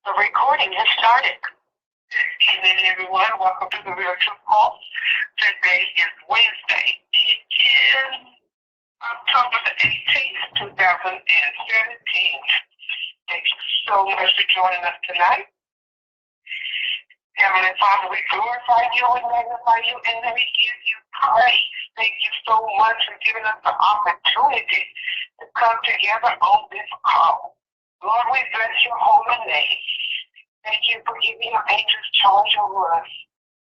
The recording has started. Good evening, everyone. Welcome to the Real Truth Call. Today is Wednesday. It is October the 18th, 2017. Thank you so much for joining us tonight. Heavenly Father, we glorify you and magnify you, and we give you praise. Thank you so much for giving us the opportunity to come together on this call. Lord, we bless your holy name. Thank you for giving your angels charge over us.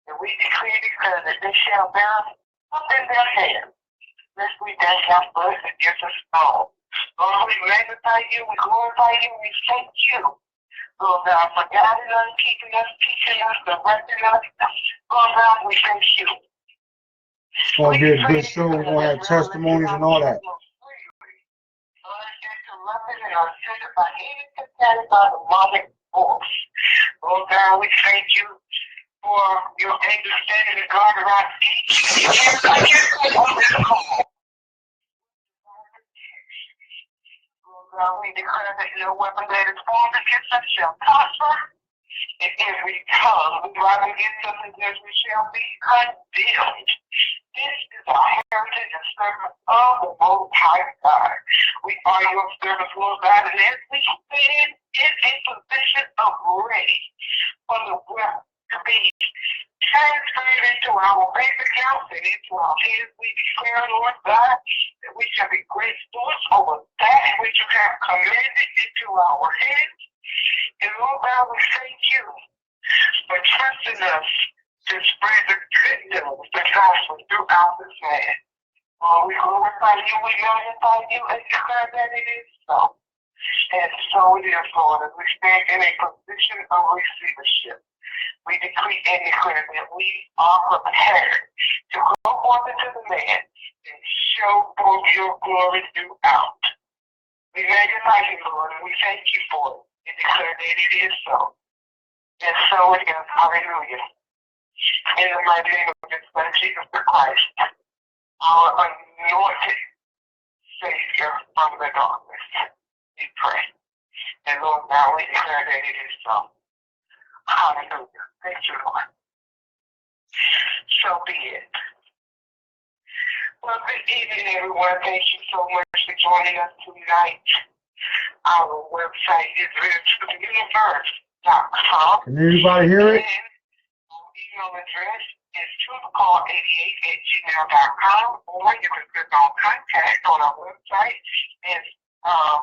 And we decree and declare that they shall bear up in their hands, lest we dash our foot against a stone. Lord, we magnify you, we glorify you, we thank you. Lord God, for guiding us, keeping us, teaching us, directing us. Lord God, we thank you. It's going to be a good show. We're going to have testimonies and all that. Lord God, we thank you for your understanding and guard around each and every on this call. Lord God, we declare that no weapon that is formed against us shall prosper, and every tongue we rise against us against we shall be condemned. This is our heritage and service of the Most High God. We are your servants, Lord God, and as we stand in a position of ready for the wealth to be transferred into our bank accounts and into our hands, we declare, Lord God, that we shall be great stewards over that which you have commanded into our hands. And Lord God, we thank you for trusting us to spread the good news, the gospel throughout this land. Lord, we glorify you, we magnify you, and declare that it is so. And so it is, Lord, as we stand in a position of receivership. We decree and declare that we are prepared to go forth into the land and show forth your glory throughout. We magnify you, Lord, and we thank you for it and declare that it is so. And so it is. Hallelujah. In the mighty name of Jesus Christ, our anointed Savior from the darkness, we pray. And Lord, now we declare that it is so. Hallelujah. Thank you, Lord. So be it. Well, good evening, everyone. Thank you so much for joining us tonight. Our website is realtruthuniverse.com. Can anybody hear it? Email address is truthcall88@gmail.com, or you can click on contact on our website and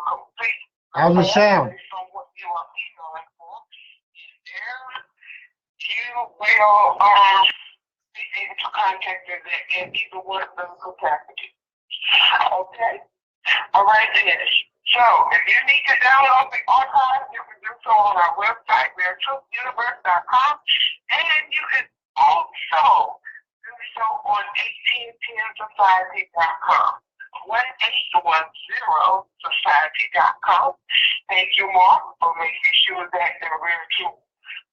complete How's the sound? from what you are emailing for. And there you will be able to contact us in either one of those capacities. Okay? All right, then. So, if you need to download the archive, you can do so on our website, realtruthuniverse.com, and you can also do so on 1810society.com, 1810society.com. Thank you, Mark, for making sure that the Real Truth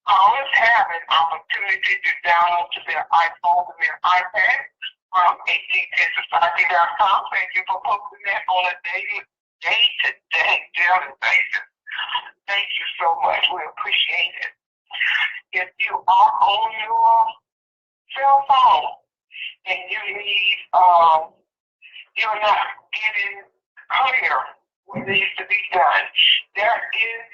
callers have an opportunity to download to their iPhone and their iPad from 1810society.com. Thank you for posting that on a day-to-day basis. Thank you so much. We appreciate it. If you are on your cell phone and you need, you're not getting clear what needs to be done, there is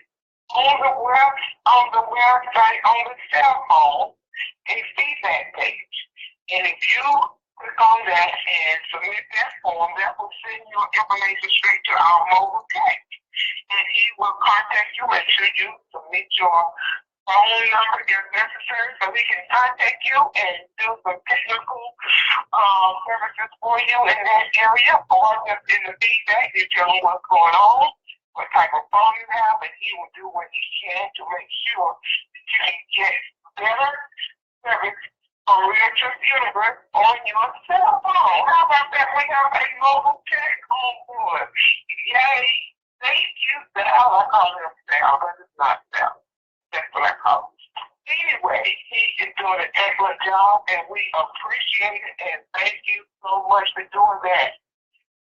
on the website, on the cell phone, a feedback page. And if you click on that and submit that form, that will send your information straight to our mobile text. And he will contact you. Make sure you submit your phone number if necessary so we can contact you and do some technical services for you in that area, or just in the feedback, you tell him what's going on, what type of phone you have, and he will do what he can to make sure that you can get better service from Real Truth Universe on your cell phone. How about that? We have a mobile tech on board. Yay! Thank you, Sal. I call him Sal, but it's not Sal. That's what I call him. Anyway, he is doing an excellent job, and we appreciate it, and thank you so much for doing that.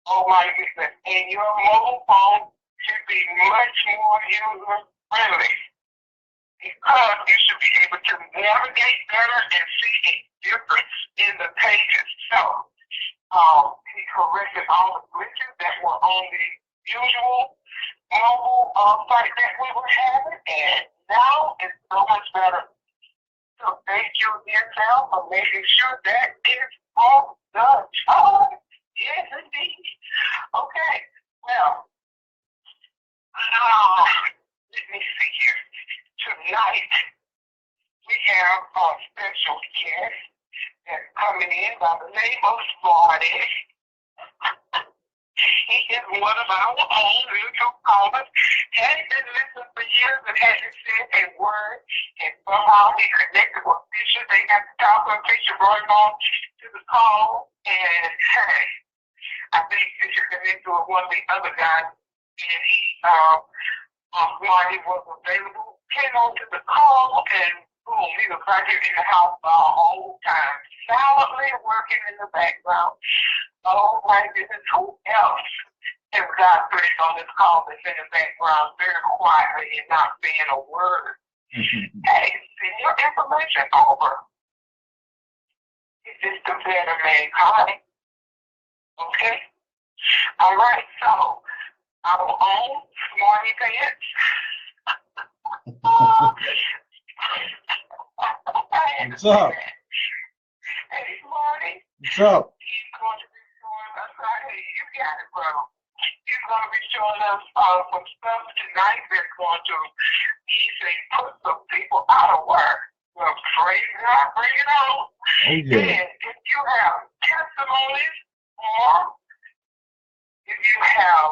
Oh my goodness. And your mobile phone should be much more user friendly. because you should be able to navigate better and see a difference in the pages. So, he corrected all the glitches that were on the usual mobile site that we were having, and now it's so much better. So thank you yourself for making sure that is all done. Oh, yes, indeed. Okay, well, let me see here. Tonight, we have a special guest that's coming in by the name of Marty. He is one of our own YouTube callers. Hadn't been listening for years and hadn't said a word. And somehow he connected with Fisher. They got to talk with Fisher, brought him on to the call. And hey, I think Fisher connected with one of the other guys. And he, while he was available, came on to the call and boom, he was right here in the house the whole time, silently working in the background. Oh my goodness, who else has got Chris on this call that's in the background very quietly and not saying a word? Hey, send your information over. It's just a better mankind. Okay? All right, so our own Smarty Pants. What's up? Hey, Smarty. What's up? He's going to be showing us, hey, you got it, bro. He's going to be showing us some stuff tonight that's going to, he said, put some people out of work. Well, praise God, bring it on. Oh, yeah. And if you have testimonies or if you have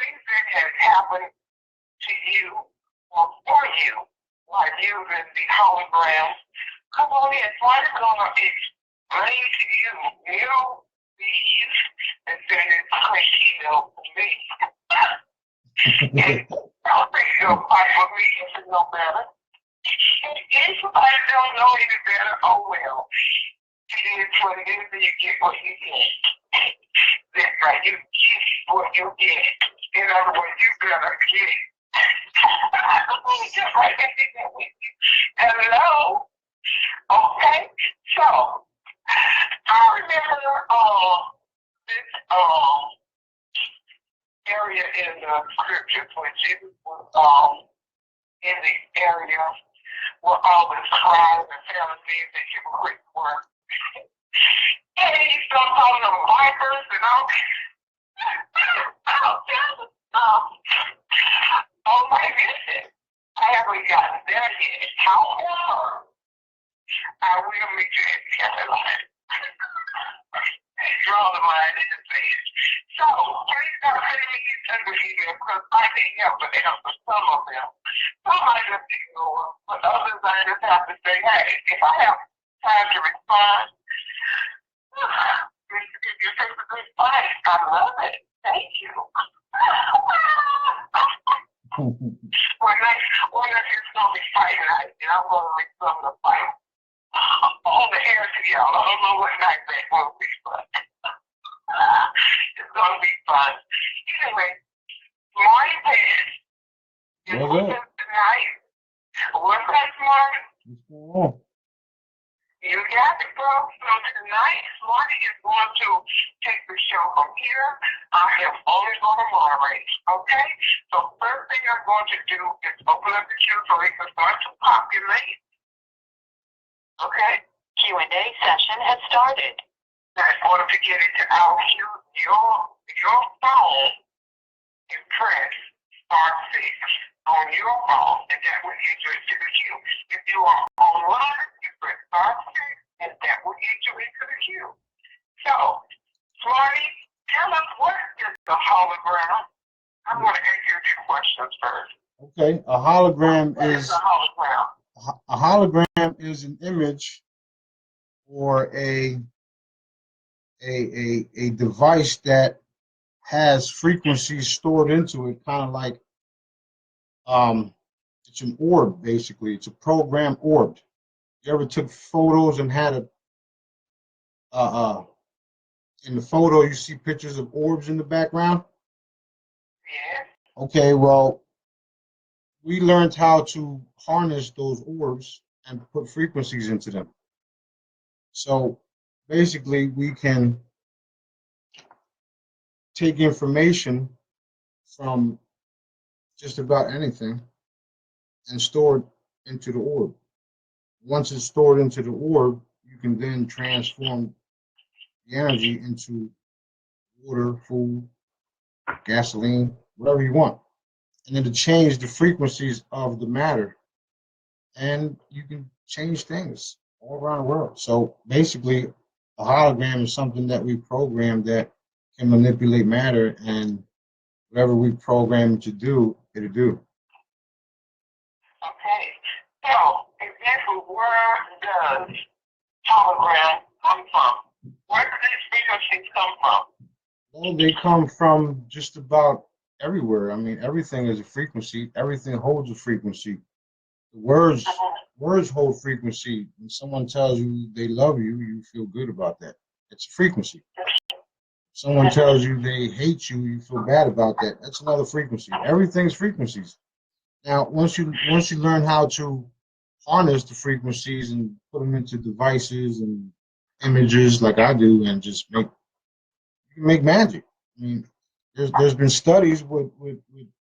things that have happened to you or for you while using the hologram, come on in. Somebody's going to explain to you, these, and send it quick email to me. And I'll think you'll fight with me if you know better. If somebody don't know any better, oh well. It is what it is, and you get what you get. That's right, you get what you get. In other words, you better get. Just right there with you. Hello? Okay, so I remember this area in the scriptures when Jesus was in the area where all the scribes and Pharisees and hypocrites were. And he started calling them vipers and all kinds of stuff. Oh my goodness. I haven't gotten there yet. However, I will meet you at the other line. Draw the line in the sand. So, please don't send me these under email because I can't help but answer some of them. Some I just ignore, but others I just have to say, hey, if I have time to respond, if you take a good fight, I love it. Thank you. When it's going to be fighting night, and I'm going to make some of the fight on the air to y'all. I don't know what night that will be, but it's going to be fun. Anyway, Marty Pants is with us tonight. What's that, Marty? What's going on? You got it, bro. So tonight, Marty is going to take the show from here. I am only going to moderate, okay? So first thing I'm going to do is open up the queue so we can start to populate. Okay? Q&A session has started. Now, in order to get into our queue, your phone is press *6 on your phone, and that will get you into the queue. If you are online, you press *6, and that will get you into the queue. So, Smarty, tell us what is the hologram? I'm going to ask you a few questions first. Okay, a hologram What is a hologram? A hologram is an image or a device that has frequencies stored into it, kind of like it's an orb basically. It's a program orb. You ever took photos and had in the photo you see pictures of orbs in the background? Yes. Okay, well, we learned how to harness those orbs and put frequencies into them. So basically, we can take information from just about anything and store it into the orb. Once it's stored into the orb, you can then transform the energy into water, food, gasoline, whatever you want. And then to change the frequencies of the matter. And you can change things all around the world. So basically, a hologram is something that we program that can manipulate matter, and whatever we program it to do, it'll do. Okay. So, exactly where does hologram come from? Where do these frequencies come from? Well, they come from just about everywhere. I mean, everything is a frequency. Everything holds a frequency. The words hold frequency. When someone tells you they love you, you feel good about that. It's a frequency. Someone tells you they hate you, you feel bad about that. That's another frequency. Everything's frequencies. Now, once you learn how to harness the frequencies and put them into devices and images like I do, and just make magic. I mean, there's been studies with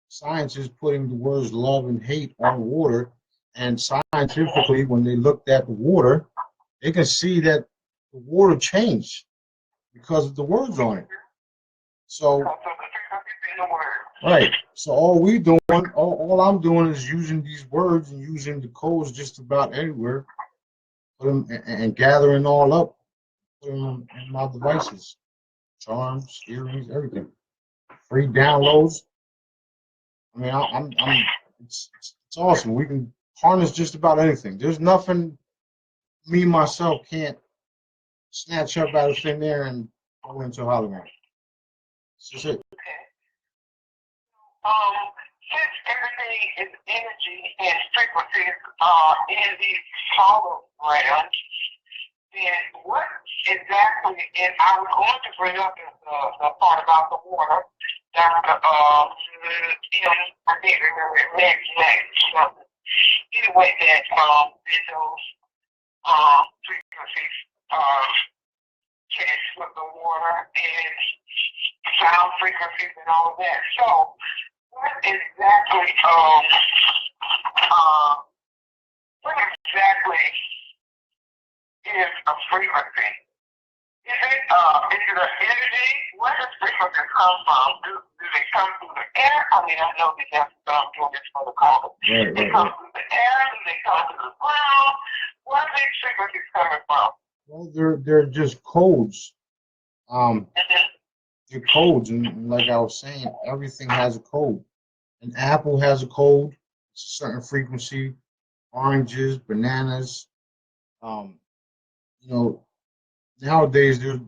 scientists putting the words love and hate on water, and scientifically, when they looked at the water, they can see that the water changed because of the words on it. So, right. So all I'm doing is using these words and using the codes just about everywhere, put them and gathering all up, putting them in my devices, charms, earrings, everything. Free downloads. I mean, it's awesome. We can harness just about anything. There's nothing me myself can't snatch up out of thin air and go into a hologram. It's just it. Since everything is energy and frequencies in these holograms, then what exactly, and I was going to bring up the part about the water, that I can't remember something. Anyway, that those frequencies changed with the water and sound frequencies and all of that. So, what exactly is a frequency? Is it an energy? Where does frequencies come from? Do they come through the air? I mean, I know these have doing this for the call. Right, they come through the air? Do they come through the ground? Where are these frequencies coming from? Well, they're just codes. They're codes, and like I was saying, everything has a code. An apple has a code, it's a certain frequency. Oranges, bananas. Um, you know, nowadays they're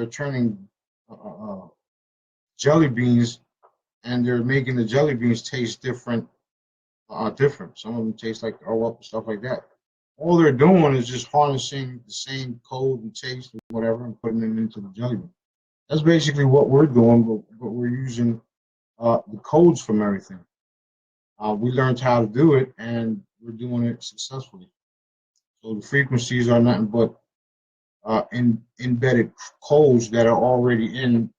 turning jelly beans, and they're making the jelly beans taste different. Different. Some of them taste like stuff like that. All they're doing is just harnessing the same code and taste and whatever, and putting it into the jelly bean. That's basically what we're doing, but we're using the codes from everything. We learned how to do it, and we're doing it successfully. So the frequencies are nothing but embedded codes that are already in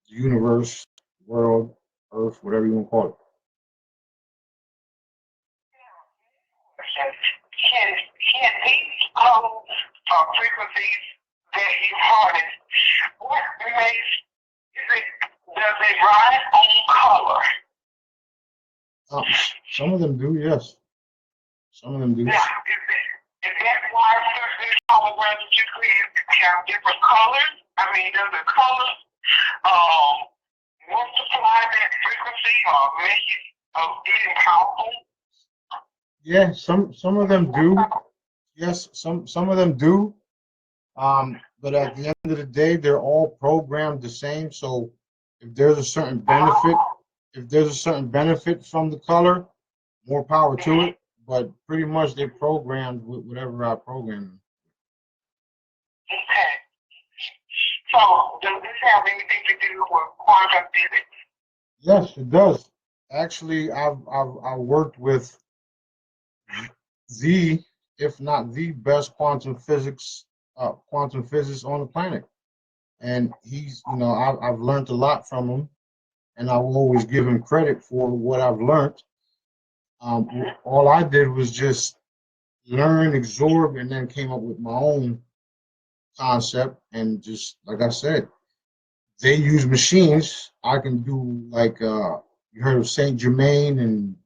the universe, world, Earth, whatever you want to call it. Can these codes or frequencies that you harness, what makes does it rise on color? Some of them do, yes. Some of them do. Yeah, is that why certain holograms that you create have different colors? I mean, does the colors multiply that frequency or make it even powerful? Yeah, some of them do. Yes, some of them do. But at the end of the day, they're all programmed the same. So if there's a certain benefit from the color, more power to it. But pretty much they're programmed with whatever I program. Okay. So does this have anything to do with quantum physics? Yes, it does. Actually, I've worked with the, if not the best quantum physicist on the planet, and he's, I've learned a lot from him, and I will always give him credit for what I've learned. All I did was just learn, absorb, and then came up with my own concept. And just like I said, they use machines. I can do like you heard of Saint Germain and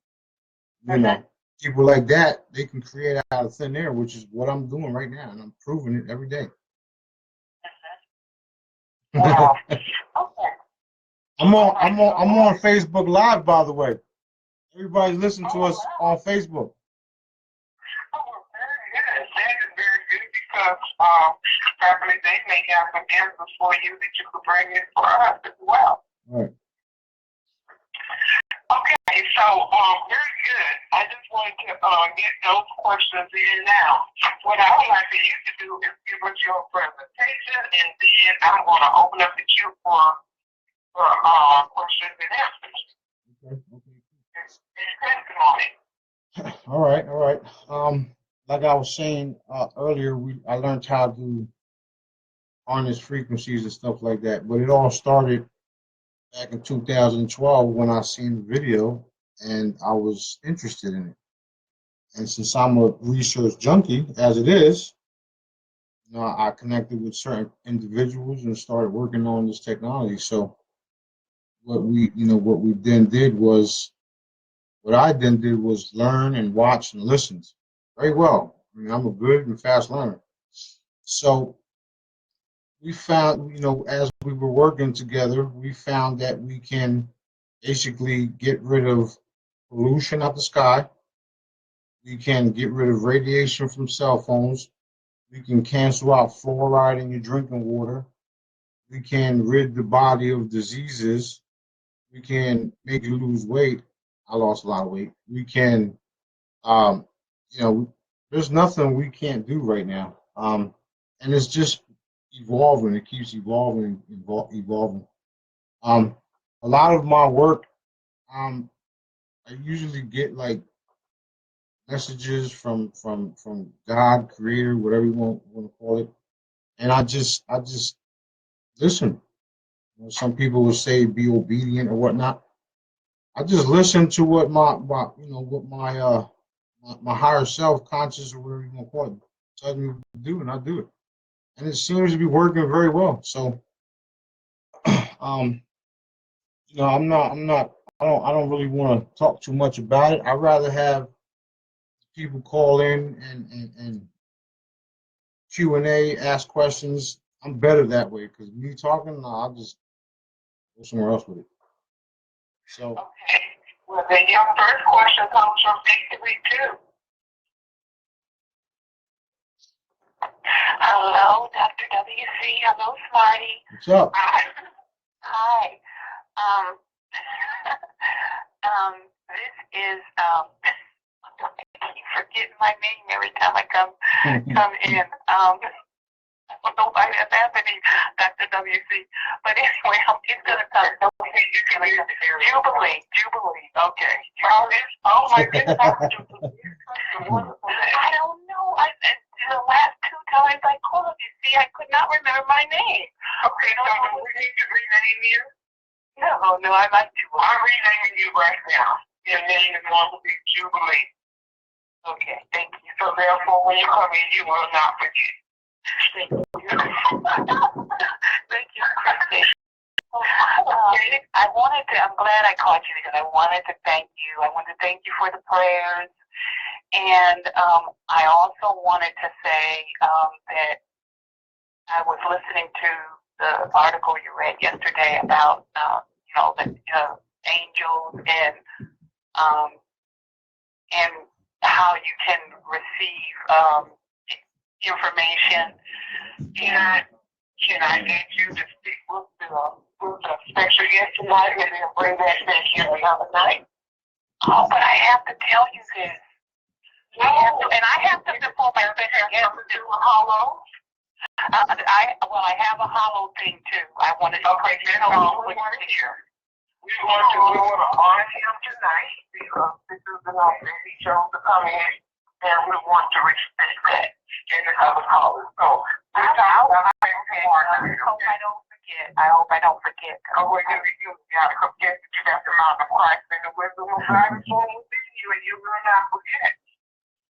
people like that. They can create out of thin air, which is what I'm doing right now, and I'm proving it every day. Wow. Okay. I'm on Facebook Live, by the way. Everybody's listening to us on Facebook. Oh, well, very good. That is very good because probably they may have some answers for you that you could bring in for us as well. Right. Okay, so very good. I just wanted to get those questions in now. What I would like for you to do is give us your presentation, and then I'm going to open up the queue for questions and answers. Okay. It's testimony. All right. Like I was saying earlier, I learned how to harness frequencies and stuff like that. But it all started back in 2012 when I seen the video and I was interested in it. And since I'm a research junkie, as it is, I connected with certain individuals and started working on this technology. So what I then did was learn and watch and listen very well. I mean, I'm a good and fast learner. So we found, as we were working together, we found that we can basically get rid of pollution out the sky. We can get rid of radiation from cell phones. We can cancel out fluoride in your drinking water. We can rid the body of diseases. We can make you lose weight. I lost a lot of weight. We can, um, there's nothing we can't do right now. And it's just evolving. It keeps evolving, evolving. A lot of my work, I usually get like messages from God, Creator, whatever you want to call it, and I just listen. Some people will say be obedient or whatnot. I just listen to what my higher self, conscious or whatever you want to call it, tells me what to do, and I do it, and it seems to be working very well. So, um, I don't really want to talk too much about it. I'd rather have people call in and Q&A, ask questions. I'm better that way because me talking, I'll just go somewhere else with it. So. Okay. Well, then your first question comes from 832. Hello, Dr. WC. Hello, Smarty. What's up? Hi. This is I keep forgetting my name every time I come in. I don't know why that's happening, Dr. WC. But anyway, it's gonna come. Jubilee. Okay. Oh my goodness. I don't know. The last two times I called, you see, I could not remember my name. Okay, so we need to rename you? No, I like to. I'm renaming you right now. Your name is going to be Jubilee. Okay, thank you. So therefore, when you come in, you will not forget. Thank you. Thank you. I'm glad I called you because I wanted to thank you. I wanted to thank you for the prayers. And I also wanted to say that I was listening to the article you read yesterday about, the angels and how you can receive information. Can I get you to speak with the special guest tonight and then bring that back here another night? Oh, but I have to tell you this. I have to before my special guest do a hollow. I have a hollow thing too. I wanted to play that along with you here. we want to honor him tonight because this is the night that he chose to come in, and we want to respect that in the other callers. So we talk about I don't forget. I hope I don't forget. Oh, well, you gotta forget that you got the mouth of Christ and the wisdom of God is born within you, and you will not forget.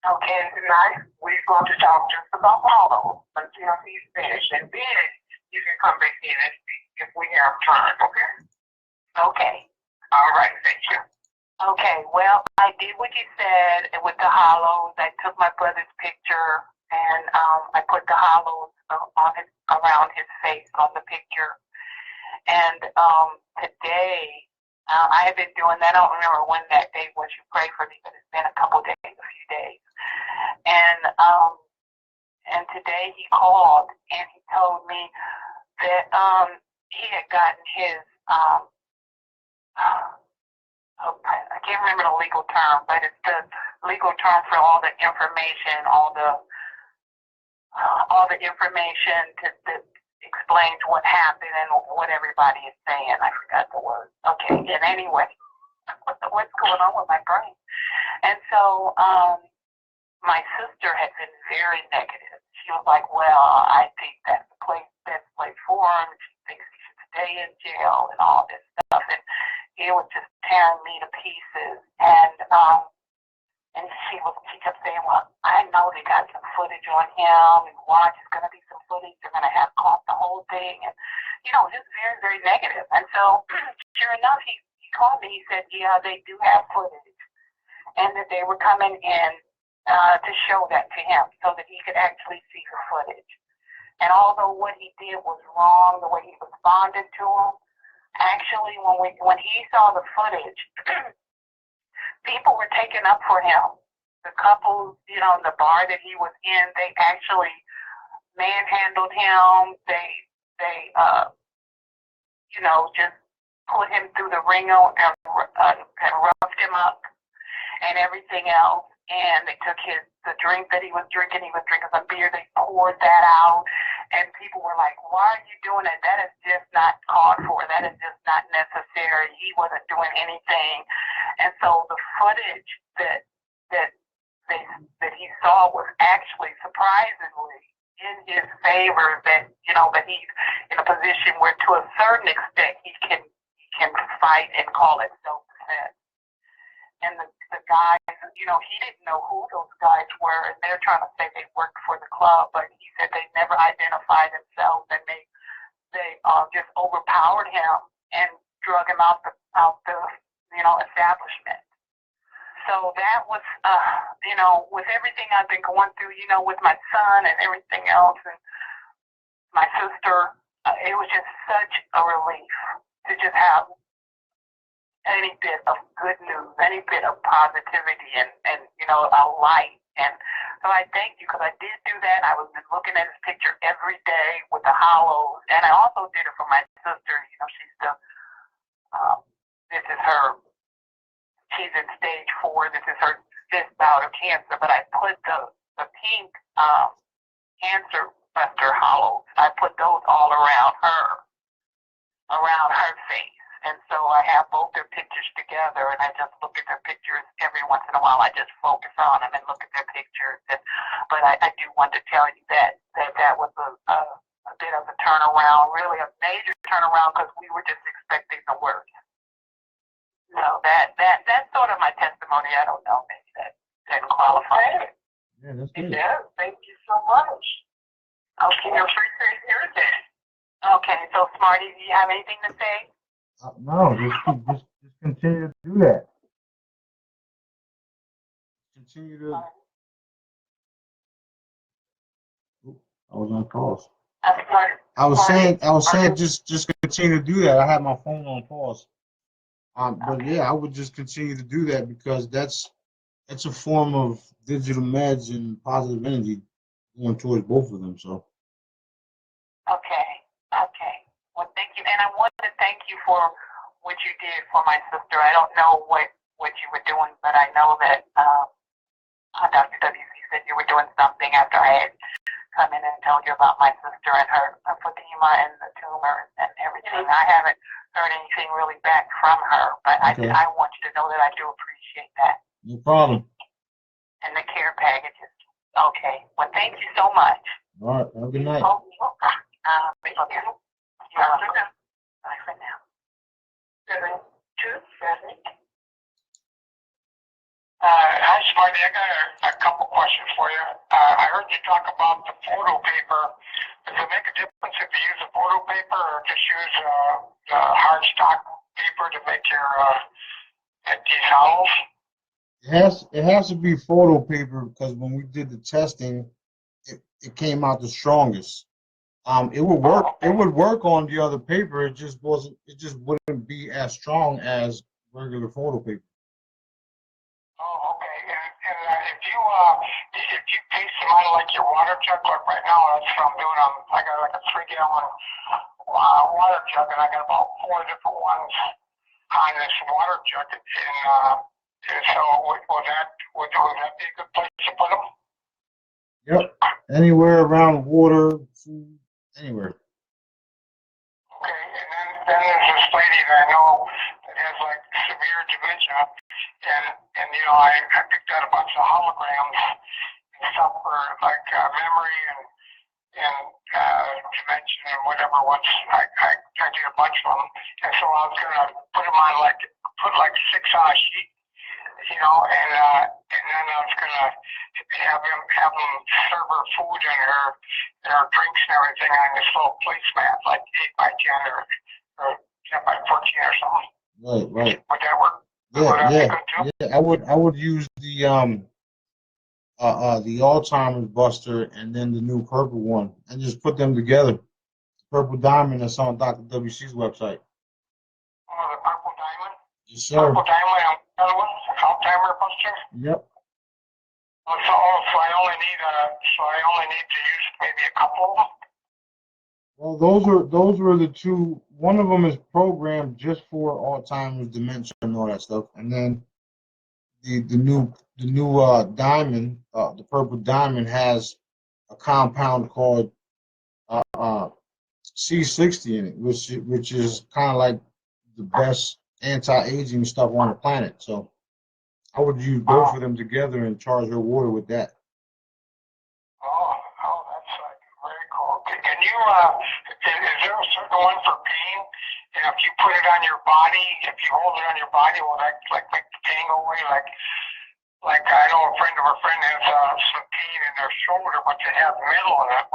Okay, and tonight we're going to talk just about Paulo until he's finished, and then you can come back in and speak if we have time. Okay. Okay. All right. Thank you. Okay. Well, I did what you said with the hollows. I took my brother's picture and I put the hollows on his around his face on the picture. And today I have been doing that. I don't remember when that day was. You pray for me, but it's been a couple days, a few days. And today he called and he told me that he had gotten his I can't remember the legal term, but it's the legal term for all the information, all the information that explains what happened and what everybody is saying. I forgot the word. Okay, and anyway, what's going on with my brain? And so my sister had been very negative. She was like, well, I think that's the best place for him. She thinks he should stay in jail and all this stuff. And it was just tearing me to pieces. And she kept saying, well, I know they got some footage on him, and watch, it's going to be some footage. They're going to have caught the whole thing. And, just very, very negative. And so, sure enough, he called me. He said, yeah, they do have footage. And that they were coming in to show that to him so that he could actually see the footage. And although what he did was wrong, the way he responded to him, actually when he saw the footage, people were taking up for him. The couple, in the bar that he was in, they actually manhandled him. They just put him through the ringer and roughed him up and everything else. And they took the drink that he was drinking. He was drinking some beer. They poured that out. And people were like, why are you doing that? That is just not called for. That is just not necessary. He wasn't doing anything. And so the footage that he saw was actually surprisingly in his favor, that he's in a position where to a certain extent he can fight and call it self-defense. And the guys, he didn't know who those guys were, and they're trying to say they worked for the club, but he said they never identified themselves, and they just overpowered him and drug him out the establishment. So that was, with everything I've been going through, with my son and everything else, and my sister, it was just such a relief to just have any bit of good news, any bit of positivity, and a light. And so I thank you, because I did do that. I was looking at his picture every day with the hollows, and I also did it for my sister. She's this is her. She's in stage 4. This is her 5th bout of cancer. But I put the pink cancer buster hollows. I put those all around her face. And so I have both their pictures together, and I just look at their pictures every once in a while. I just focus on them and look at their pictures. But I do want to tell you that was a bit of a turnaround, really a major turnaround, because we were just expecting the worst. So that's sort of my testimony. I don't know, maybe that didn't qualify. Yeah, that's good. Yeah, thank you so much. Okay, I appreciate hearing that. Okay, so Smarty, do you have anything to say? No, just continue to do that. Continue to. I was on pause. I was saying, just continue to do that. I had my phone on pause. But yeah, I would just continue to do that, because that's a form of digital meds and positive energy going towards both of them. So. Okay. Well, thank you, and I want to thank you for what you did for my sister. I don't know what you were doing, but I know that Dr. WC said you were doing something after I had come in and told you about my sister and her lymphedema and the tumor and everything. I haven't heard anything really back from her, but Okay. I want you to know that I do appreciate that. No problem. And the care packages. Okay. Well, thank you so much. All right. Have a good night. Oh, okay. Bye for now. 727. Hi, Smarty. I got a couple questions for you. I heard you talk about the photo paper. Does it make a difference if you use a photo paper or just use hard stock paper to make these owls? It has to be photo paper because when we did the testing, it came out the strongest. It would work. It would work on the other paper. It just wasn't. It just wouldn't be as strong as regular photo paper. Oh, okay. And if you paste them on like your water jug, like right now, that's what I'm doing. I got like a 3-gallon water jug, and I got about 4 different ones on this water jug. And so would that be a good place to put them? Yep. Anywhere around water, food, anywhere. Okay. And then there's this lady that I know that has like severe dementia, and you know I picked out a bunch of holograms and stuff for like memory and dementia and whatever. Once I did a bunch of them, and so I was gonna put them on put like 6 on a sheet, you know, and then I was gonna have them serve her food and her drinks and everything on this little placemat, like 8x10 or 10x14 or something. Right. Would that work? Yeah. I would use the Alzheimer's Buster and then the new purple one and just put them together. Purple Diamond that's on Dr. WC's website. Oh, the Purple Diamond? Yes, sir. Purple Diamond and another one? Alzheimer's Buster? Yep. So I only need to use maybe a couple of them? Well, those were the two. One of them is programmed just for Alzheimer's, dementia, and all that stuff, and then the new diamond, the purple diamond, has a compound called C60 in it, which is kind of like the best anti-aging stuff on the planet. So I would use both of them together and charge her water with that. That's very cool. Can you, is there a certain one for pain? And if you put it on your body, if you hold it on your body, will that like make the pain go away? Like I know a friend of a friend has some pain in their shoulder, but they have metal in it.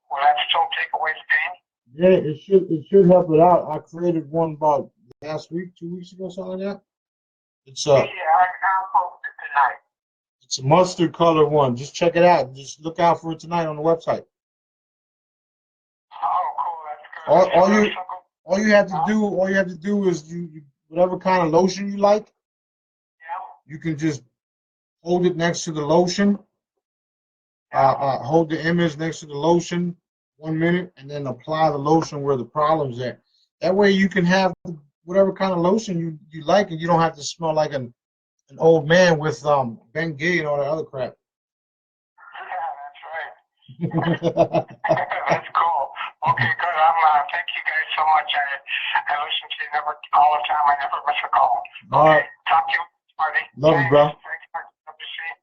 Will that still take away the pain? Yeah, it should help it out. I created one about last week, 2 weeks ago, something like that. It's I'll post it tonight. It's a mustard color one. Just check it out. Just look out for it tonight on the website. Oh, cool. That's good. All you have to do is you whatever kind of lotion you like. Yeah. You can just hold it next to the lotion. Hold the image next to the lotion 1 minute, and then apply the lotion where the problem's at. That way you can have whatever kind of lotion you like, and you don't have to smell like an old man with Ben Gay and all that other crap. Yeah, that's right. That's cool. Okay, good. Thank you guys so much. I listen to you all the time. I never miss a call. All right. Talk to you, Marty. Love you, bro. Thanks. Love to see you.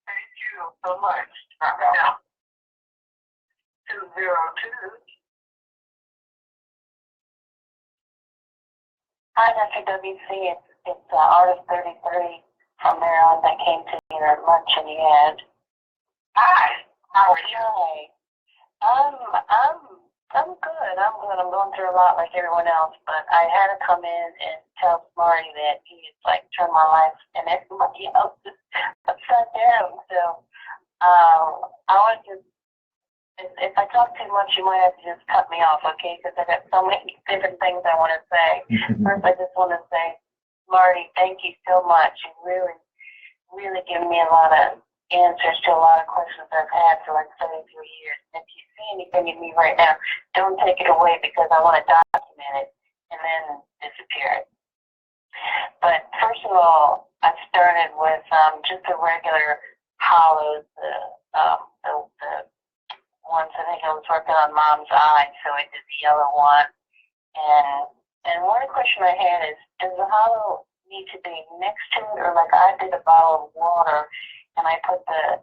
Thank you so much. Yeah. 202. Hi, Dr. WC. It's Artist 33 from Maryland that came to your luncheon you had. Hi. How are you? I'm good. I'm going through a lot like everyone else, but I had to come in and tell Marty that he has like turned my life and everybody else is upside down. So I was just, if I talk too much, you might have to just cut me off, okay? Because I got so many different things I want to say. First, I just want to say, Marty, thank you so much. You really given me a lot of answers to a lot of questions I've had for like 73 years. And if you see anything in me right now, don't take it away because I want to document it and then disappear it. But first of all, I started with just the regular hollows, the ones I think I was working on Mom's eye, so I did the yellow one. And And one question I had is, does the hollow need to be next to it, or like I did a bottle of water, and I put the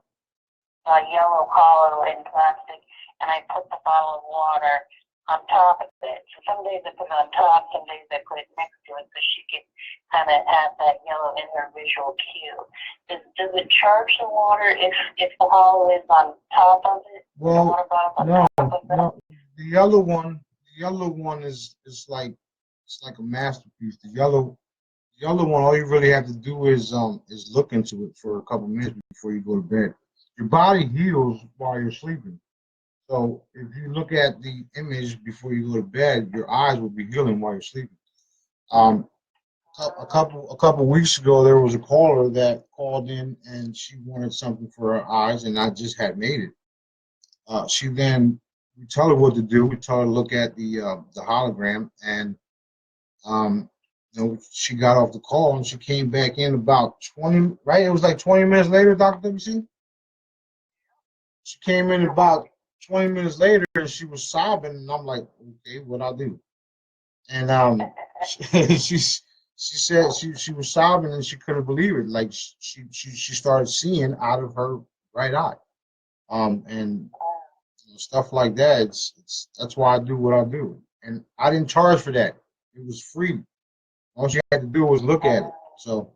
yellow hollow in plastic, and I put the bottle of water on top of it. So some days I put it on top, some days I put it next to it, so she can kind of have that yellow in her visual cue. Does it charge the water if the hollow is on top of it? Well, the water bottle's on no, top of it? no. The yellow one is like it's like a masterpiece. The yellow one, all you really have to do is look into it for a couple minutes before you go to bed. Your body heals while you're sleeping. So if you look at the image before you go to bed, your eyes will be healing while you're sleeping. Um, a couple weeks ago, there was a caller that called in and she wanted something for her eyes, and I just had made it. She then we tell her what to do. We tell her to look at the hologram, and um, she got off the call and she came back in about 20. Right, it was like 20 minutes later, Doctor WC. She came in about 20 minutes later and she was sobbing, and I'm like, okay, what I'll do? And she she said she was sobbing and she couldn't believe it. Like she started seeing out of her right eye. And stuff like that. It's that's why I do what I do. And I didn't charge for that. It was free. All you had to do was look at it. So,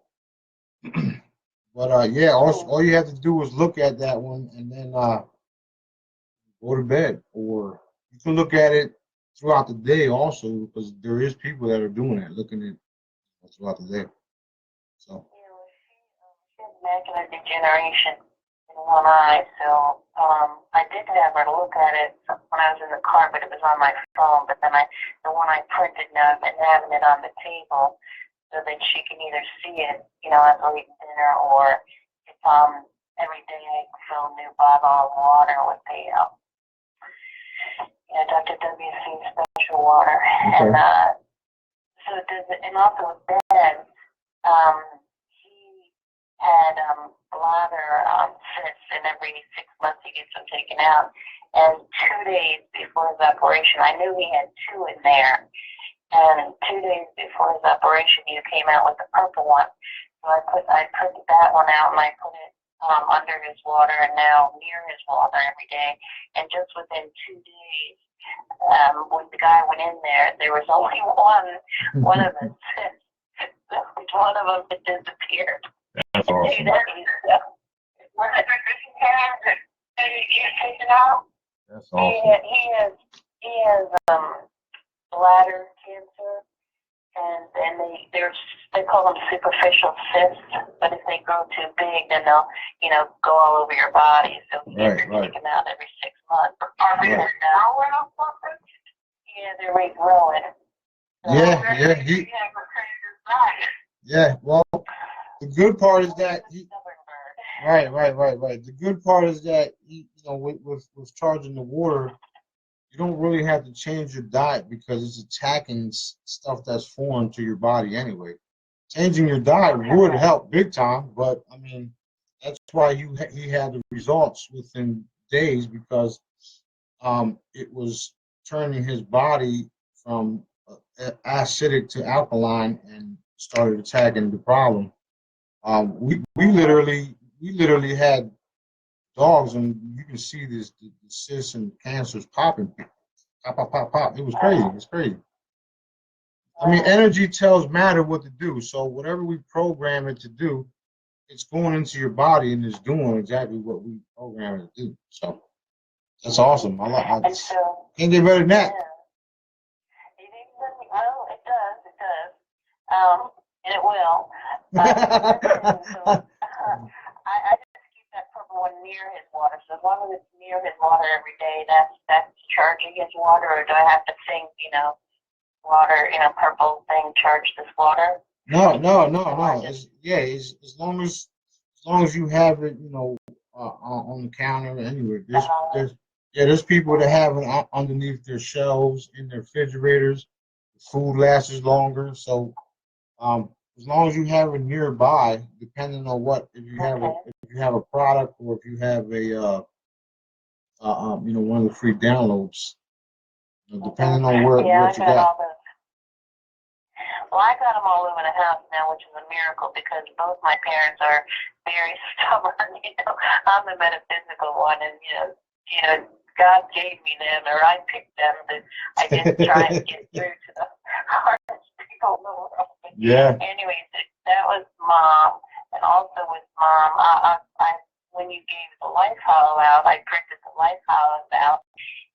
but yeah, all you have to do was look at that one and then go to bed. Or you can look at it throughout the day also, because there is people that are doing that, looking at it throughout the day. So. She has macular degeneration in one eye, so I did have her look at it when I was in the car, but it was on my phone. But then the one I printed, now I've been having it on the table so that she can either see it, as we're eating dinner, or if every day I fill a new bottle of water with the Dr. WC special water, Okay. and so does it, and also with Ben, he had bladder cysts, and every 6 months he gets them taken out. And 2 days before his operation, I knew he had two in there. And 2 days before his operation, you came out with the purple one. So I printed that one out and I put it under his water and now near his water every day. And just within 2 days, when the guy went in there, there was only one of the cysts. One of them had disappeared. That's awesome. That's awesome. He has bladder cancer, and then they call them superficial cysts. But if they grow too big, then they'll go all over your body. So he has to take them out every 6 months. Are they growing or something? Yeah, they're regrowing. Yeah. Well, the good part is that right. The good part is that with charging the water, you don't really have to change your diet because it's attacking stuff that's foreign to your body anyway. Changing your diet would help big time, but I mean, that's why he had the results within days because it was turning his body from acidic to alkaline and started attacking the problem. We literally had dogs, and you can see the cysts and cancers popping, pop, pop, pop, pop. It was crazy. It's crazy. I mean, energy tells matter what to do. So whatever we program it to do, it's going into your body and it's doing exactly what we program it to do. So that's awesome. I can't get better than that. Well, it does. And it will. I just keep that purple one near his water. So as long as it's near his water every day, that's charging his water. Or do I have to think, water, purple thing, charge this water? No. As long as you have it, on the counter anywhere. There's people that have it underneath their shelves in their refrigerators. The food lasts longer. So as long as you have it nearby, depending on if you have a product or if you have a one of the free downloads, depending on what you got. Well, I got them all over the house now, which is a miracle because both my parents are very stubborn. I'm the metaphysical one, and God gave me them, or I picked them. But I just try to get through to the hardest people in the world. Yeah. Anyways, that was Mom, and also with Mom, when you gave the life hollow out, I printed the life hollows out,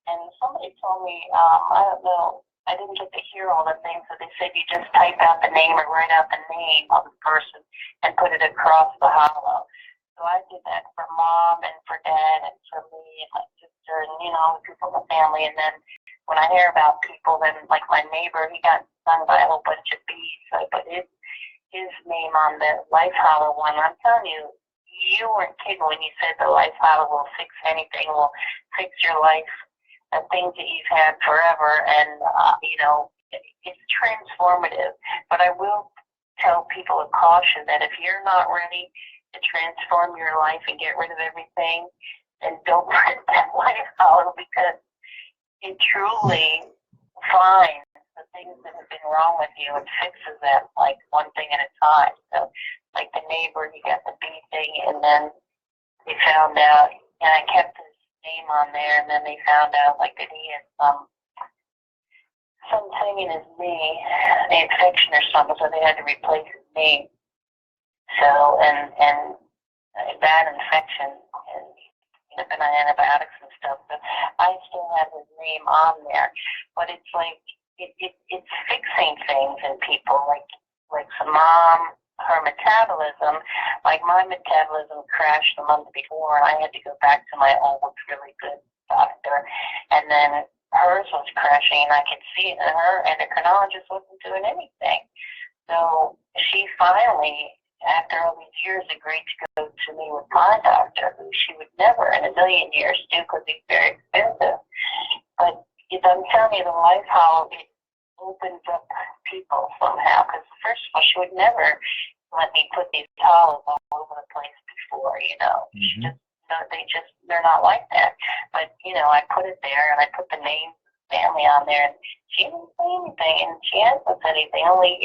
and somebody told me, I don't know. I didn't get to hear all the things, so they said you just type out the name or write out the name of the person and put it across the hollow. So I did that for Mom and for Dad and for me and my sister and, the people in the family. And then when I hear about people, then like my neighbor, he got stung by a whole bunch of bees. So I put his name on the life hollow one. I'm telling you, you weren't kidding when you said the life hollow will fix anything, will fix your life. And things that you've had forever, and it's transformative. But I will tell people with caution that if you're not ready to transform your life and get rid of everything, then don't print that life hollow because it truly finds the things that have been wrong with you and fixes them like one thing at a time. So, like the neighbor, he got the bee thing, and then they found out, and I kept his name on there, and then they found out like that he had something in his knee, the infection or something, so they had to replace his knee. So and a bad infection, and been on antibiotics and stuff. But I still have his name on there. But it's like it's fixing things in people, like some Mom. Her metabolism, like my metabolism crashed the month before, and I had to go back to my old really good doctor, and then hers was crashing, and I could see it, and her endocrinologist wasn't doing anything. So she finally, after all these years, agreed to go to me with my doctor, who she would never in a million years do because he's very expensive. But I'm telling you, the life hollow, it opens up people somehow, because first of all, she would never let me put these towels all over the place before, Mm-hmm. they're not like that. But, I put it there, and I put the name family on there, and she didn't say anything, and she hasn't said anything, only,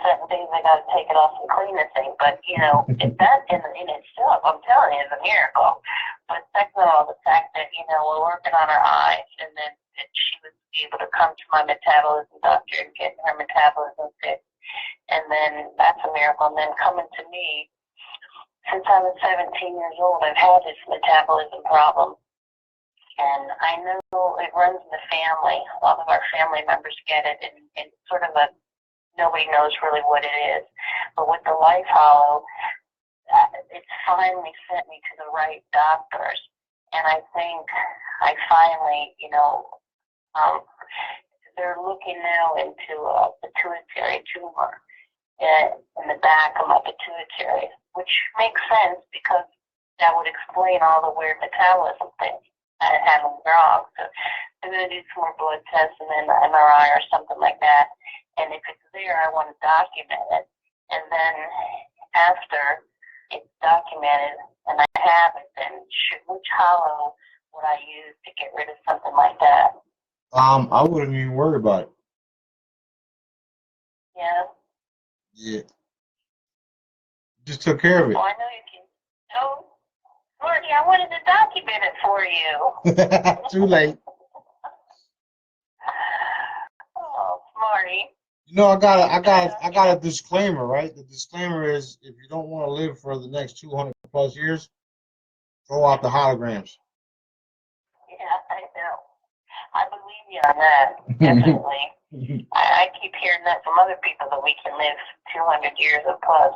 certain things I got to take it off and clean the thing. But, that in itself, I'm telling you, is a miracle. But second of all, the fact that, we're working on her eyes, and then she was able to come to my metabolism doctor and get her metabolism fixed. And then that's a miracle. And then coming to me, since I was 17 years old, I've had this metabolism problem. And I know it runs in the family. A lot of our family members get it, and sort of nobody knows really what it is. But with the life hollow, it's finally sent me to the right doctors. And I think I finally, they're looking now into a pituitary tumor in the back of my pituitary, which makes sense because that would explain all the weird metabolism things I had wrong. So I'm going to do some more blood tests and then an MRI or something like that. And if it's there, I want to document it. And then after it's documented and I have it, then which hollow would I use to get rid of something like that? I wouldn't even worry about it. Yeah. Yeah. Just took care of it. Well, I know you can. Oh, Marty, I wanted to document it for you. Too late. Oh, Marty. I got a disclaimer, right? The disclaimer is if you don't want to live for the next 200 plus years, throw out the holograms. Yeah, I know. I believe you on that, definitely. I keep hearing that from other people that we can live 200 years or plus.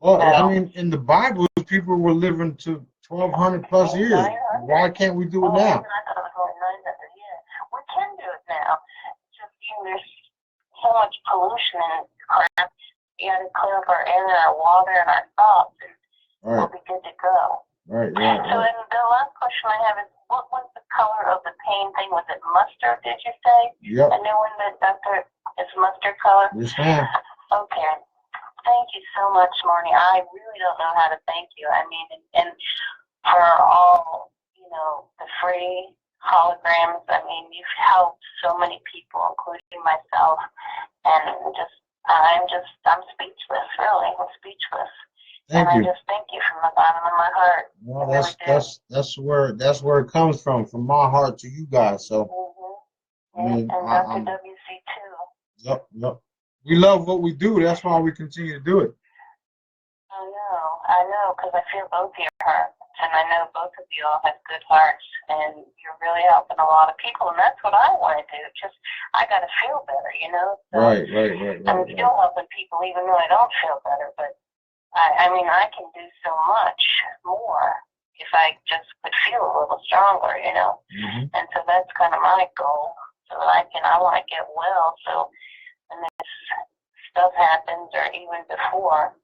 Well, I mean, in the Bible, people were living to 1,200 plus years. Why can't we do it now? I thought it was only 900. Yeah, we can do it now. Just there's so much pollution and crap. You got to clean up our air and our water and our thoughts, and we'll be good to go. Right. So then the last question I have is, what was the color of the pain thing? Was it mustard, did you say? Yep. The new one that doctor is mustard color? Yes, ma'am. Okay. Thank you so much, Marnie. I really don't know how to thank you. I mean, and for all, the free holograms. I mean, you've helped so many people, including myself, and I'm speechless, really. I'm speechless. Thank and you. I just thank you from the bottom of my heart. Well, I really do. that's where it comes from my heart to you guys. So I Yeah, mean, and Dr. WC too. yep, yep. We love what we do. That's why we continue to do it. I know, because I feel both your hearts, and I know both of you all have good hearts, and you're really helping a lot of people, and that's what I want to do. Just, I got to feel better, you know? So Right. I'm still helping people, even though I don't feel better, but I mean, I can do so much more if I just could feel a little stronger, you know? Mm-hmm. And so that's kind of my goal, so that I want to get well, so when this stuff happens, or even before,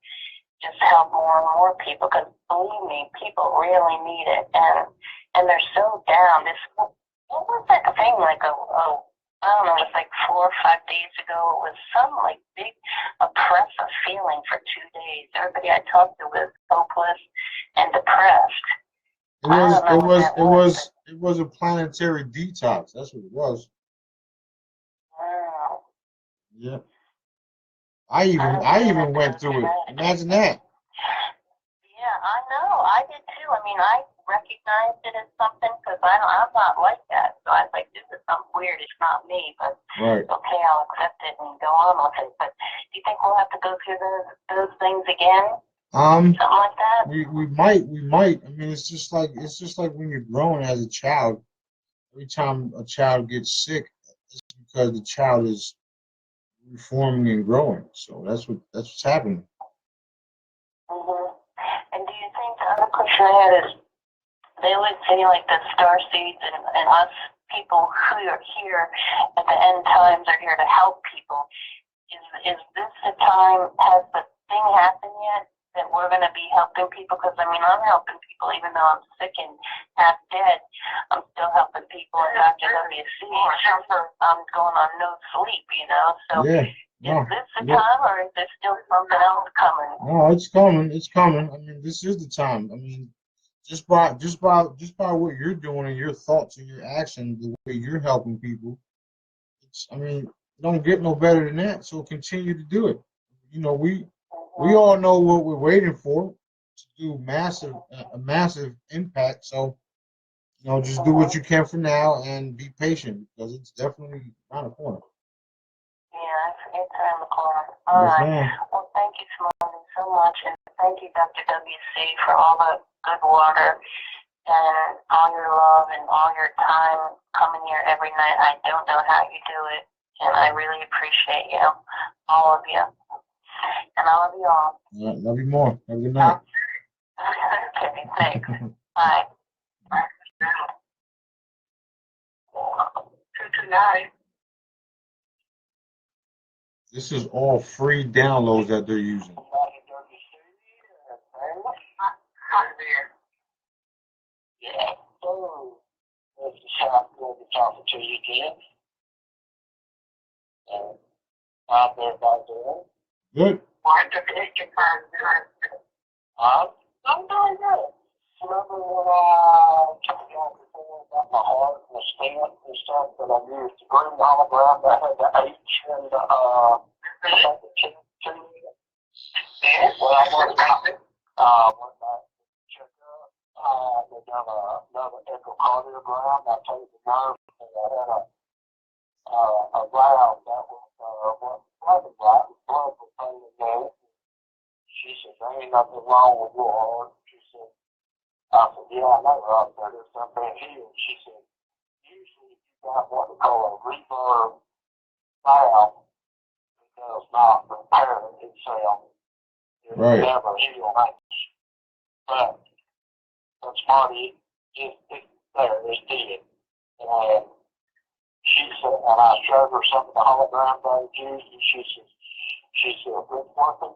just help more and more people, because believe me, people really need it, and they're so down. What was that thing, like I don't know, it was like 4 or 5 days ago. It was some like big oppressive feeling for 2 days. Everybody I talked to was hopeless and depressed. It was a planetary detox. That's what it was. Wow. Yeah. I even went through it. Imagine that. Yeah, I know. I did too. I mean, I recognized it as something, because I'm not like that. So I was like, this is something weird. It's not me, but Right. okay, I'll accept it and go on with it. But do you think we'll have to go through those things again? Something like that? We might. I mean, it's just like when you're growing as a child. Every time a child gets sick, it's because the child is reforming and growing. So that's what's happening. Mm-hmm. And do you think, the other question I had is, they would say like the star seeds and us people who are here at the end times are here to help people. Is this the time? Has the thing happened yet that we're going to be helping people? Because I mean, I'm helping people even though I'm sick and half dead. I'm still helping people, and Dr. WC, I'm going on no sleep, you know. So yeah. Is this the time, or is there still something else coming? No, it's coming. It's coming. I mean, this is the time. I mean, just by what you're doing and your thoughts and your action, the way you're helping people. I mean, it don't get no better than that. So continue to do it. You know, we all know what we're waiting for to do a massive impact. So you know, just do what you can for now and be patient, because it's definitely around the corner. Yeah, it's around the corner. All right. Well, thank you, Simone, so much, and thank you, Dr. WC, for all the good water and all your love and all your time coming here every night. I don't know how you do it, and I really appreciate you, all of you, and I love you all. All right, love you more. Have a good night. Okay, thanks. Bye. Good night. This is all free downloads that they're using. Yeah. So, it's a shot good to talk to you again. And how's everybody doing? Good. I'm doing good. Remember when I told you before about my heart and the stamp and stuff that I used to bring the hologram that had the H and the T? Well, I went back to check up. They done another echocardiogram. I told the nurse that I had a valve that was blood was failing there. She said, there ain't nothing wrong with your heart. She said, I said, yeah, I know, right there. There's something here. She said, usually you got what they call a reverb valve. It does not repair itself. It Right. never heals. But Marty, it's there. It's dead. And she said, and I showed her some of the hologram that I used, and she said, if it's working,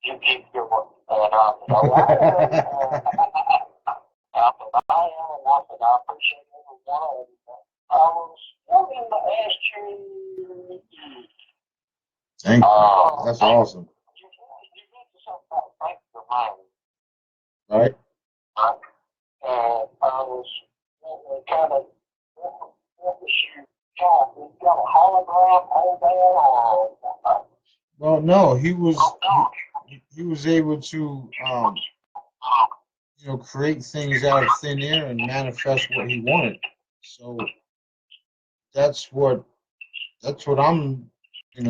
you keep doing it. And I said, oh, I appreciate every one of you. I was wanting to ask you. Thank you. That's awesome. You mentioned something about thank your mind. Right. And I was kind of in there, or Well, no, he was able to create things out of thin air and manifest what he wanted. So that's what I'm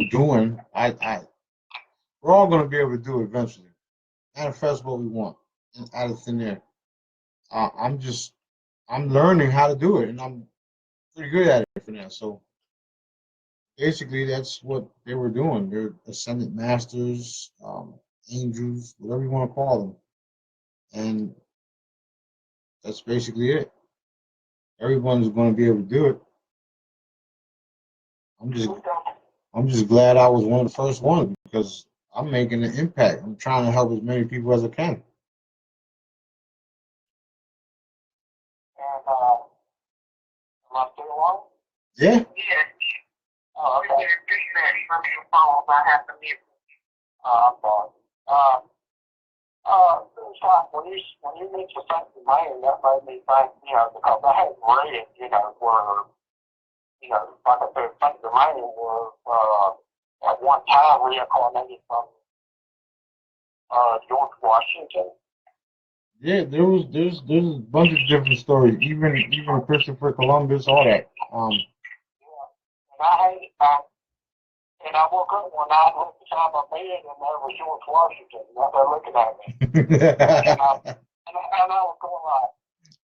doing. We're all gonna be able to do it eventually. Manifest what we want out of thin air. I'm learning how to do it, and I'm pretty good at it for now. So basically, that's what they were doing. They're ascendant masters, angels, whatever you want to call them, and that's basically it. Everyone's going to be able to do it. I'm just glad I was one of the first ones because I'm making an impact. I'm trying to help as many people as I can. and am I still on? Yeah. Yes. Oh, You okay. can do that from your phone. I have to mute. I'm sorry. It's like when you mentioned something, man, that made me think, because I had read, where, like I said, Saint Germain was at one time reincarnated from George Washington. Yeah, there's a bunch of different stories, even Christopher Columbus, all that. And I woke up one night, looked beside my bed, and there was George Washington right there looking at me. And I was going like,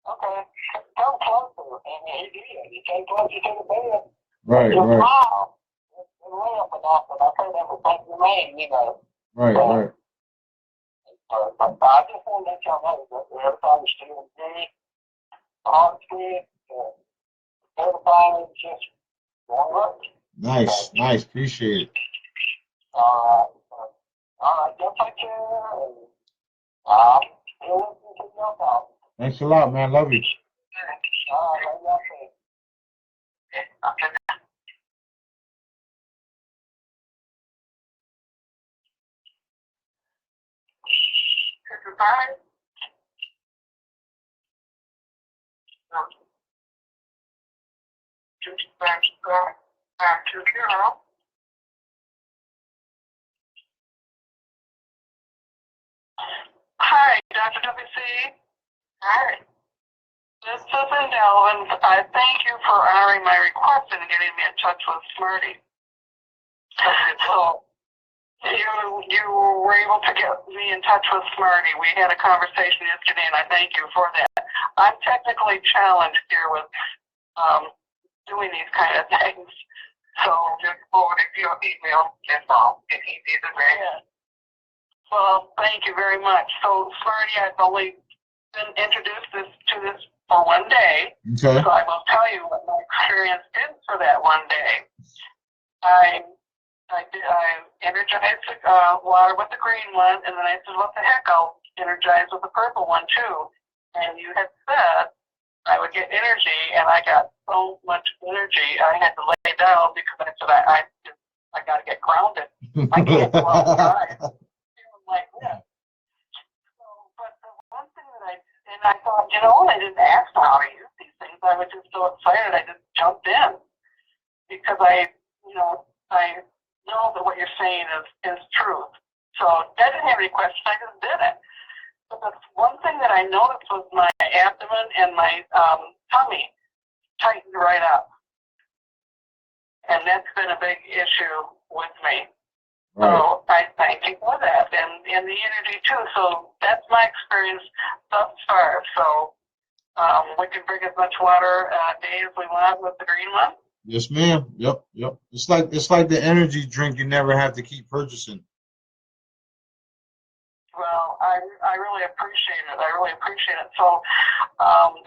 okay, come closer. And he did. He came closer to the bed. Right, Just right, smiled and laughed enough, and I said that was Saint Germain. right, right. But I just want to let y'all know that everybody's still good, heart's good, everything is just going right. Nice, nice. Appreciate it. All right, y'all take care, and I'm still listening to your talk. Thanks a lot, man. Love you. All right, y'all see. Okay. This is fine. Just back to zero. Hi, Dr. WC. Hi. This is Adele, and I thank you for honoring my request and getting me in touch with Smarty. So you were able to get me in touch with Smarty. We had a conversation yesterday, and I thank you for that. I'm technically challenged here with doing these kind of things. So just forward it to your email info if he needs it ready. Well, thank you very much. So Smarty, I've only been introduced to this for one day. Okay. So I will tell you what my experience is for that one day. I energized water with the green one, and then I said, what the heck, I'll energize with the purple one too. And you had said I would get energy, and I got so much energy, I had to lay down because I said, I got to get grounded. I can't go outside. I'm like this. So, but the one thing that I thought, I didn't ask how to use these things. I was just so excited, I just jumped in because I know that what you're saying is truth. So I didn't have any questions. I just did it. But the one thing that I noticed was my abdomen and my tummy tightened right up. And that's been a big issue with me. Right. So I thank you for that. And the energy too. So that's my experience thus far. So we can bring as much water a day as we want with the green one. Yes, ma'am. Yep, yep. It's like the energy drink you never have to keep purchasing. Well, I really appreciate it. I really appreciate it. So,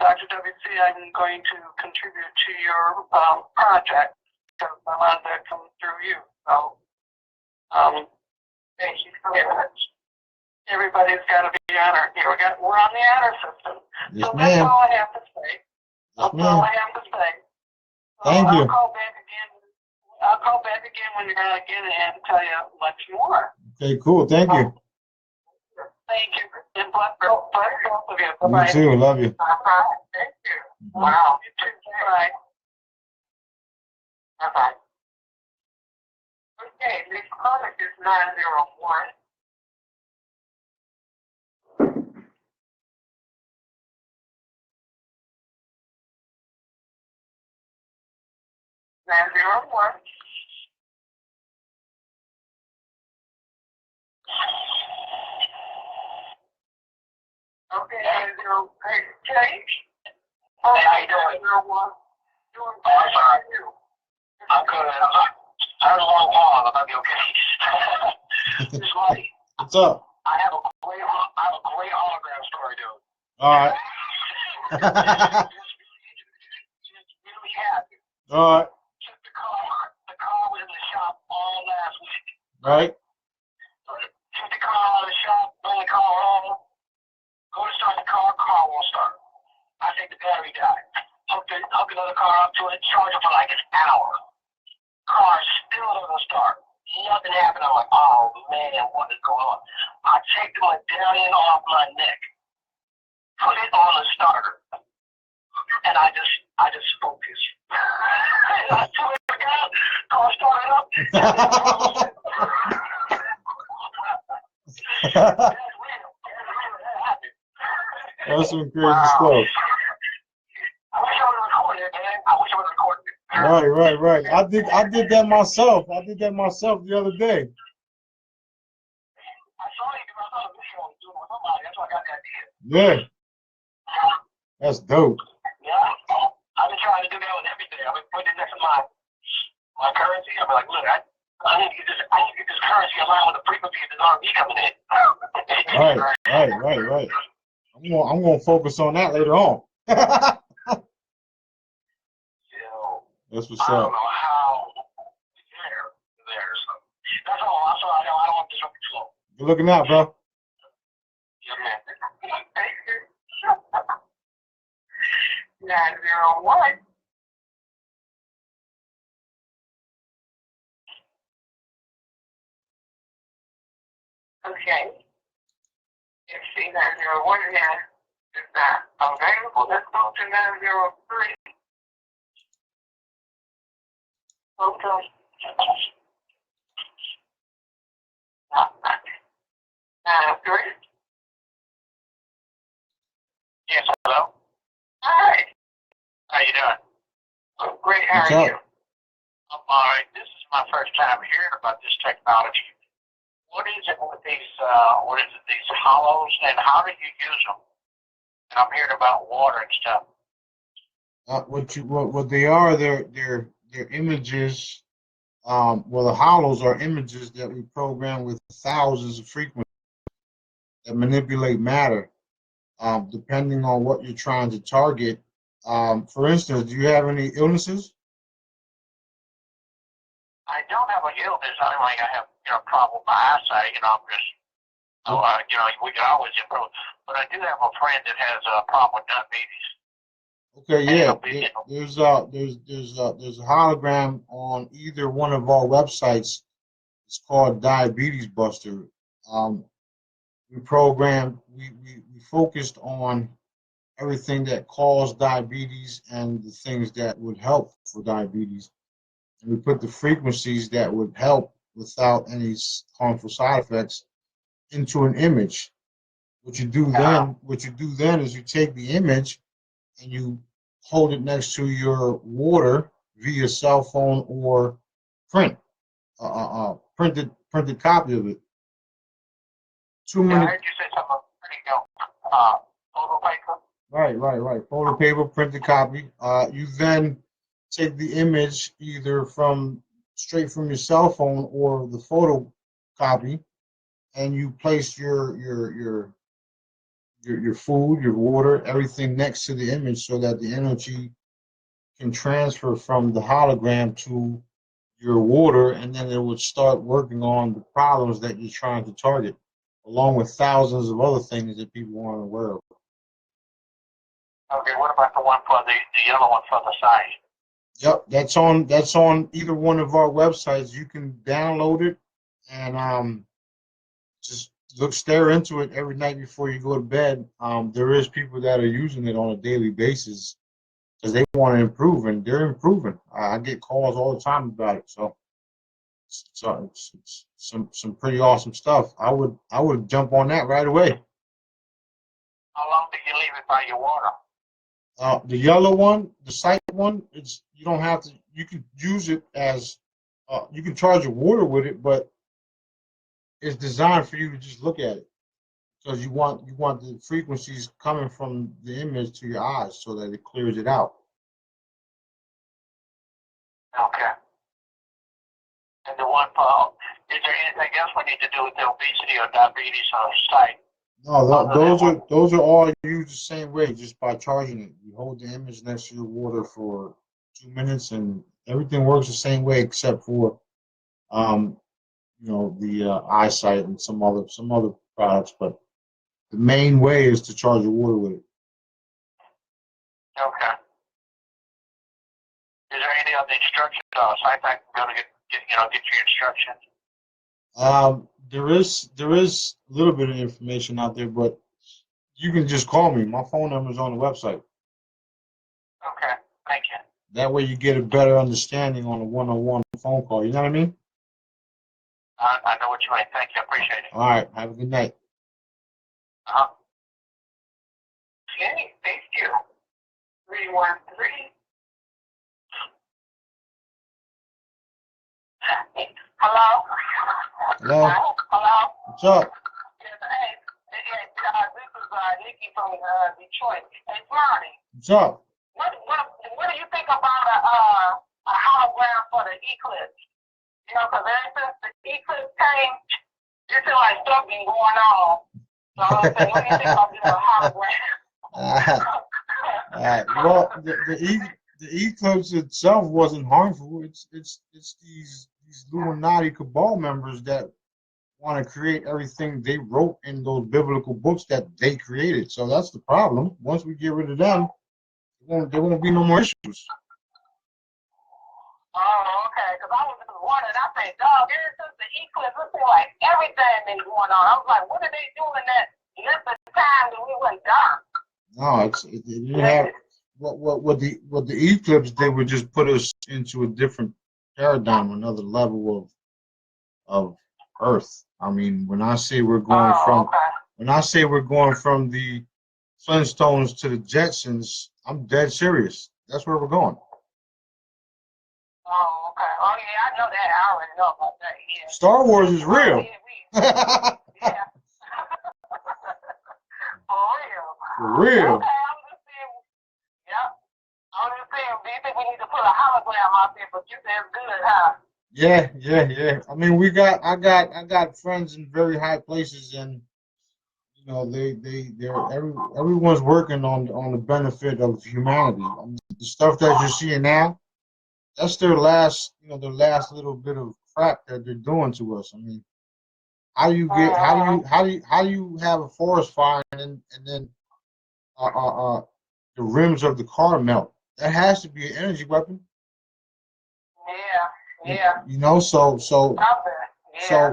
Dr. WC, I'm going to contribute to your project because I wanted to come through you. So, thank you very much. Everybody's got to be honored here. We're on the honor system. Yes, So ma'am. that's all I have to say. Yes, That's ma'am. all I have to say. So Thank you. I'll call back again when you're on again and tell you much more. Okay, cool. Thank you. Thank you. And bless both of you. Bye-bye. You too. Love you. Thank you. Wow. You too. Bye. Bye-bye. Okay, next caller is 901. Okay, 908. Jay? Oh, Hey, how you doing? 901. Doing Oh, I'm sorry. you. I'm good. I heard a long pause. I might be okay. Just like, What's up? I have a great autograph story, dude. All right. Just really happy. All right. The car was in the shop all last week. Right. Took the car out of the shop, bring the car home, go to start the car won't start. I think the battery died. Hook another car up to it, charge it for like an hour. Car still doesn't start. Nothing happened. I'm like, oh man, what is going on? I take the medallion off my neck, put it on the starter, and I just focus. And I threw it again, car started up. That's real. That happened. That's some crazy Wow. stuff. I wish I would have recorded it, man. I wish I would have recorded it. Right. I did that myself. I did that myself the other day. I saw you because I saw the video on YouTube with somebody. That's why I got the idea. Yeah. That's dope. Yeah. I've been trying to do that with everything. I've been putting it next to my currency. I've been like, look, I need to get this currency aligned with the frequency of this RV coming in. Right. I'm gonna focus on that later on. That's what's I don't up. know how there. So that's all. I'm sorry. I don't want this to be slow. Good looking out, bro. Yeah, man. 901. Okay. Let's see, 901 now is not available. Let's go to 903. Okay. 903. Yes, hello. Hi. How you doing? Oh, great. How What's are up? you? I'm all right. This is my first time hearing about this technology. What is it with these? These hollows, and how do you use them? And I'm hearing about water and stuff. What they are? They're images. Well, the hollows are images that we program with thousands of frequencies that manipulate matter, depending on what you're trying to target. For instance, do you have any illnesses? I don't have an illness. I don't like I have a problem with my eyesight. I'm just we can always improve. But I do have a friend that has a problem with diabetes. Okay, yeah. There's a hologram on either one of our websites. It's called Diabetes Buster. We focused on everything that caused diabetes and the things that would help for diabetes. And we put the frequencies that would help without any harmful side effects into an image. What you do then is you take the image and you hold it next to your water via cell phone or printed copy of it. I heard you say something pretty photo paper. Right. Photo paper, printed copy. You then take the image either straight from your cell phone or the photo copy, and you place your food, your water, everything next to the image so that the energy can transfer from the hologram to your water, and then it would start working on the problems that you're trying to target, along with thousands of other things that people aren't aware of. Okay, what about the one for the yellow one for the side? Yep, that's on either one of our websites. You can download it and just stare into it every night before you go to bed. There is people that are using it on a daily basis because they want to improve, and they're improving. I get calls all the time about it. So it's some pretty awesome stuff. I would jump on that right away. How long do you leave it by your water? The yellow one, the site one, it's you don't have to. You can use it as you can charge your water with it, but it's designed for you to just look at it because you want the frequencies coming from the image to your eyes so that it clears it out. Okay. And the one for, is there anything else we need to do with the obesity or diabetes or sight? No, Other than what? those are all used the same way, just by charging it. You hold the image next to your water for 2 minutes, and everything works the same way except for um, the eyesight and some other products. But the main way is to charge your water with it. Okay. Is there any other instructions? Sight I can go to get your instructions. There is a little bit of information out there, but you can just call me. My phone number is on the website. Okay. Thank you. That way you get a better understanding on a one-on-one phone call. You know what I mean? I know what you mean. Thank you. I appreciate it. All right. Have a good night. Uh-huh. Okay, thank you. 313. Hello? Hello. Hello? What's up? Yes, hey, this is Nikki from Detroit. Hey, Marty, What's up? what do you think about a hologram for the eclipse? You know, because ever since the eclipse came, it seems like stuff been going on. So I'm saying, what do you think about doing a hologram? Well, the eclipse itself wasn't harmful. It's these Illuminati cabal members that want to create everything they wrote in those biblical books that they created. So that's the problem. Once we get rid of them, there won't be no more issues. Oh, okay. Because I was just wondering, I say, dog, ever since the eclipse, it seems like everything been going on. I was like, what are they doing that length of time that we went dark? No, it didn't have what the eclipse did would just put us into a different paradigm, another level of Earth. I mean, when I say we're going from the Flintstones to the Jetsons, I'm dead serious. That's where we're going. Oh, okay. Oh, yeah, I know that. I already know about that. Yeah. Star Wars is real. Yeah. Yeah. For real. For real. Okay, I'm just saying. Yep. I'm just saying. Do you think we need to put a hologram out there? But you said it's good, huh? Yeah. I mean, I got friends in very high places, and everyone's working on the benefit of humanity. I mean, the stuff that you're seeing now, that's their last little bit of crap that they're doing to us. I mean, how do you have a forest fire and then the rims of the car melt? That has to be an energy weapon. Yeah. So Yeah.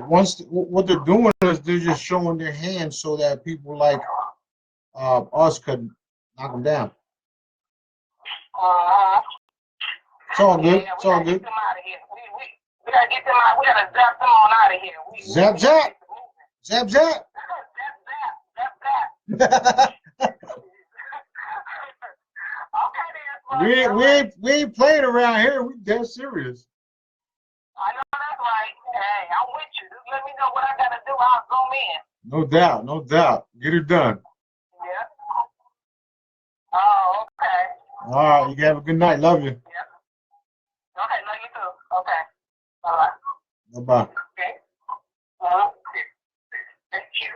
what they're doing is they're just showing their hands so that people like us could knock them down. It's all good. Yeah, It's all good. get them out of here. We gotta get them out. We gotta zap them on out of here. Zap. Zap. Okay, then. We ain't playing around here. We dead serious. I know that's right. Hey, I'm with you. Just let me know what I gotta do. I'll zoom in. No doubt. Get it done. Yeah. Oh, okay. All right. You have a good night. Love you. Yeah. Okay, love you too. Okay. Bye-bye. Bye-bye. Okay. Thank you.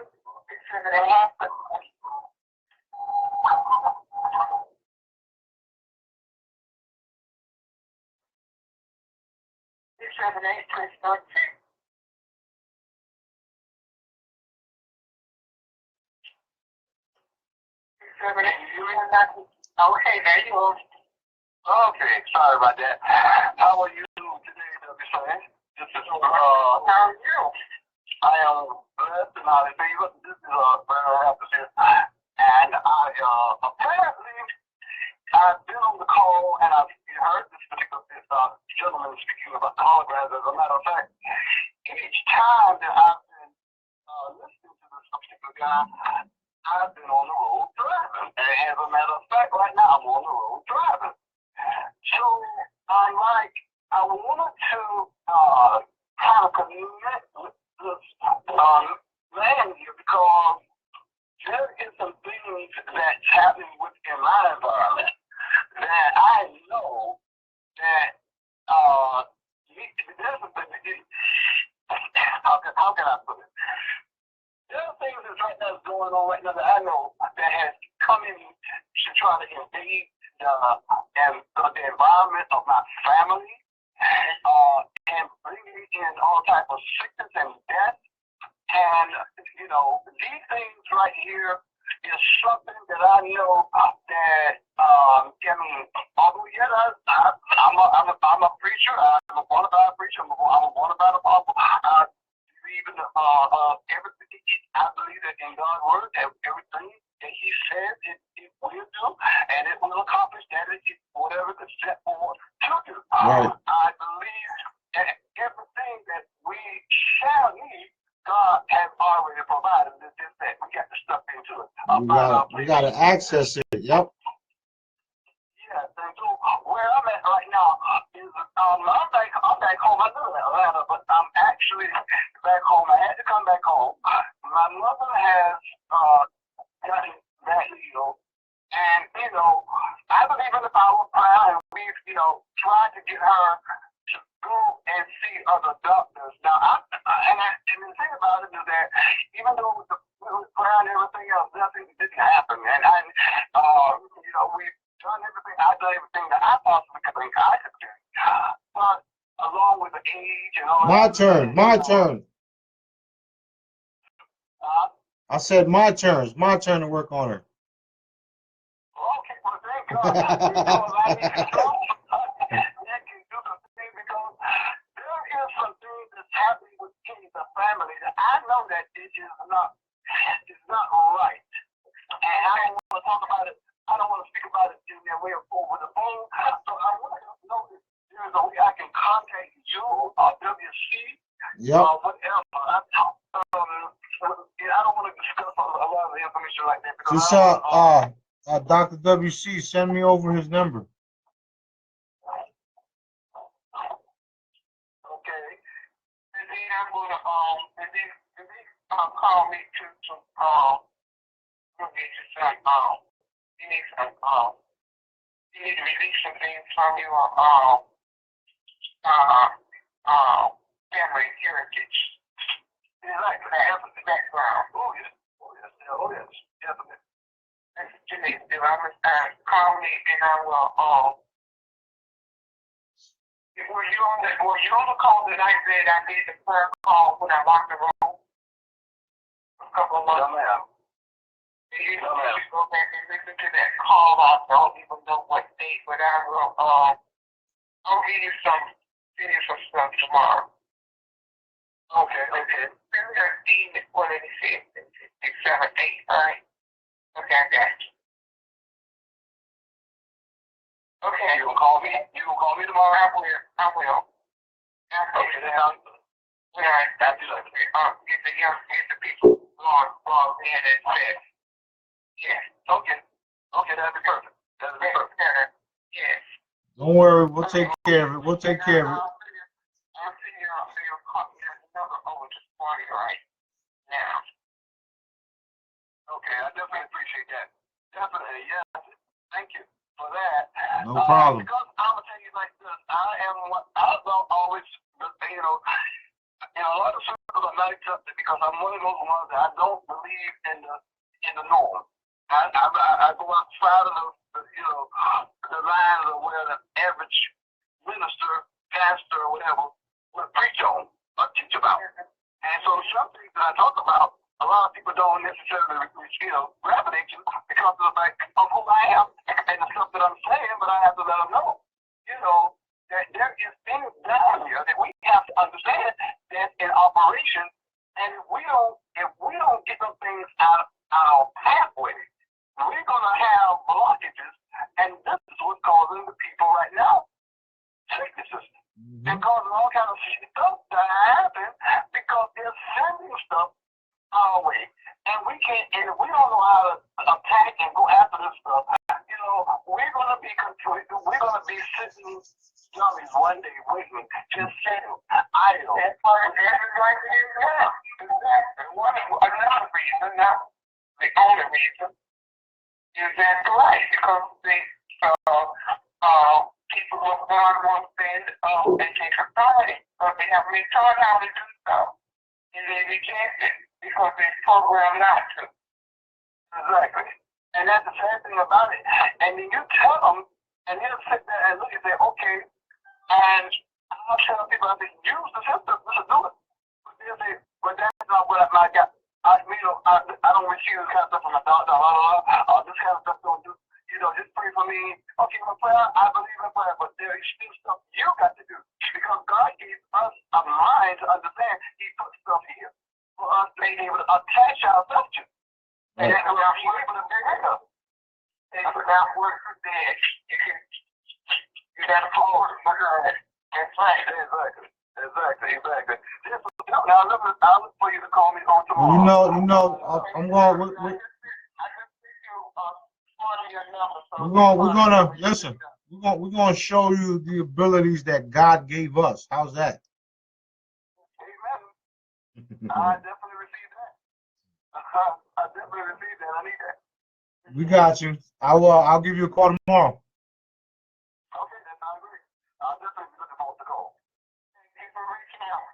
Okay, there you are. Okay, sorry about that. How are you today, WSA? This is How are you? I am blessed and highly favored. This is Brandon Rapperson. And apparently, I've been on the call and I've heard this gentleman speaking about the holograms. As a matter of fact, as a matter of fact, right now I'm on the road driving. So I wanted to kind of connect with this man here because there is some things that's happening within my environment that I know that how can I put it? There are things that's right now going on right now that I know that has come in to try to invade the environment of my family and bringing in all type of sickness and death. And, these things right here is something that I know that, although yet I'm a preacher, I'm a bona fide preacher, I'm a bona fide apostle, I believe in everything, I believe that in God's word, that everything that he says it will do, and it will accomplish that whatever it's set forward to do. Right. I believe that everything that we shall need, God has already provided. It's just that we got to step into it. We got to access it. Yep. Yeah, and so where I'm at right now is I'm back home. I live in Atlanta, but I'm actually back home. I had to come back home. My mother has gotten that ill, and I believe in the power of prayer, and we've tried to get her to go and see other doctors. Now, and the thing about it is that even though with prayer and everything else, nothing didn't happen, and we've done everything. I've done everything that I possibly could think I could do, but along with the age and all. My turn. I said my turn. It's my turn to work on her. Okay, well, thank God. Because I need to know that can do the thing because there is some things that's happening within the family that I know that it is not right. And I don't want to talk about it. I don't want to speak about it in that way over the phone. So I want to know if there's a way I can contact you or WC. Yep. Whatever. I don't want to discuss a lot of the information like that. Just Dr. WC, send me over his number. Okay. And then I'm gonna call me to get you some you need you need to release some things from your family heritage. Yeah, like That's the background. Oh yes, definitely. That's what you need to do. I'm gonna call me and I will were you on the call that I said I did the prayer call when I locked the room a couple of months ago? You know, you go back and listen to that call. I don't even know what date, but I will I'll give you some stuff tomorrow. Okay. 13 what did he say? 6, 7, 8, right? Okay, I got you. Okay. You gonna call me? You gonna call me tomorrow? I will. Okay, then I'll Get the people logged in and said, yeah. Okay, that'd be perfect. Yes. Don't worry, we'll take care of it. I'll send you a number over to Sparty right now. Okay, I definitely appreciate that. Definitely, yes. Thank you for that. No problem. Because I'm gonna tell you like this, I've always, in a lot of circles I'm not accepted because I'm one of those ones that I don't believe in the norm. I go outside of the lines of where the average minister, pastor, or whatever would preach on or teach about. And so some things that I talk about, a lot of people don't necessarily, gravitate to because of the fact of who I am and the stuff that I'm saying, but I have to let them know, that there is things down here that we have to understand that's in operation, and if we don't get those things out of our pathway, we're gonna have blockages, and this is what's causing the people right now sicknesses and causing all kind of stuff to happen because they're sending stuff our way, and we can't, and if we don't know how to attack and go after this other stuff. You know, we're gonna be sitting dummies one day waiting, just sitting idle. That's what it is right here now. Exactly. Another reason, not the only reason, is that right, because the people of God want to spend and take authority, but they haven't been taught how to do so, and they reject it because they're programmed not to. Exactly. And that's the sad thing about it. And then you tell them, and they'll sit there and look and say, okay, and I'll tell people, I say, use the system, let's do it. But they'll say, but that's not what I got. I don't receive this kind of stuff from a doctor, this kind of stuff don't do. You know, just pray for me. Okay, my prayer, I believe in prayer, but there is still stuff you got to do. Because God gave us a mind to understand. He put stuff here for us to be able to attach ourselves to. And that's what I'm able to pick up. It's not work for dead. You gotta forward for good. That's right. Exactly. Now, I'll look for you to call me on tomorrow. I'm going. We're gonna listen. We're gonna show you the abilities that God gave us. How's that? Amen. I definitely received that. I definitely received that. I need that. We got you. I'll give you a call tomorrow. Okay, that sounds great. I'll definitely be looking forward to the call. Thank you for reaching out.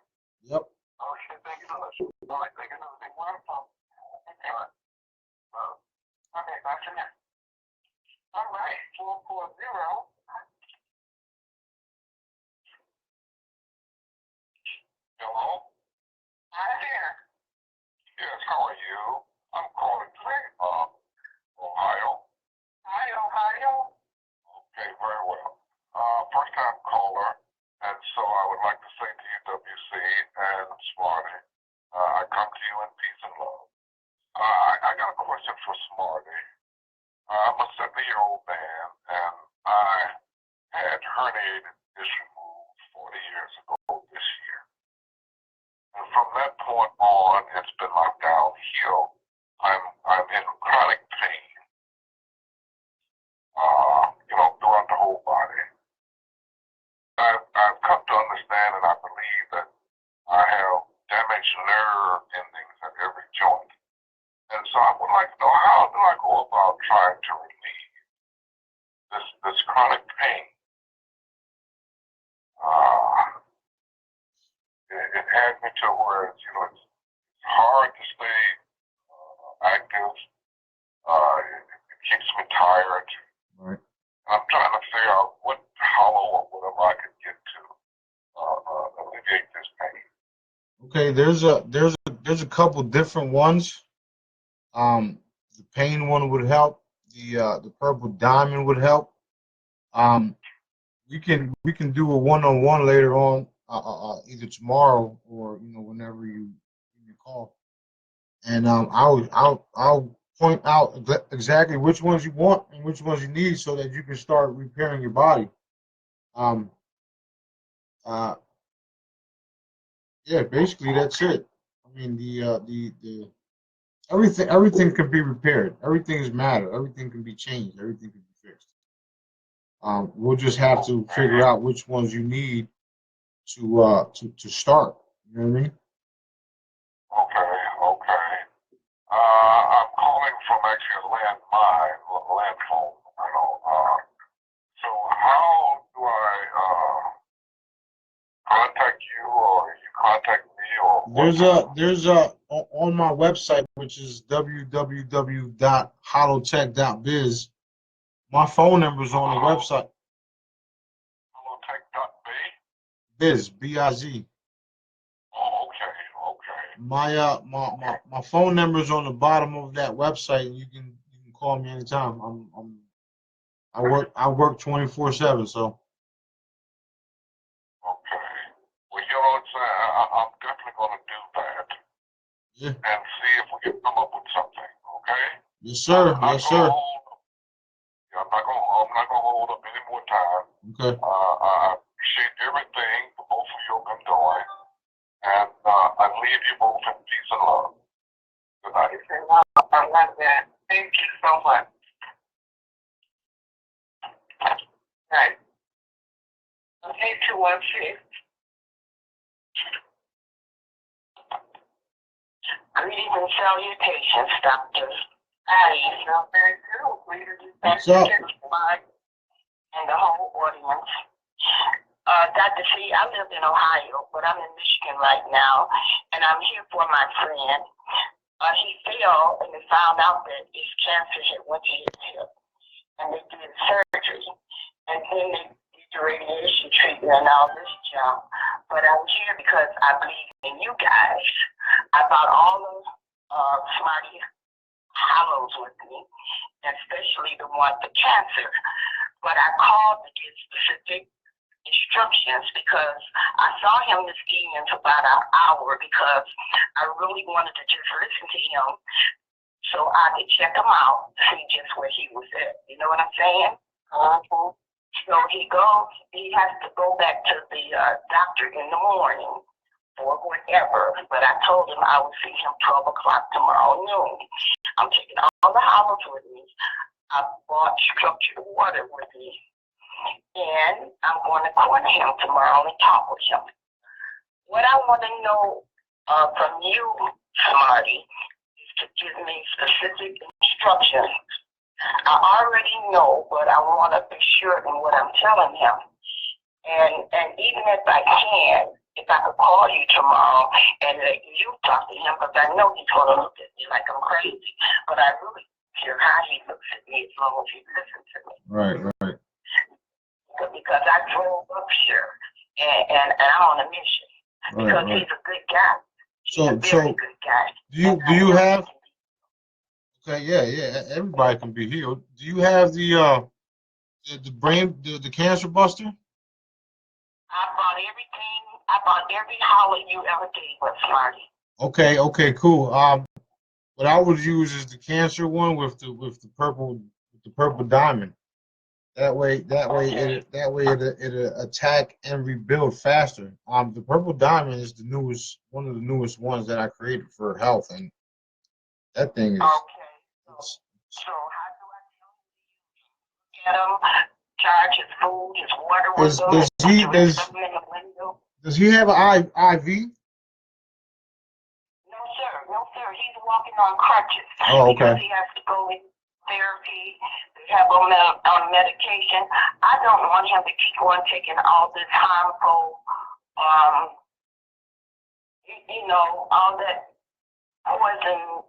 Yep. Okay, thank you so much. All right, thank you. You're welcome. Okay. Okay, back to now. All right, 440. Hello? Hi there. Yes, how are you? I'm calling from Ohio. Hi, Ohio. Okay, very well. First time caller, and so I would like to say to you, WC and Smarty, I come to you in peace and love. I got a question for Smarty. I'm a 70-year-old man, and I had herniated disc removed 40 years ago this year. And from that point on, it's been like downhill. I'm in chronic pain, throughout the whole body. I've come to understand, and I believe that I have damaged nerve endings at every joint. And so I would like to know, how do I go about trying to relieve this chronic pain? It had me to where it's hard to stay active. It keeps me tired. Right. I'm trying to figure out what hollow or whatever I could get to alleviate this pain. Okay. There's a couple different ones. The pain one would help. The purple diamond would help. We can do a one-on-one later on, either tomorrow or whenever you give me a call, and I'll point out exactly which ones you want and which ones you need so that you can start repairing your body. Um, yeah, basically that's it. I mean the everything can be repaired. Everything is matter. Everything can be changed. Everything can be fixed. We'll just have to figure out which ones you need to start. You know what I mean? Okay. I'm calling from actually a land phone. So how do I contact you, or you contact me, or There's a on my website, which is www.holotech.biz. My phone number is on the website. Holotech.biz? Biz. Oh, okay. My phone number is on the bottom of that website, and you can call me anytime. I work 24/7, so. Okay. Well, you know what I'm saying? I'm definitely going to do that. Yeah. And see if we can come up with something. Okay. Yes, sir. Yes, sir. I'm not gonna hold up any more time. Okay. I appreciate everything for both of you have been doing, and I leave you both in peace and love. Good night. I love that. Thank you so much. Right. Okay, 216. Greetings and salutations, Dr. Addie. Very good. What's up? And the whole audience. Dr. C, I live in Ohio, but I'm in Michigan right now, and I'm here for my friend. He fell and they found out that his cancer had went to his hip, and they did surgery, and then they did the radiation treatment and all this junk. But I'm here because I believe in you guys. I bought all of Smarty Hollows with me, especially the one for cancer. But I called to get specific instructions because I saw him this evening for about an hour because I really wanted to just listen to him so I could check him out to see just where he was at. You know what I'm saying? So he has to go back to the doctor in the morning or whatever, but I told him I would see him 12 o'clock tomorrow noon. I'm taking all the hollows with me. I bought structured water with me. And I'm going to corner him tomorrow and talk with him. What I want to know from you, Smarty, is to give me specific instructions. I already know, but I want to be sure in what I'm telling him. And even if I can, if I could call you tomorrow and let you talk to him, because I know he's going to look at me like I'm crazy, but I really don't care how he looks at me as long as he listens to me. Right. Because I drove up here and I'm on a mission. Because he's a good guy. He's a very good guy. Do you have? Okay, yeah. Everybody can be healed. Do you have the cancer buster? I bought everything. I bought every hollow you ever gave us, Marty. Okay, cool. What I would use is the cancer one with the purple diamond. That way it'll attack and rebuild faster. The purple diamond is one of the newest ones that I created for health, and that thing is. Okay. So how do I get him? Charge his food, his water with him? Does he have an IV? No, sir. He's walking on crutches. Oh, okay. Because he has to go in therapy. Have him on medication. I don't want him to keep on taking all this harmful, all that poison.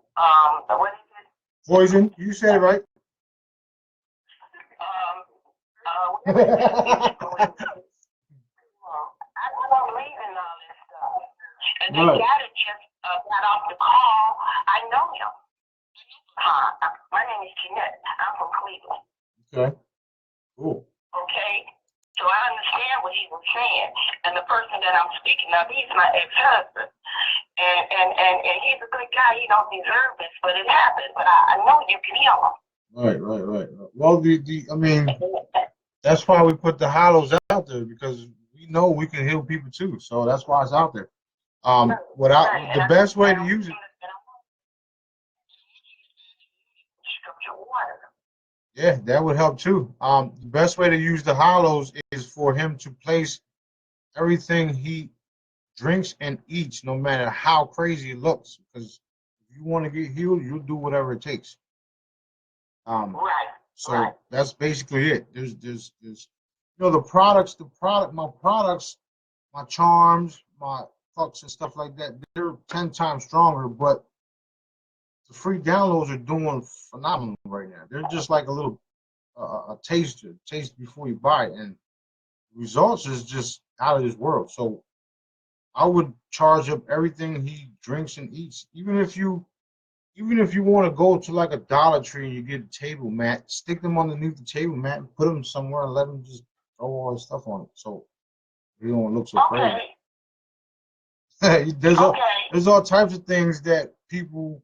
What is it? Poison. You said it right. I don't believe in all this stuff. And the guy that just got off the call, I know him. My name is Jeanette. I'm from Cleveland. Okay. Cool. Okay. So I understand what he was saying. And the person that I'm speaking of, he's my ex-husband. And he's a good guy. He don't deserve this, but it happened. But I know you can heal him. Right. Well, that's why we put the hollows out there, because we know we can heal people too. So that's why it's out there. The best way to use it. Yeah, that would help too. The best way to use the hollows is for him to place everything he drinks and eats, no matter how crazy it looks. Because if you want to get healed, you'll do whatever it takes. So that's basically it. There's the products, my charms, my fucks and stuff like that, they're 10 times stronger, but the free downloads are doing phenomenal right now. They're just like a little a taste before you buy it, and the results is just out of this world. So I would charge up everything he drinks and eats. Even if you want to go to like a Dollar Tree and you get a table mat, stick them underneath the table mat and put them somewhere and let them just throw all this stuff on it, so you don't look so crazy. There's all types of things that people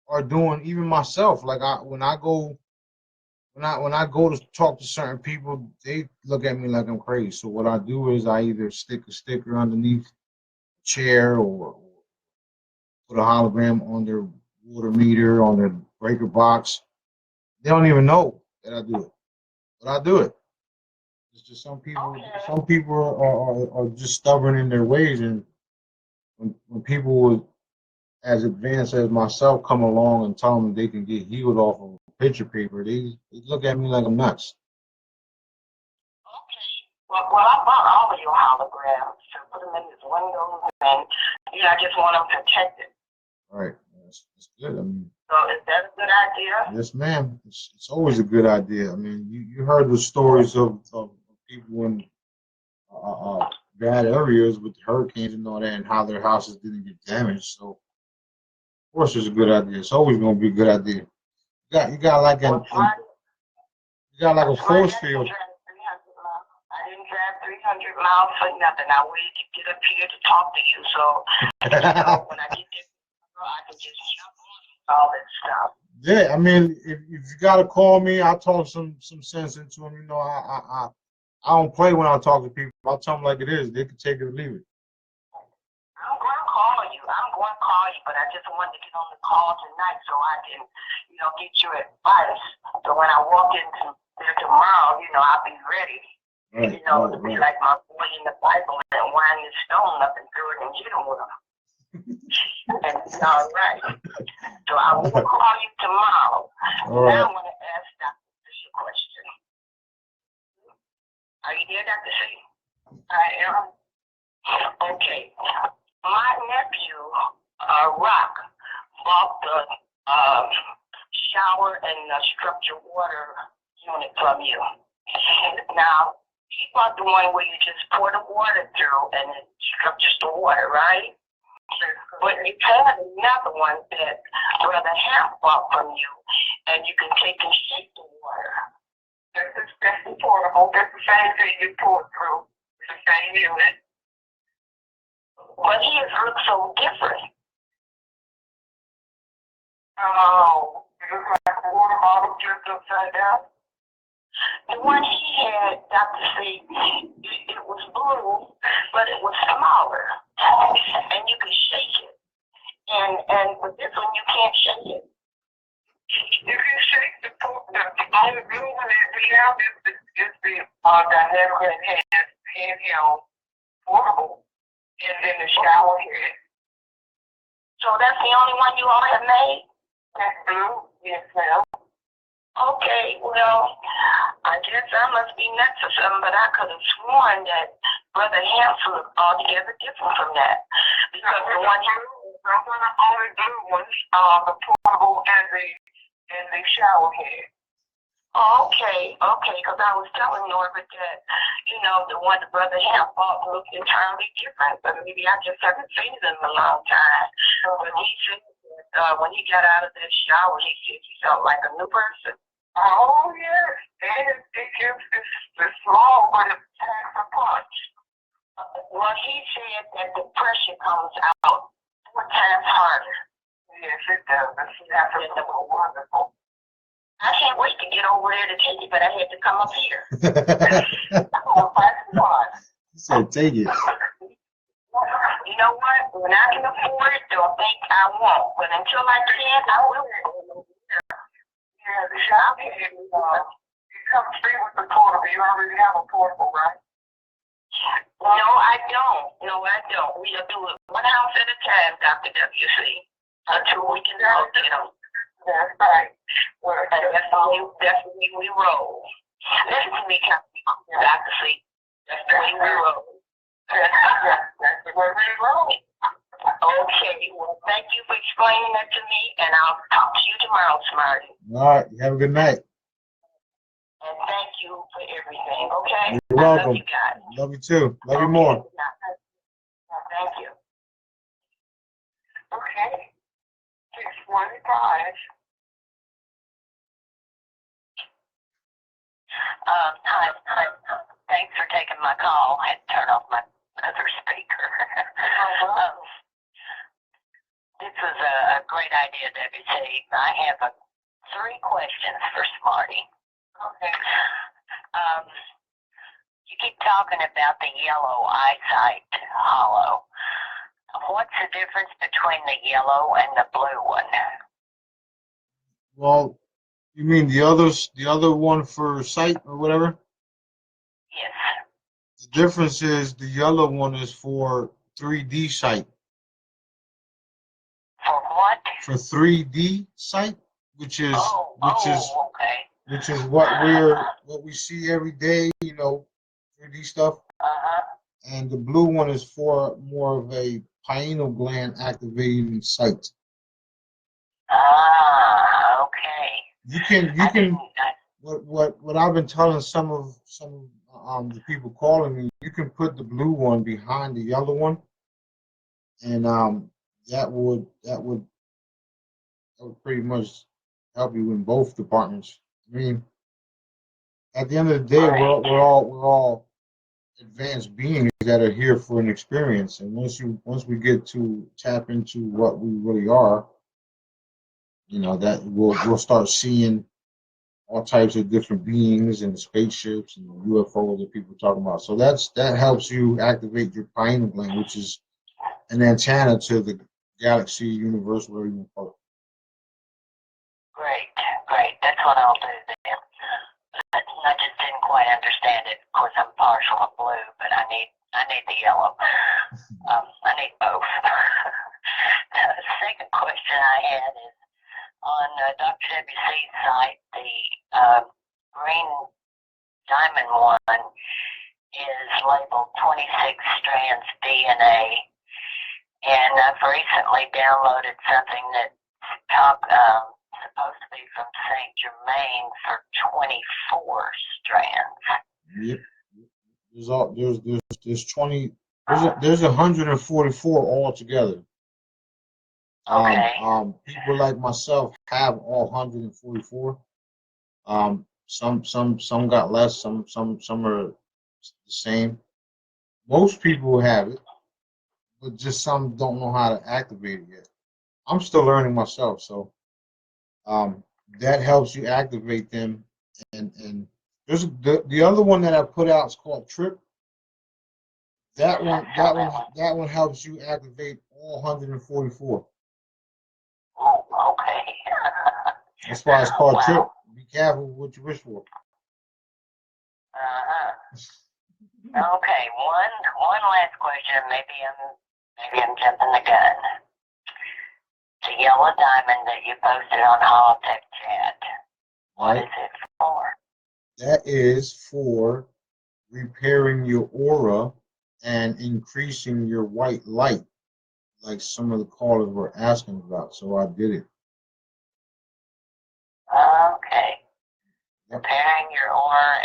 are doing, even myself. Like when I go to talk to certain people, they look at me like I'm crazy. So what I do is I either stick a sticker underneath a chair or put a hologram on their water meter, on their breaker box. They don't even know that I do it, but I do it. It's just some people. Okay. Some people are just stubborn in their ways, and when people would, as advanced as myself, come along and tell them they can get healed off of picture paper, they look at me like I'm nuts. Okay. Well, I bought all of your holograms to put them in his windows, and I just want them protected. All right, that's good. I mean, so is that a good idea? yes, ma'am. It's always a good idea. I mean, you heard the stories of people in bad areas with hurricanes and all that, and how their houses didn't get damaged. So, of course, it's a good idea. It's always going to be a good idea. You got like you got like a force field. I didn't drive 300 miles for nothing. I waited to get up here to talk to you, so when I get there, I can just jump on all that stuff. Yeah, I mean, if you gotta call me, I'll talk some sense into them. You know, I don't play when I talk to people. I'll tell them like it is. They can take it or leave it. I'm going to call you. But I just wanted to get on the call tonight so I can, get your advice. So when I walk into there tomorrow, I'll be ready. Right, To be like my boy in the Bible and wind his stone up and throw it and hit him with him. And it's all right. So I will call you tomorrow. All right. Now I want to ask Dr. C a question. Are you there, Dr. C? I am. Okay. My nephew, Rock, bought the shower and structured water unit from you. Now, he bought the one where you just pour the water through and it structures the water, right? But you had another one that Brother Hamp bought from you, and you can take and shake the water. That's portable. That's the same thing you pour through. It's the same unit. But his looks so different. Oh, it looks like a water bottle just upside down. The one he had, Dr. C, it was blue, but it was smaller, and you could shake it. And with this one, you can't shake it. You can shake the only blue one that we have is the dynamic handheld portable, and then the shower head. So that's the only one you all have made? That's blue, yes, ma'am. Okay, well, I guess I must be nuts or something, but I could have sworn that Brother Hamp looked altogether different from that. Because the one those are the only blue ones, the portable and the shower head. Okay, because I was telling Norbert that, the one that Brother Hamp bought looked entirely different, but maybe I just haven't seen it in a long time. But he said that when he got out of that shower, he said he felt like a new person. Oh, yes. And it's small, but it packs a punch. Well, he said that the pressure comes out 4 times harder. Yes, it does. That's wonderful. I can't wait to get over there to take it, but I had to come up here. He said, take it. You know what? When I can afford it, they'll think I won't. But until I can, I will. Yeah, the shop head, it comes free with the portable. You already have a portable, right? No, I don't. We do it one house at a time, Dr. WC, until we can all get them. That's right. That's the way we roll. That's the way Dr. C. That's the way we roll. That's the way we roll. Okay, well, thank you for explaining that to me, and I'll talk to you tomorrow, Smarty. All right, you have a good night. And thank you for everything, okay? You're welcome. I love you guys. Love you too. Love you more. Thank you. Okay. 6:25. Hi. Thanks for taking my call. I had to turn off my other speaker. This is a great idea, WC. I have 3 questions for Smarty. Okay. You keep talking about the yellow eyesight hollow. What's the difference between the yellow and the blue one? Well, you mean the other one for sight or whatever? Yes, difference is the yellow one is for 3D sight. For what? For 3D sight, which is Okay. which is what we see every day, 3D stuff. Uh-huh. And the blue one is for more of a pineal gland activating sight. Ah, okay. What I've been telling some of the people calling me, you can put the blue one behind the yellow one, and that would pretty much help you in both departments. I mean, at the end of the day, Right. we're all advanced beings that are here for an experience, and once we get to tap into what we really are, that we'll start seeing all types of different beings and spaceships and UFOs that people are talking about. So that helps you activate your pineal gland, which is an antenna to the galaxy, universe, whatever you want to call it. Great. That's what I'll do then. I just didn't quite understand it. Of course, I'm partial to blue, but I need the yellow. I need both. The second question I had is on Dr. WC's site, the green diamond one is labeled 26 strands DNA, and I've recently downloaded something that's supposed to be from Saint Germain for 24 strands. Yep. There's 20. There's 144 altogether. Okay. People like myself have all 144. Some got less. Some are the same. Most people have it, but just some don't know how to activate it yet. I'm still learning myself, so that helps you activate them. And there's the other one that I put out is called Trip. That one helps you activate all 144. Oh, okay. That's why it's called Wow. Trip. Be careful what you wish for. Uh-huh. Okay, one last question. Maybe I'm jumping the gun. The yellow diamond that you posted on Holotech Chat. What is it for? That is for repairing your aura and increasing your white light, like some of the callers were asking about. So I did it. Okay. Repairing your aura,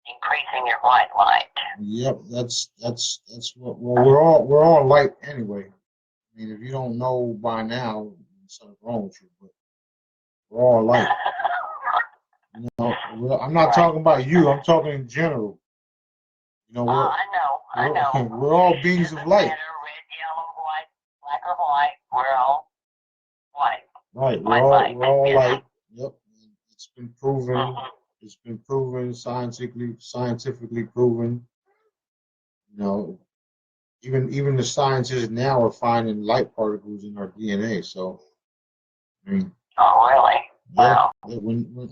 increasing your white light. Yep, that's what. Well, we're all light anyway. I mean, if you don't know by now, something's wrong with you. But we're all light. I'm not talking about you. I'm talking in general. I know. We're all beings of light. Red, yellow, white, black or white. We're all white. Right. We're all light. Yep. It's been proven. It's been proven scientifically proven. Even the scientists now are finding light particles in our DNA. So, I mean. Oh, really? Yeah. Wow. When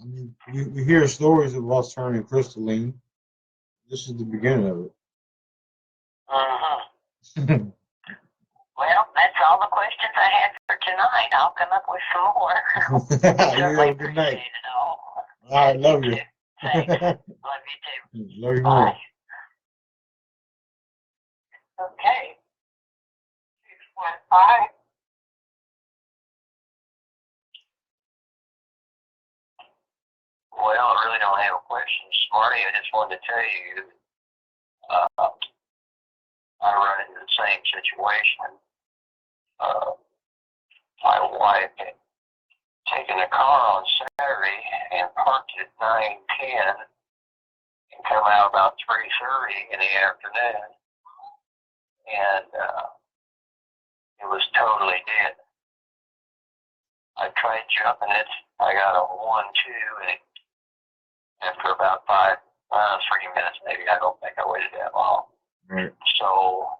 we hear stories of us turning crystalline. This is the beginning of it. Mm-hmm. Well, that's all the questions I had for tonight. I'll come up with some more. You have a good night. Appreciate it all. All right, love you. Thanks. Love you too. Love you more. Bye. Okay. 615. Well, I really don't have a question, Smarty. I just wanted to tell you, I run into the same situation. My wife had taken a car on Saturday and parked at 9:10 and come out about 3:30 in the afternoon, and it was totally dead. I tried jumping it. I got a 1-2, and after about 3 minutes maybe, I don't think I waited that long. Right. So,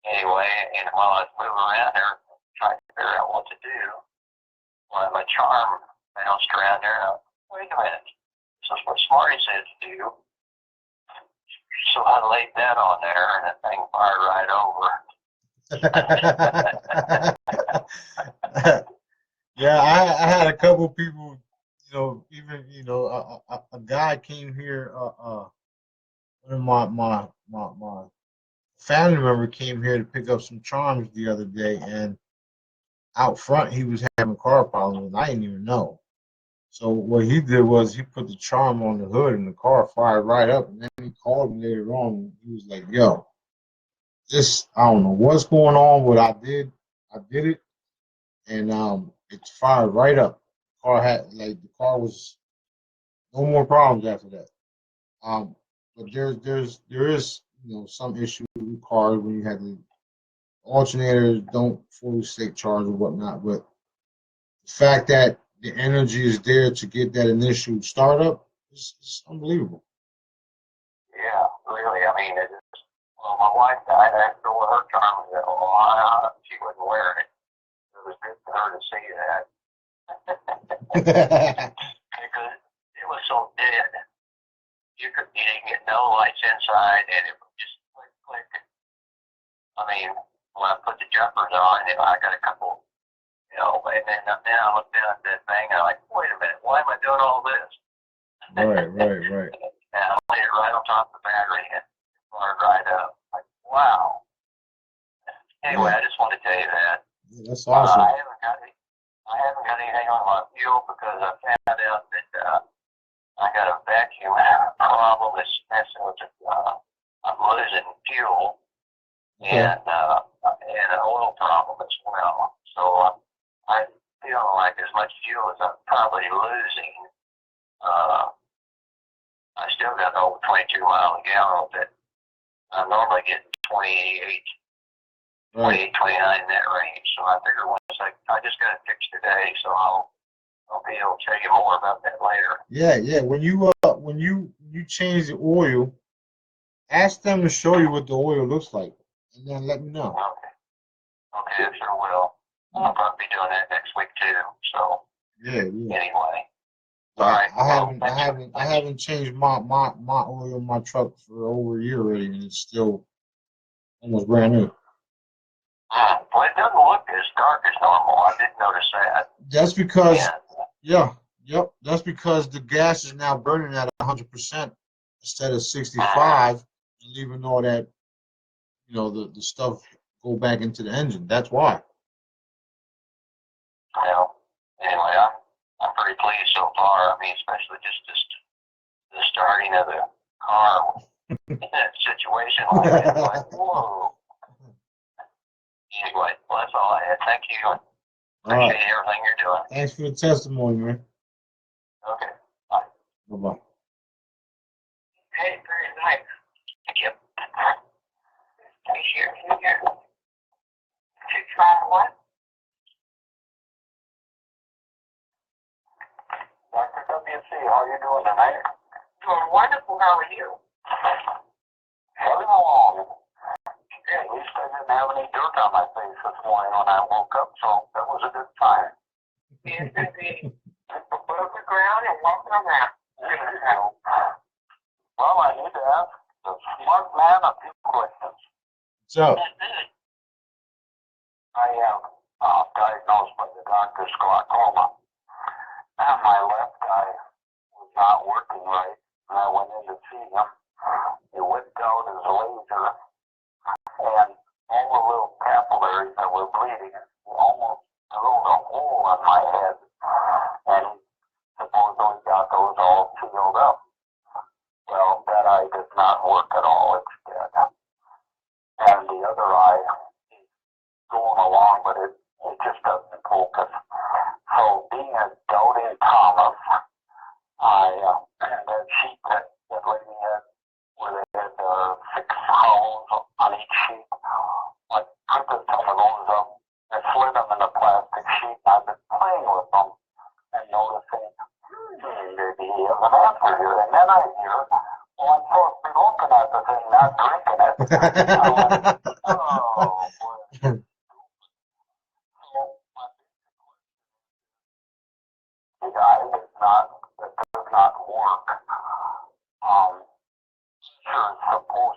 anyway, and while I was moving around there, trying to figure out what to do, well, my charm bounced around there. Wait a minute. This is what Smarty said to do. So I laid that on there, and the thing fired right over. Yeah, I had a couple people, even a guy came here. One of my family member came here to pick up some charms the other day, and out front he was having car problems, and I didn't even know. So what he did was he put the charm on the hood, and the car fired right up. And then he called me later on, and he was like, "Yo, this I don't know what's going on, but I did it, and it fired right up. The car was no more problems after that. Um, but there is some issue with cars when you have the alternators don't fully state charge or whatnot. But the fact that the energy is there to get that initial startup is unbelievable. Yeah, really. I mean, it is. Well, my wife died after her charm. She wasn't wearing it. It was good for her to see that because it was so dead. You didn't get no lights inside, and it would just click, click. I mean, when I put the jumpers on, I got a couple, and then I looked down at that thing, and I'm like, wait a minute, why am I doing all this? Right. And I laid it right on top of the battery, and it fired right up. Like, wow. Anyway, Yeah. I just wanted to tell you that. Yeah, that's awesome. I haven't got anything on my fuel because I found out that I got a vacuum problem that's messing with I'm losing fuel Okay. and an oil problem as well. So I'm feeling like as much fuel as I'm probably losing, I still got over 22 miles a gallon that I normally get 28, Right. 29 in that range. So I figure once I just got it fixed today, so I'll be able to tell you more about that later. Yeah. When you change the oil, ask them to show you what the oil looks like, and then let me know. Okay, I sure will. I'll probably be doing that next week too. So Yeah. anyway, all Yeah, right. I haven't changed my oil in my truck for over a year already, and it's still almost brand new. Well, it doesn't look as dark as normal. I did notice that. That's because, Yeah. yep, that's because the gas is now burning at 100% instead of 65, and leaving all that, the stuff go back into the engine. That's why. Well, anyway, I'm pretty pleased so far. I mean, especially just the starting of the car in that situation like that. Like, whoa. Anyway, well, that's all I had. Thank you. All Appreciate right. everything you're doing. Thanks for the testimony, man. Okay. Bye. Bye-bye. Hey, very nice. Thank you. Take care. You try what? Dr. WC, how are you doing tonight? Doing wonderful. How are you? Chugging along. At least I didn't have any dirt on my face this morning when I woke up, so that was a good sign. Yes, indeed. Above the ground and walking around. Well, I need to ask the smart man a few questions. What's up? I am diagnosed by the doctor's glaucoma, and my left eye was not working right, and I went in to see him. He whipped out his laser, and all the little capillaries that were bleeding almost drilled a hole in my head, and supposedly got those all sealed up. Well, that eye did not work at all. It's dead. And the other eye is going along, but it just doesn't focus. So being a doubting Thomas, and that sheet that lady had, where they had 6 holes on each sheet, I printed some of those up and slid them in a plastic sheet, and I've been playing with them and noticing, maybe he has an answer here. And then I hear, well, I'm supposed to be looking at the thing, not drinking it. I went, oh, boy. So my the eye does not work. Sure, it's supposed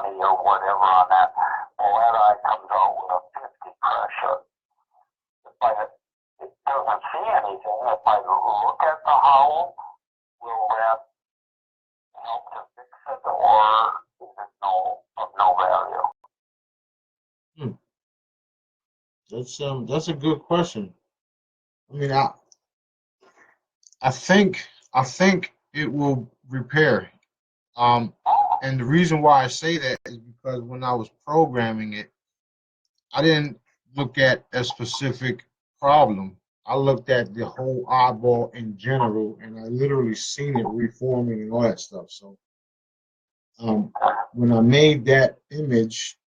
20 or whatever on that. Well, that eye comes out with a 50 pressure. But it doesn't see anything. If I look at the howl, will that help to fix it, or is it of no value? That's a good question. I mean, I think it will repair. And the reason why I say that is because when I was programming it, I didn't look at a specific problem. I looked at the whole eyeball in general, and I literally seen it reforming and all that stuff. So when I made that image,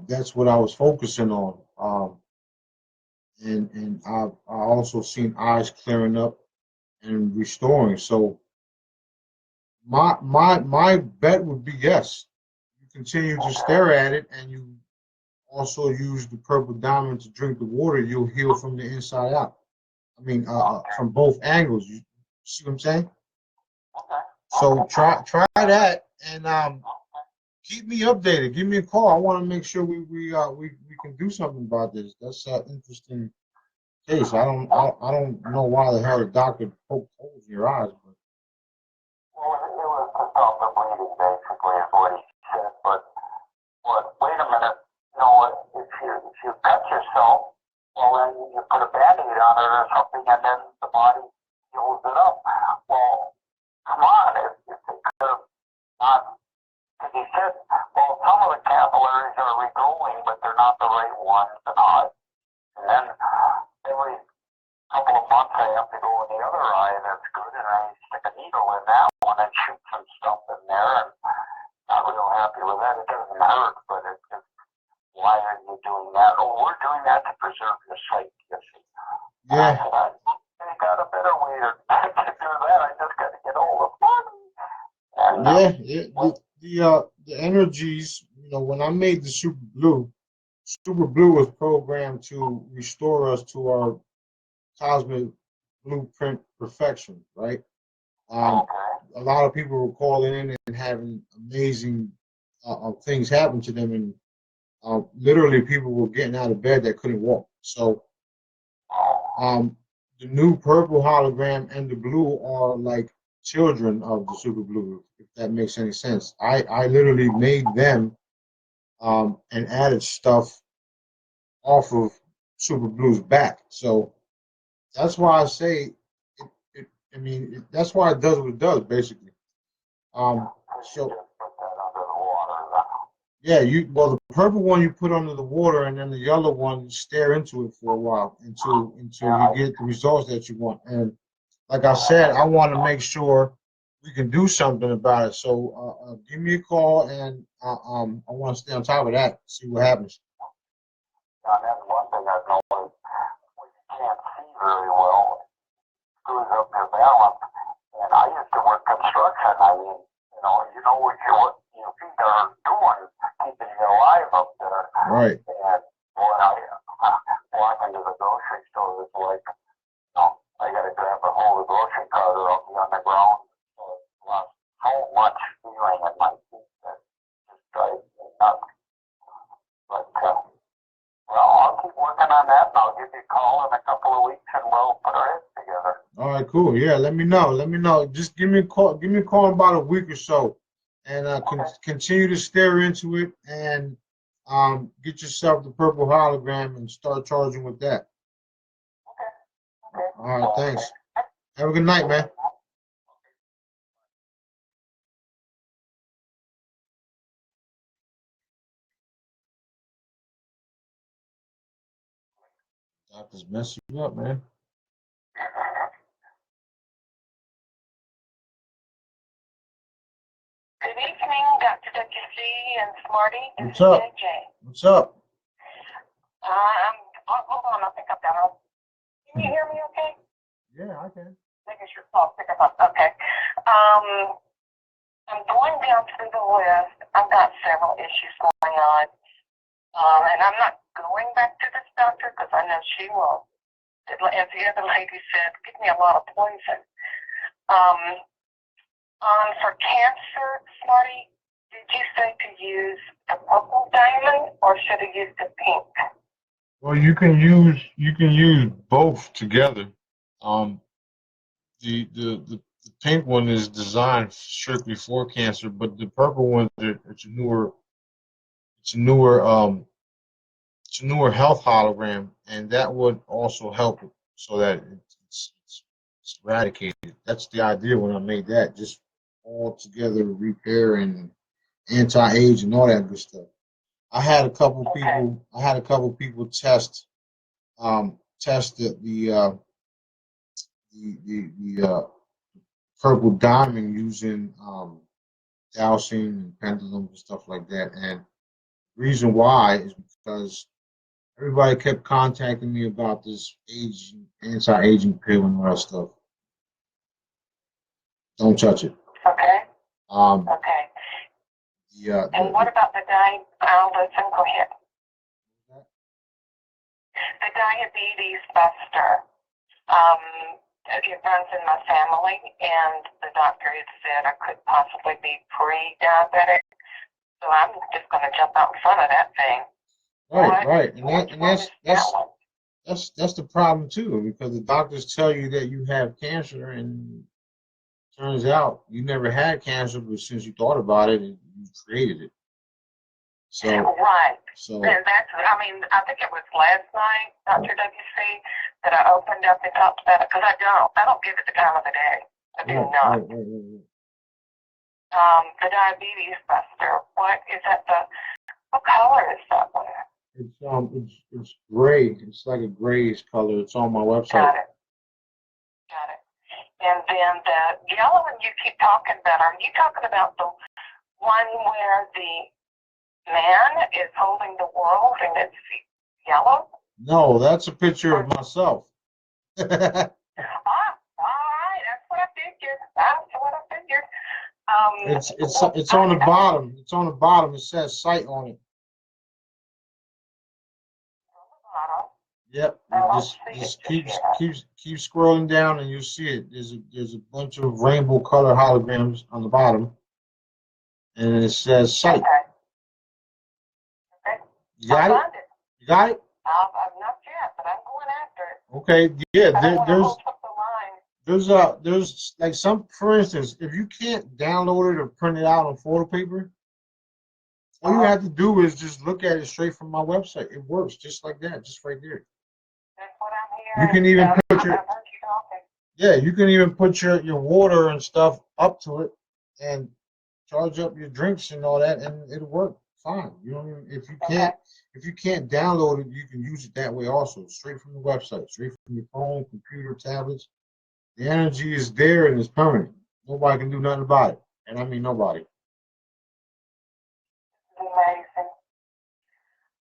that's what I was focusing on. And I also seen eyes clearing up and restoring. So my bet would be yes. You continue to stare at it, and you also use the purple diamond to drink the water. You'll heal from the inside out. I mean, from both angles. You see what I'm saying? So try that, and keep me updated. Give me a call. I want to make sure we can do something about this. That's an interesting case. I don't know why the hell the doctor poked holes in your eyes, but Well, it was to stop the bleeding, basically, is what he said. But wait a minute, if you cut yourself, well, then you put a Band-Aid on it or something, and then the body heals it up. Well, come on, if they could have not, because he said, well, some of the capillaries are regrowing, but they're not the right ones and all. And then every couple of months I have to go in the other eye, and that's good, and I stick a needle in that one and shoot some stuff in there, and not real happy with that. It doesn't hurt, but it's just, why are you doing that? Oh, we're doing that to preserve your sight, you see. yeah, I got a better way to do that. I just got to get all the money. And, the energies. When I made the Super Blue was programmed to restore us to our cosmic blueprint perfection, right? okay. A lot of people were calling in and having amazing things happen to them, and literally people were getting out of bed that couldn't walk. So the new purple hologram and the blue are like children of the Super Blue, if that makes any sense. I literally made them and added stuff off of Super Blue's back. So that's why I say I mean, that's why it does what it does, basically. So yeah, well, the purple one you put under the water, and then the yellow one you stare into it for a while until you get the results that you want. And like I said, I want to make sure we can do something about it. So give me a call, and I want to stay on top of that, see what happens. And that's one thing I've noticed. When you can't see very well, it screws up your balance. And I used to work construction. I mean, what your feet are doing, keeping you alive up there. Right. And when I walk into the grocery store, it's like, I got to grab a hold of the grocery cart or I'll be on the ground. So it's lost so much feeling in my feet that just drives me nuts. But, well, I'll keep working on that, and I'll give you a call in a couple of weeks, and we'll put our heads together. All right, cool. Yeah, let me know. Let me know. Just give me a call. Give me a call in about a week or so, and continue to stare into it and get yourself the purple hologram and start charging with that. Okay. All right, thanks. Have a good night, man. Doctors mess you up, man. Good evening, Dr. WC and Smarty. What's up? JJ. What's up? Hold on, I think I've got it. Can you hear me okay? Yeah, I can. Making sure Paul pick up. Okay. I'm going down through the list. I've got several issues going on. And I'm not going back to this doctor because I know she will, as the other lady said, give me a lot of poison. For cancer, Smarty, Did you say to use the purple diamond or should I use the pink? Well, you can use both together. Um, the pink one is designed strictly for cancer, but the purple one it's a newer it's a newer health hologram, and that would also help it so that it's eradicated. That's the idea when I made that, just all together repair and anti-age and all that good stuff. Okay. I had a couple people test the purple diamond using dowsing and pendulums and stuff like that. And the reason why is because everybody kept contacting me about this anti-aging pill and all that stuff. Don't touch it. Okay. Um, Okay. yeah. And what about the listen, go ahead. The diabetes buster. It runs in my family, and the doctor had said I could possibly be pre-diabetic. So I'm just going to jump out in front of that thing. Right. And Which one is that one? that's the problem too, because the doctors tell you that you have cancer, and turns out you never had cancer, but since you thought about it, you created it. Right. So And that's, I think it was last night, Dr. WC, that I opened up and talked about it, because I don't give it the time of the day. I do not. right. The diabetes buster, what color is that one? It's gray. It's like a grayish color. It's on my website. Got it. And then the yellow one you keep talking about, are you talking about the one where the man is holding the world and it's yellow? No, that's a picture of myself. All right, that's what I figured. It's on the bottom. It's on the bottom. It says site on it. Yep. Just keep scrolling down and you'll see it. There's a bunch of rainbow color holograms on the bottom, and it says site. Okay. You got it? You got it? I've not yet, but I'm going after it. Okay. Yeah. I don't want to hold up the line. There's like some, for instance, if you can't download it or print it out on photo paper, all you have to do is just look at it straight from my website. It works just like that, just right there. That's what I'm hearing. You can even put I've heard you talking. yeah, you can even put your water and stuff up to it and charge up your drinks and all that, and it'll work fine. You don't even, if you can't download it, you can use it that way also, straight from the website, straight from your phone, computer, tablets. The energy is there and it's permanent. Nobody can do nothing about it, and I mean nobody. Amazing.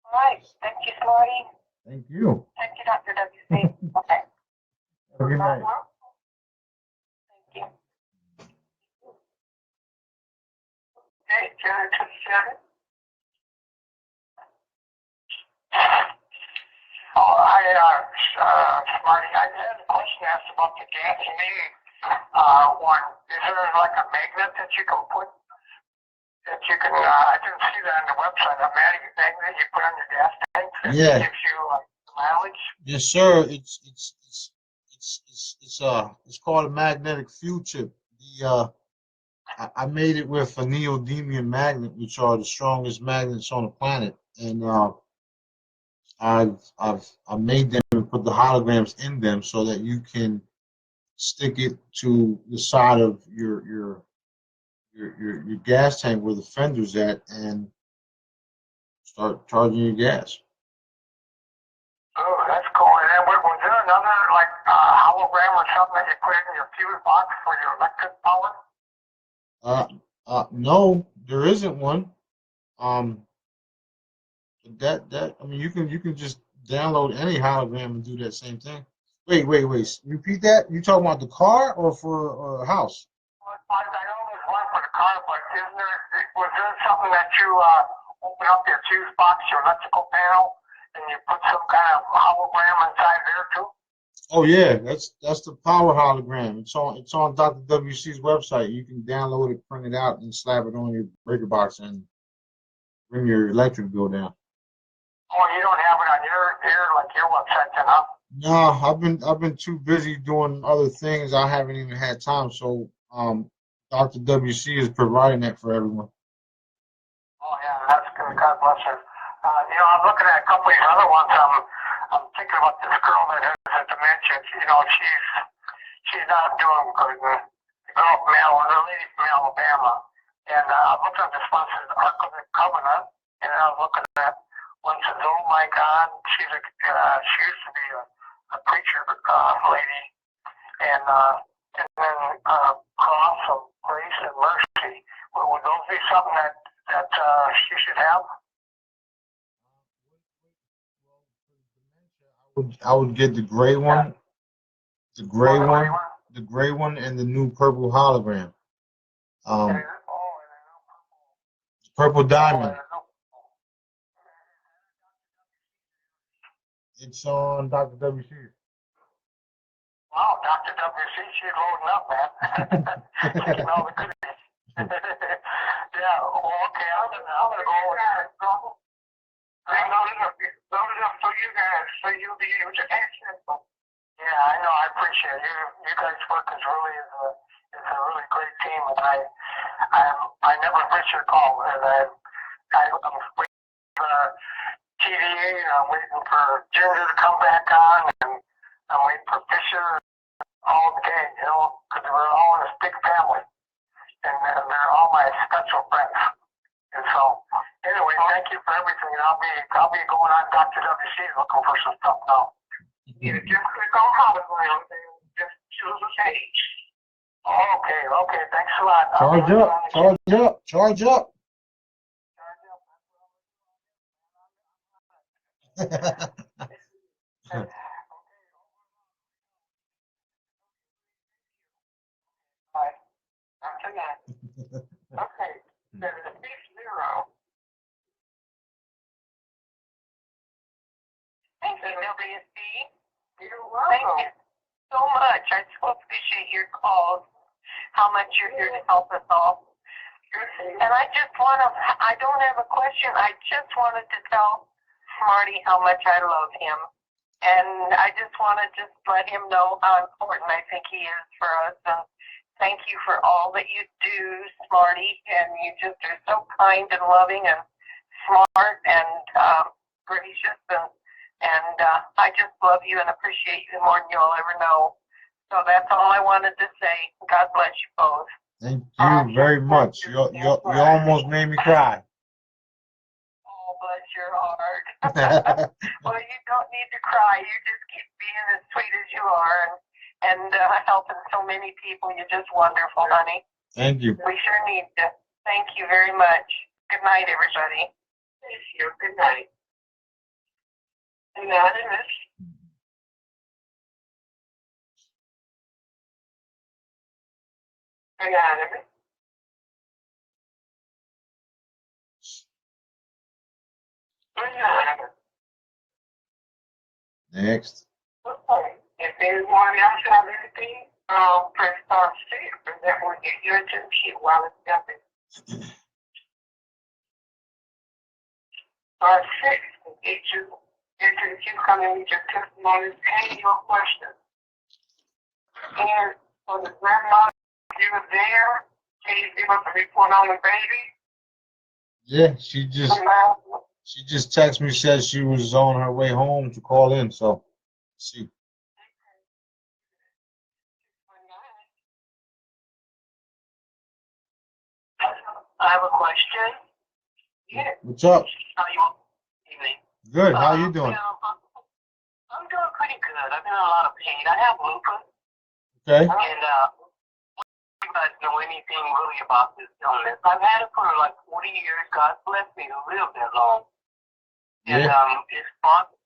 All right. Thank you, Smarty. Thank you. Thank you, Dr. WC. Okay. Have a good night. Thank you. Okay, Jared, 27. Marty, I had a question asked about the gasoline one. Is there like a magnet that you can put, I didn't see that on the website, a magnet you put on your gas tank that gives you mileage? Yes, sir. It's called a magnetic fuel chip. I made it with a neodymium magnet, which are the strongest magnets on the planet, and I've made them and put the holograms in them so that you can stick it to the side of your gas tank where the fender's at and start charging your gas. Oh, that's cool. And then was there another like hologram or something that you put in your fuse box for your electric power? No, there isn't one. That I mean, you can just download any hologram and do that same thing. Wait. Repeat that. You talking about the car or for a house? Well, I know there's one for the car, but was there something that you open up your fuse box, your electrical panel, and you put some kind of hologram inside there too? Oh yeah, that's the power hologram. It's on Dr. WC's website. You can download it, print it out, and slap it on your breaker box and bring your electric bill down. Oh, you don't have it on your website, then, huh? No, I've been too busy doing other things. I haven't even had time. So Dr. WC is providing that for everyone. Oh yeah, that's good. God bless her. I'm looking at a couple of these other ones. I'm thinking about this girl that has dementia. She's not doing good. The girl the lady from Alabama, and I'm looking at this one says Ark of the Covenant, and I was looking at one says, oh my God, she used to be a preacher lady, and then cross of grace and mercy. Would those be something that she should have? I would get the gray one, the gray one, the gray one, and the new purple hologram. Um, Purple diamond. It's on Dr. WC. Wow, Dr. WC, she's loading up, man. Taking all the goodies. Yeah, well, okay, I'm gonna go over there. I loaded up for you guys, so you'll be able to access them. Yeah, I know. I appreciate it. You guys' work is a really great team, and I never miss your call, and I'm waiting for TVA, and I'm waiting for Ginger to come back on, and I'm waiting for Fisher all day, because we're all in a big family, and they're all my special friends. And so, anyway, thank you for everything, and I'll be going on Dr. WC looking for some stuff now. Yeah, just click on hologram and just choose a page. Okay, thanks a lot. Charge up. Charge up. Bye. After that. Okay, there's a big 0. Thank you, WC. You're welcome. Thank you so much. I so appreciate your calls, how much you're here to help us all. And I don't have a question. I just wanted to tell Marty how much I love him. And I just want to let him know how important I think he is for us. And thank you for all that you do, Smarty. And you just are so kind and loving and smart and gracious. And I just love you and appreciate you more than you'll ever know. So that's all I wanted to say. God bless you both. Thank you very much. You almost made me cry. Oh, bless your heart. Well, you don't need to cry. You just keep being as sweet as you are and helping so many people. You're just wonderful, honey. Thank you. We sure need to. Thank you very much. Good night, everybody. Thank you. Good night. Anonymous. Anonymous. Anonymous. Next. Okay. If anyone else have anything, press star 6, and that will get your attention while it's jumping. Star 6 will get you into the queue coming with your testimonies and your questions. And for the grandma, if you were there, can you give us a report on the baby? Yeah, she just texted me, said she was on her way home to call in, so let's see. I have a question. Yeah. What's up? How you evening? Good. How you doing? I'm doing pretty good. I've been in a lot of pain. I have lupus. Okay. And you guys know anything really about this illness? I've had it for like 40 years. God bless me to live that long. And it's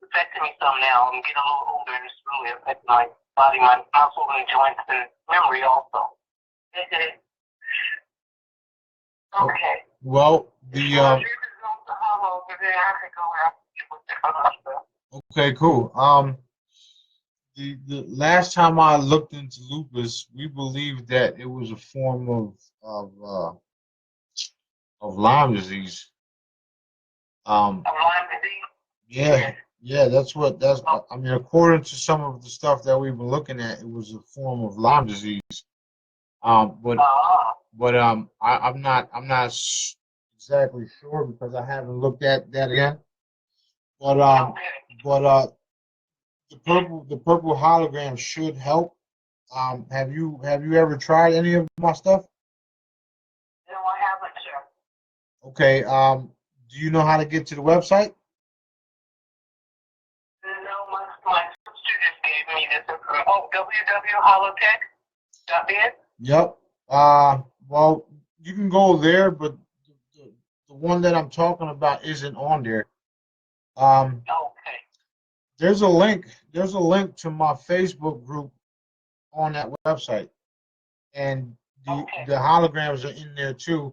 affecting me some now. I'm getting a little older, and it's really affecting my body, my muscles and joints, and memory also. Okay. Well, okay, cool. the last time I looked into lupus, we believed that it was a form of Lyme disease. Of Lyme disease? Yeah, yeah, that's. I mean, according to some of the stuff that we've been looking at, it was a form of Lyme disease. Um, but I'm not exactly sure because I haven't looked at that again. But Okay. but the purple hologram should help. Have you ever tried any of my stuff? No, I haven't, sir. Okay. Do you know how to get to the website? No, my sister just gave me this information. Oh, www.holotech.biz? Yep. Well, you can go there, but the one that I'm talking about isn't on there. Um, Okay. there's a link. There's a link to my Facebook group on that website, and Okay. the holograms are in there too.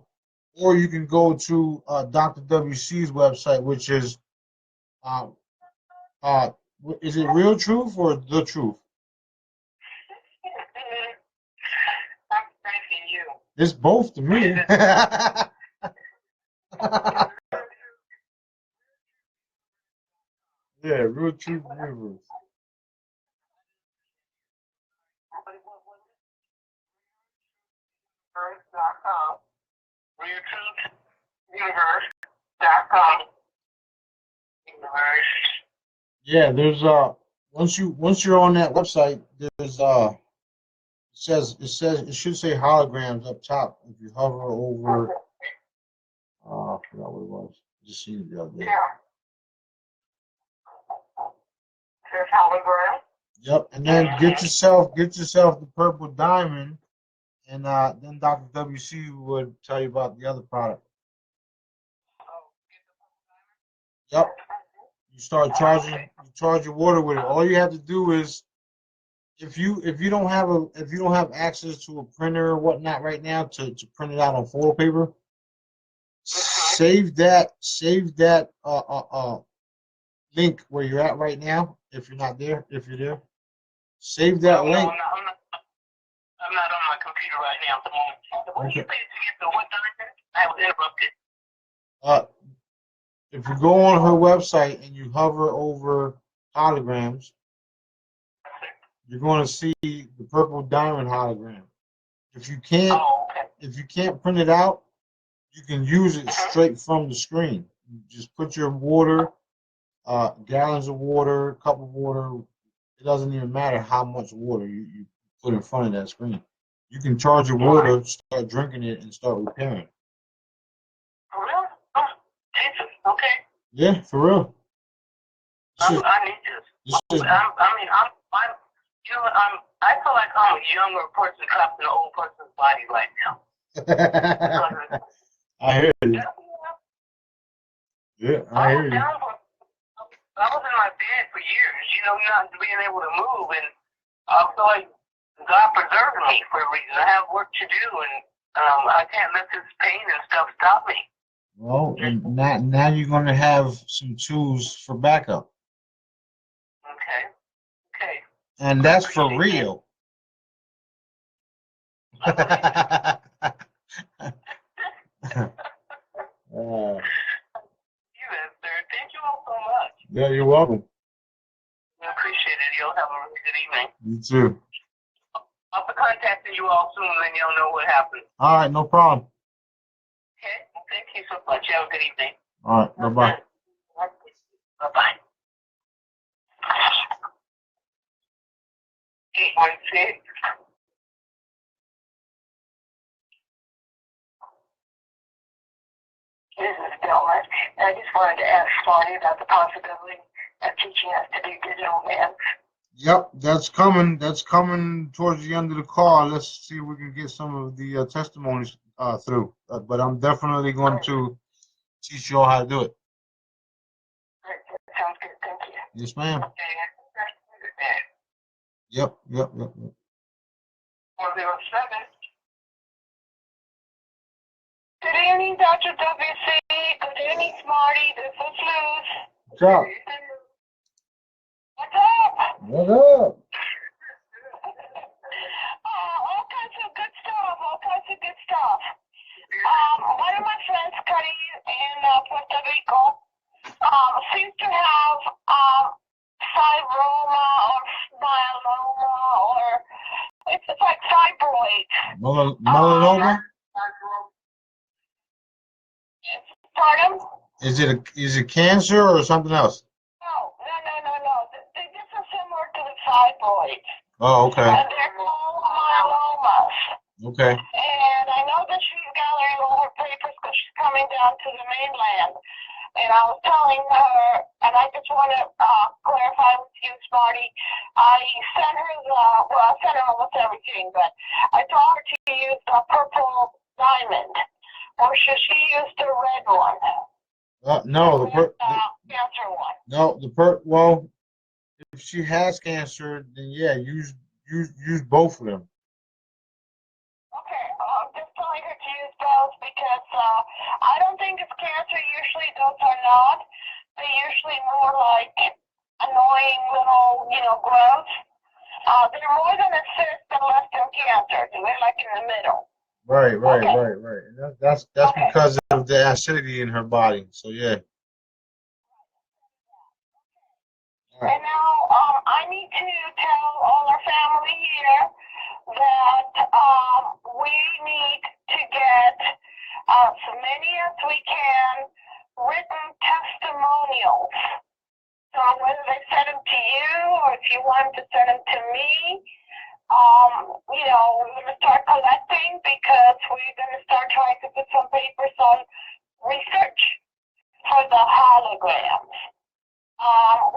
Or you can go to Dr. WC's website, which is uh, uh, is it Real Truth or The Truth? I'm thanking you. It's both to me. Yeah, Real Truth Universe. Universe.com. RealTruthUniverse.com. Universe. Yeah, there's once you're on that website, there's it should say holograms up top if you hover over I forgot what it was. Just seen it the other day. Yeah. There's hologram. Yep, and then get yourself the purple diamond, and then Dr. WC would tell you about the other product. Yep, you charge your water with it. All you have to do is if you don't have access to a printer or whatnot right now to print it out on foil paper, save that link where you're at right now. If you're not there, if you're there, save that link. No, I'm not on my computer right now at the moment. What do you say to get the what diamond? I was interrupted. If you go on her website and you hover over holograms, you're going to see the purple diamond hologram. If you can't, if you can't print it out, you can use it straight from the screen. You just put your water, gallons of water, cup of water. It doesn't even matter how much water you put in front of that screen. You can charge your water, start drinking it, and start repairing. For real? Oh, Jesus. Okay. Yeah, for real. I need this. I feel like I'm a younger person trapped in an old person's body right now. I hear you. Yeah, I hear you. I was in my bed for years, not being able to move, and I feel like God preserved me for a reason. I have work to do, and I can't let this pain and stuff stop me. Well, and now you're going to have some tools for backup. Okay. And that's for real. Thank you all so much. Yeah, you're welcome. I appreciate it. Y'all have a really good evening. You too. I'll be contacting you all soon, and y'all know what happened. All right, no problem. Okay. Thank you so much. Have a good evening. All right, bye-bye. Bye-bye. 816. This is Delma. I just wanted to ask Sonny about the possibility of teaching us to do digital man. Yep, that's coming. That's coming towards the end of the call. Let's see if we can get some of the testimonies through. But I'm definitely going to teach you all how to do it. Sounds good. Thank you. Yes, ma'am. Okay. Yep. 407. Good evening, Dr. WC. Good evening, Smarty. This is Luz. What's up? What's up? What up? fibroids. Melanoma? Pardon? Is it cancer or something else? No. This is similar to the fibroids. Oh, okay. And they're called myelomas. Okay. And I know that she's gathering all her papers because she's coming down to the mainland. And I was telling her, and I just want to clarify with you, Smarty, I sent her I sent her almost everything, but I told her to use the purple diamond, or should she use the red one? No, Cancer one. Well, if she has cancer, then yeah, use both of them. Okay, I'm just telling her to use those because I don't think it's cancer. Usually those are not. They're usually more like annoying little, growths. They're more than a cyst and less than cancer. They're like in the middle. Right. Okay. That's because of the acidity in her body. So yeah. All right. And now I need to tell all our family here that we need to get as many as we can written testimonials. So whether they send them to you or if you want to send them to me, we're going to start collecting because we're going to start trying to put some papers on research for the holograms.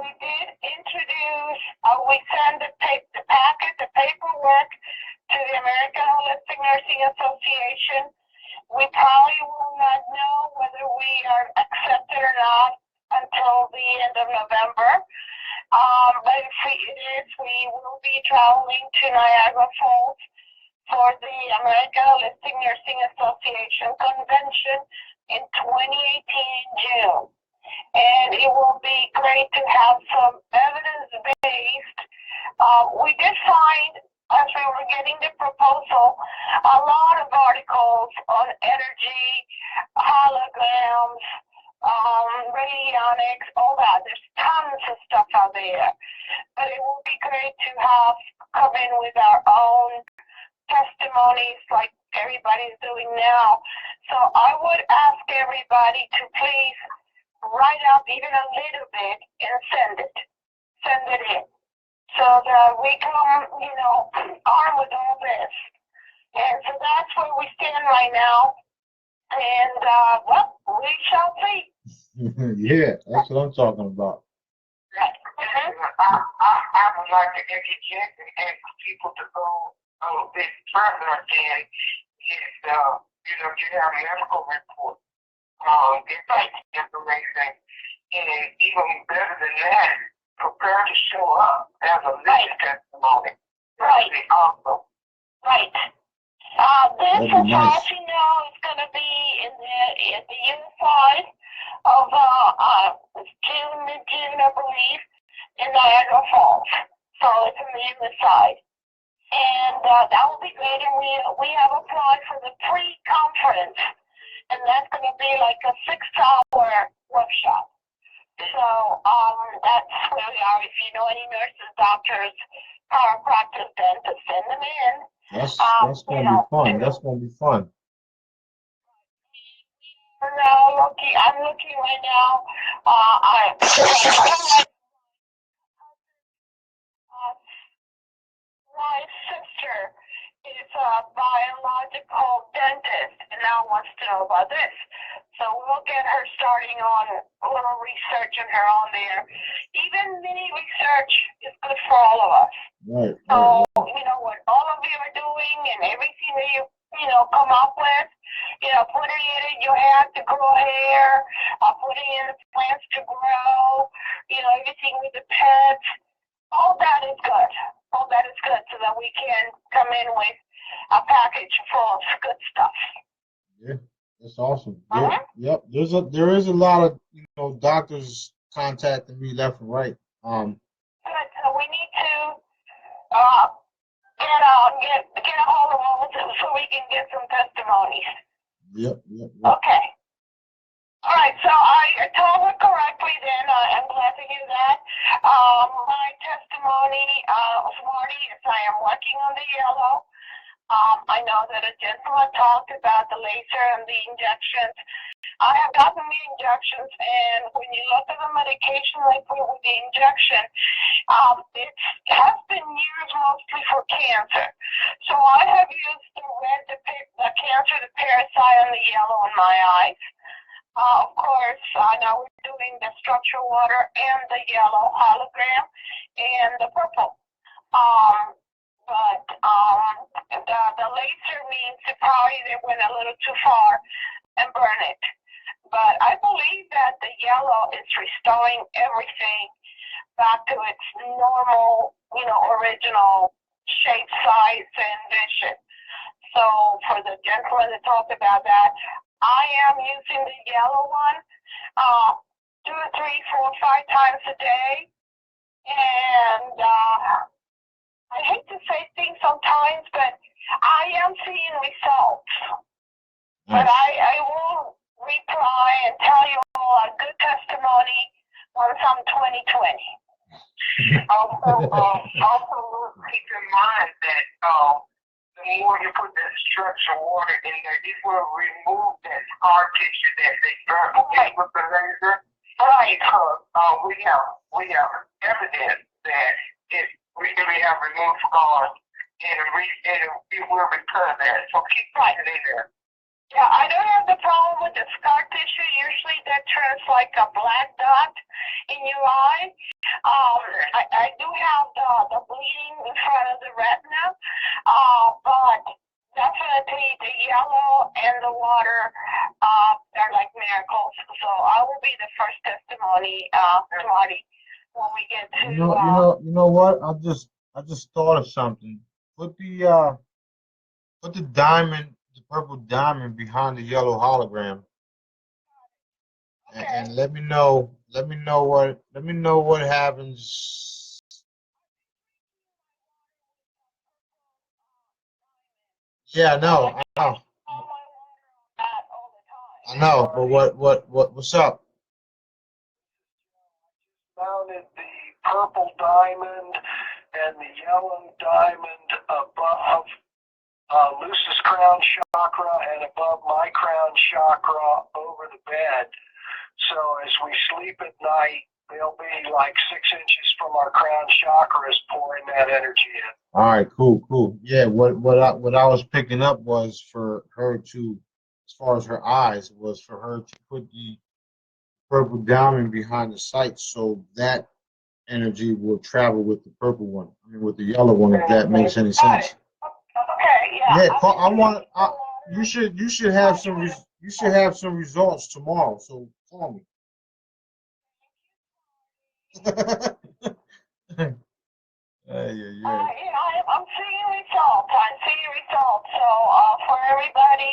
We did introduce, we send the packet, the paperwork to the American Holistic Nursing Association. We probably will not know whether we are accepted or not until the end of November. But if it is, we will be traveling to Niagara Falls for the American Holistic Nursing Association convention in 2018 June. And it will be great to have some evidence-based. We did find, as we were getting the proposal, a lot of articles on energy, holograms, radionics, all that. There's tons of stuff out there. But it will be great to have come in with our own testimonies like everybody's doing now. So I would ask everybody to please write up even a little bit and send it in, so that we come, armed with all this. And so that's where we stand right now. And, we shall see. Yeah, that's what I'm talking about. Right. I would like to interject and ask people to go a bit further and get, you have medical reports. Get that information, and even better than that, prepare to show up as a living testimony. Right. Awesome. Right. This, as far as you know, is going to be in the unified of mid-June, I believe, in Niagara Falls. So it's in the unified. And that will be great. And we have applied for the pre-conference. And that's going to be like a 6-hour workshop. So that's where we are. If you know any nurses, doctors, chiropractors, dentists, send them in. That's going to be fun. That's going to be fun. I'm looking right now. My sister is a biological dentist and now wants to know about this. So we'll get her starting on a little research in her own there. Even mini research is good for all of us. Right. So, what all of you are doing and everything that you come up with, putting it in your hair to grow hair, putting in the plants to grow, everything with the pets, all that is good. All that is good so that we can come in with a package full of good stuff. Yeah, that's awesome. Uh-huh. Yep. There is a lot of doctors contacting me left and right. Good. So we need to get a hold of all of them so we can get some testimonies. Yep. Okay. All right, so I told her correctly then. I'm glad to hear that. My testimony, Smarty, is I am working on the yellow. I know that a gentleman talked about the laser and the injections. I have gotten the injections, and when you look at the medication they put with the injection, it has been used mostly for cancer. So I have used the red, the cancer, the parasite, and the yellow in my eyes. Of course, now we're doing the structural water and the yellow hologram and the purple. But the laser means it probably they went a little too far and burn it. But I believe that the yellow is restoring everything back to its normal, original shape, size, and vision. So for the gentleman that talked about that, I am using the yellow one 2 or 3, 4, 5 times a day. And I hate to say things sometimes, but I am seeing results. But I will reply and tell you all a good testimony once I'm 2020. Also keep in mind that the more you put that structured water in there, it will remove that scar tissue that they burn with the laser. Right. Because we have evidence that we really have removed scars, and it will return that. So keep putting it in there. Yeah, I don't have the problem with the scar tissue. Usually that turns like a black dot in your eye. I do have the bleeding in front of the retina, but definitely the yellow and the water are like miracles. So I will be the first testimony, Marty, when we get to. You know what? I just thought of something. Put the diamond, the purple diamond behind the yellow hologram, and let me know what happens. Yeah, I know, but what's up? Mounted the purple diamond and the yellow diamond above Lucis crown chakra and above my crown chakra over the bed. So as we sleep at night, they'll be like 6 inches from our crown chakras pouring that energy in. All right, cool. Yeah, what I was picking up was for her to, as far as her eyes, was for her to put the purple diamond behind the sight, so that energy will travel with the purple one. I mean, with the yellow one, if that makes any sense. Okay, yeah. Yeah, you should have some results tomorrow. So call me. I'm seeing results. So for everybody,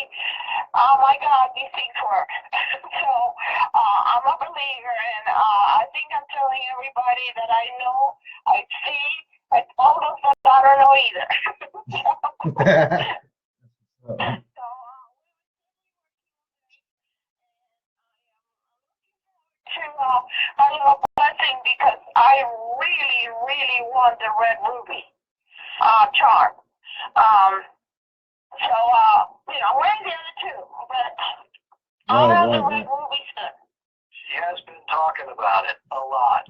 oh my God, these things work. So I'm a believer, and I think I'm telling everybody that I know, I see, I told them that I don't know either. To a little blessing because I really, really want the red ruby charm. So we're in the other two, but I'll have the red ruby soon. She has been talking about it a lot.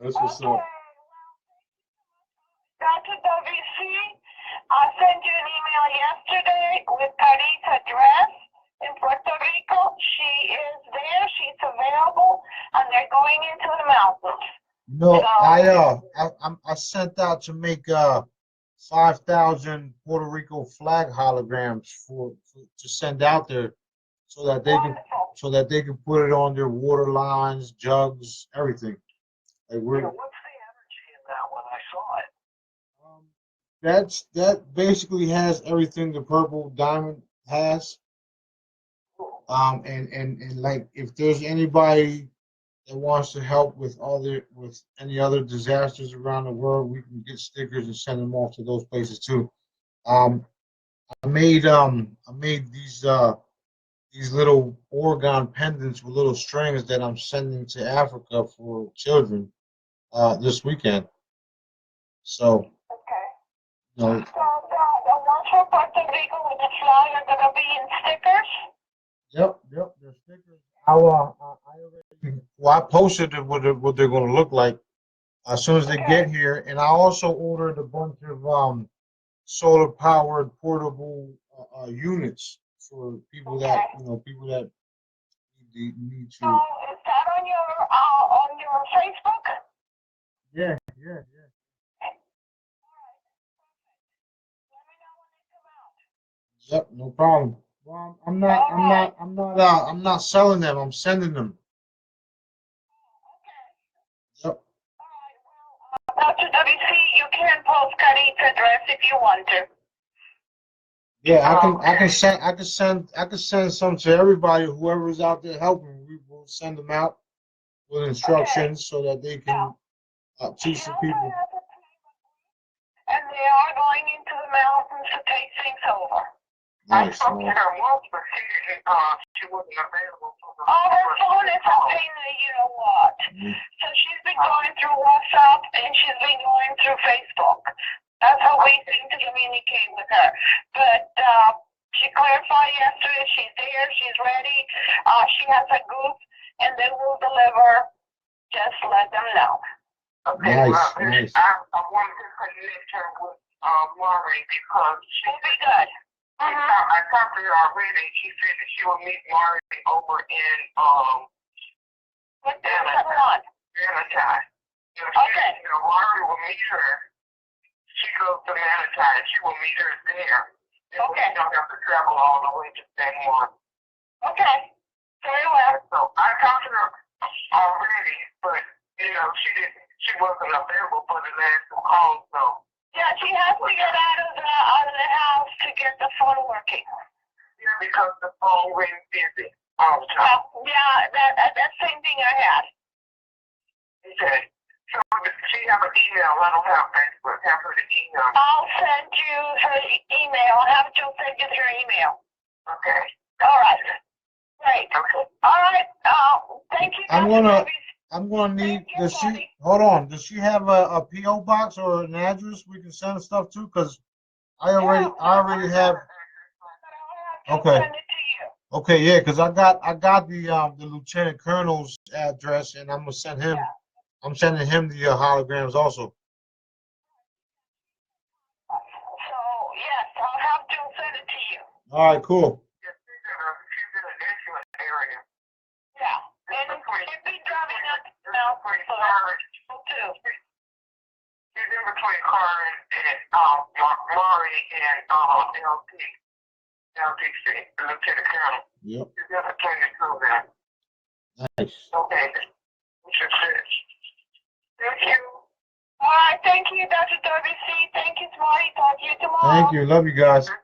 That's what's up. Dr. WC, I sent you an email yesterday with Cari's address in Puerto Rico. She is there. She's available, and they're going into the mountains. No, I sent out to make 5,000 Puerto Rico flag holograms to send out there, so that they can put it on their water lines, jugs, everything. Like what's the energy in that one? I saw it. That basically has everything the purple diamond has. And like if there's anybody that wants to help with any other disasters around the world, we can get stickers and send them off to those places too. I made these little Oregon pendants with little strings that I'm sending to Africa for children this weekend. So You know, So the ones for Puerto Rico with the flag are gonna be in stickers. yep, the stickers. Well, I posted it what they're going to look like as soon as they get here, and I also ordered a bunch of solar powered portable units for people that people that need So to. is that on your Facebook? Yeah. Let me know when they come out. Yep, no problem. Well, I'm not selling them. I'm sending them. Okay. Yep. All right. Well, Dr. WC, you can post Karit's address if you want to. Yeah, I can send some to everybody, whoever's out there helping. We will send them out with instructions so that they can teach the people. And they are going into the mountains to take things over. I Nice, spoke to nice. her once, but she wasn't available. Oh, her phone is a pain in the you know what. So she's been going through WhatsApp and she's been going through Facebook. That's how we seem to communicate with her. But she clarified yesterday she's there, she's ready. She has a group and they will deliver. Just let them know. Okay, Nice, well, nice. I wanted to connect her with Maureen because she'll be good. I talked to her already. She said that she will meet Maureen over in what Valentine. Okay. Maureen will meet her. She goes to Valentine. She will meet her there. Okay. She don't have to travel all the way to San Juan. Okay. Very well. So I talked to her already, but she wasn't available for the last call, so. Yeah, she has to get out of the house to get the phone working. Yeah, because the phone went busy all the time. Yeah, that same thing I had. Okay. So does she have an email? I don't have Facebook. Have her the email. I'll send you her email. I'll have Joe send you her email. Okay. All right. Great. Okay. All right. Thank you. I'm gonna need. Does she hold on? Does she have a PO box or an address we can send stuff to? Because I already have. Okay. Okay, yeah, because I got the lieutenant colonel's address, and I'm gonna send him. I'm sending him the holograms also. So yes, I'll have Joe send it to you. All right, cool. She's in an excellent area. Yeah. And she'd be driving up now for too. She's in between Carr and Maury and LTC, Lieutenant Colonel. Yep. She's in between the two of them. Nice. Okay. Which is it. Thank you. All right, thank you, Dr. WC. Thank you, Smarty. Talk to you tomorrow. Thank you. Love you guys. Me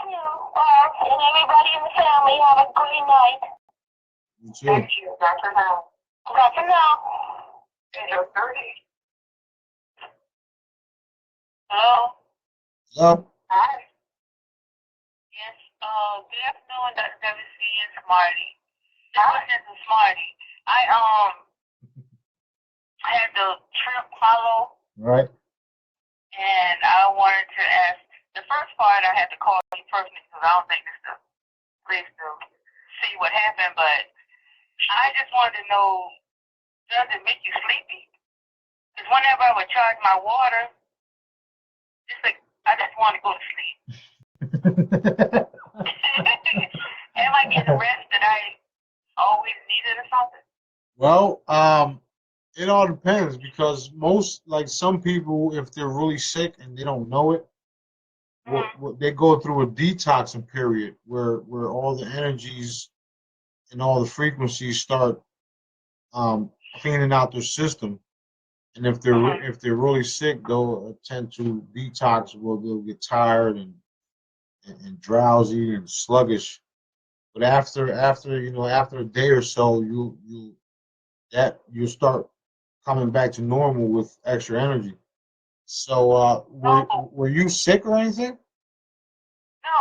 too. And everybody in the family, have a great night. You too. Thank you. Dr. Now. Dr. Now. Angel 30. Hello. Hello. Hi. Yes. Good afternoon, Dr. WC and Smarty. This is Smarty. I had the trip follow. Right. And I wanted to ask, the first part I had to call you personally because I don't think this is the place to see what happened, but I just wanted to know, does it make you sleepy? Because whenever I would charge my water, it's like I just want to go to sleep. Am I getting rest that I always needed or something? Well, it all depends because some people, if they're really sick and they don't know it, they go through a detoxing period where all the energies and all the frequencies start cleaning out their system. And if they're really sick, they'll tend to detox. Well, they'll get tired and drowsy and sluggish. But after a day or so, you'll start coming back to normal with extra energy. So, were you sick or anything? No,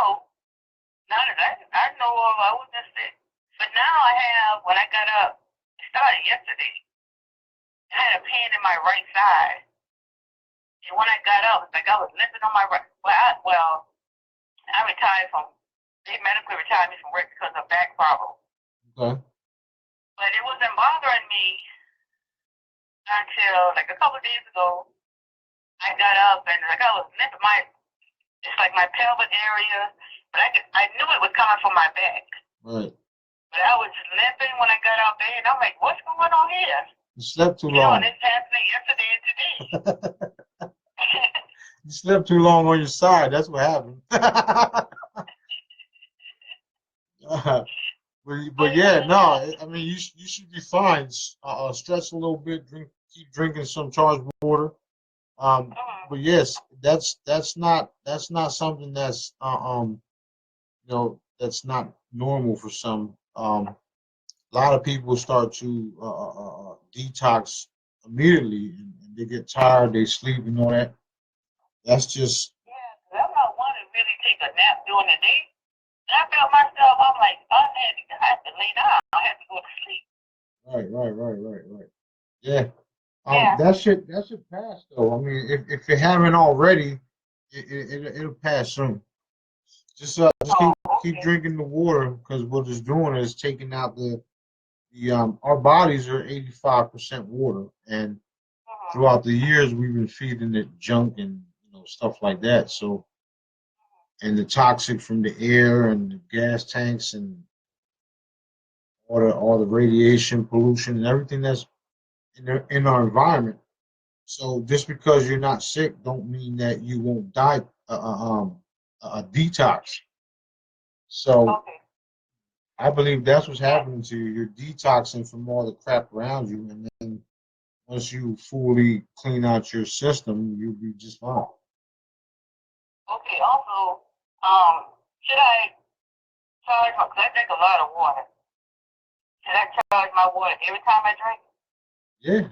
not that I know of. I wasn't sick. But now I have, when I got up, it started yesterday. I had a pain in my right side. And when I got up, it's like I was limping on my right. I retired from, they medically retired me from work because of back problems. Okay. But it wasn't bothering me until like a couple of days ago. I got up and like I was limping it's like my pelvic area, but I knew it was coming from my back. Right. But I was just limping when I got out there, and I'm like, what's going on here? You slept too You know, long. and it's happening yesterday and today. You slept too long on your side. That's what happened. But yeah, no. I mean, you should be fine. Stretch a little bit. Keep drinking some charged water. But yes, that's not something that's that's not normal for some. A lot of people start to detox immediately, and they get tired, they sleep, and all that. That's just Yeah, 'cause I'm not one to really take a nap during the day. And I felt myself, I'm like, I had to lay down. I had to go to sleep. right. Yeah. Yeah. That should pass though. I mean, if you haven't already, it'll pass soon. Just keep Okay. drinking the water because what it's doing is taking out the our bodies are 85% water, and throughout the years we've been feeding it junk and stuff like that. So and the toxic from the air and the gas tanks and all the radiation pollution and everything that's in our environment. So just because you're not sick, don't mean that you won't die. A detox. So Okay. I believe that's what's happening to you. You're detoxing from all the crap around you, and then once you fully clean out your system, you'll be just fine. Okay. Also, should I charge my? Cause I drink a lot of water. Should I charge my water every time I drink? Yeah,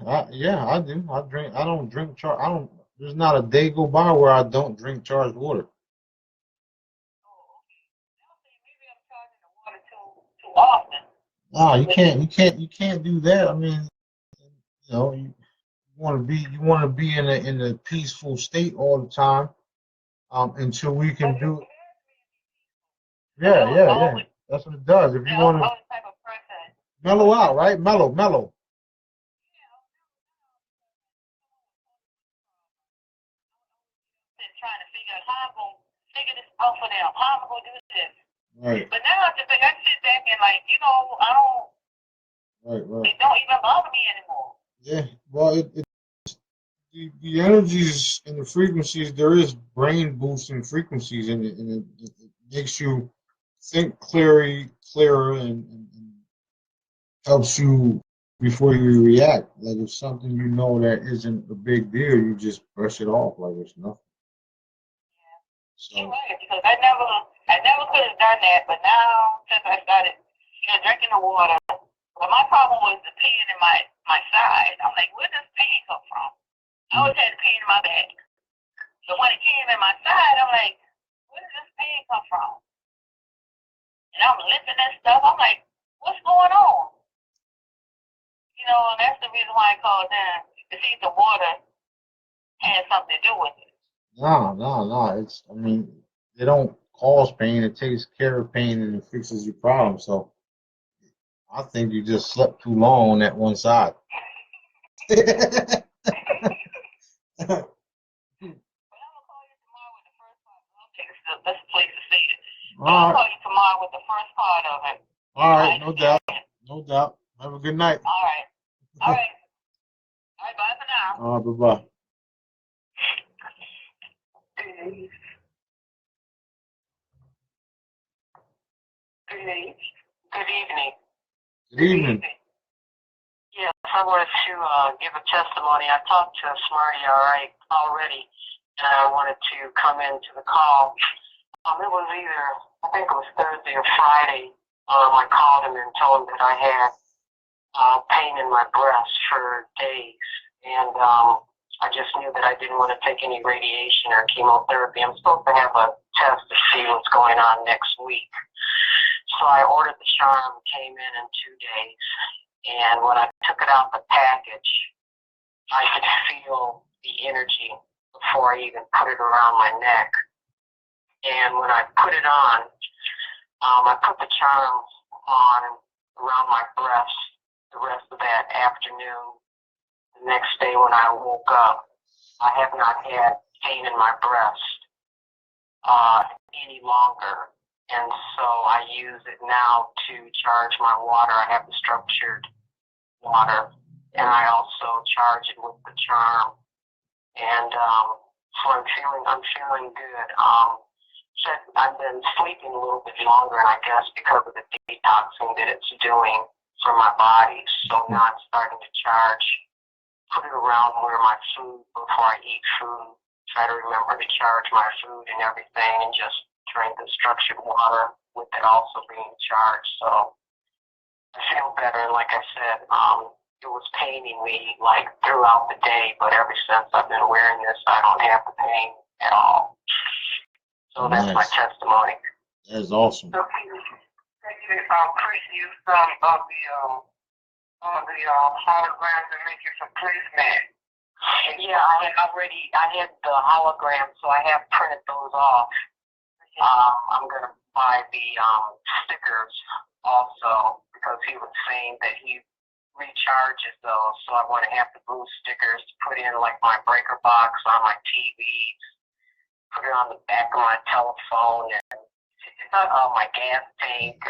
I do. I drink. I don't drink char. I don't. There's not a day go by where I don't drink charged water. Oh, okay. Okay, maybe I'm charging the water too often. No, you can't do that. I mean, you want to be in a peaceful state all the time. Until we can do it. Yeah. That's what it does. If you I'm want to the type of person. mellow out, right? Mellow. Trying to figure out how I'm going to figure this out for them. How I'm going to do this. Right. But now I just think I sit back and like, I don't. Right. It don't even bother me anymore. Yeah. Well, the energies and the frequencies, there is brain boosting frequencies, and it makes you think clearer, and helps you before you react. Like if something that isn't a big deal, you just brush it off like it's nothing. You're So right, because I never could have done that, but now since I started, drinking the water, but my problem was the pain in my side. I'm like, where does pain come from? I always had pain in my back. So when it came in my side, I'm like, where does this pain come from? And I'm limping and stuff. I'm like, what's going on? And that's the reason why I called in to see if the water had something to do with it. no. I mean, they don't cause pain. It takes care of pain and it fixes your problem. So I think you just slept too long on that one side. But I'm gonna call you tomorrow with the first part. Okay, this is the best place to say it. But I'll call you tomorrow with the first part of it. All right, no doubt. Have a good night. All right. Bye for now. All right, bye. Good evening. Good evening. Yes, I wanted to give a testimony. I talked to Smarty already, and I wanted to come into the call. It was I think it was Thursday or Friday. I called him and told him that I had pain in my breast for days, and I just knew that I didn't want to take any radiation or chemotherapy. I'm supposed to have a test to see what's going on next week. So I ordered the charm, came in 2 days, and when I took it out the package, I could feel the energy, the before I even put it around my neck. And when I put it on, I put the charm on around my breast the rest of that afternoon. The next day when I woke up, I have not had pain in my breast any longer. And so I use it now to charge my water. I have the structured water, and I also charge it with the charm. And so I'm feeling good. I've been sleeping a little bit longer, and I guess because of the detoxing that it's doing for my body. So now I'm starting to charge, put it around where my food, before I eat food, try to remember to charge my food and everything, and just drink the structured water with it also being charged. So I feel better, and like I said, it was paining me like throughout the day, but ever since I've been wearing this, I don't have the pain at all. So that's my testimony. That's awesome. So can you Chris use some of the holograms and make you some placemat? Yeah, I had the hologram, so I have printed those off. I'm going to buy the stickers also, because he was saying that he recharges those, so I want to have the blue stickers to put in like my breaker box on my TV, put it on the back of my telephone, and my gas tank,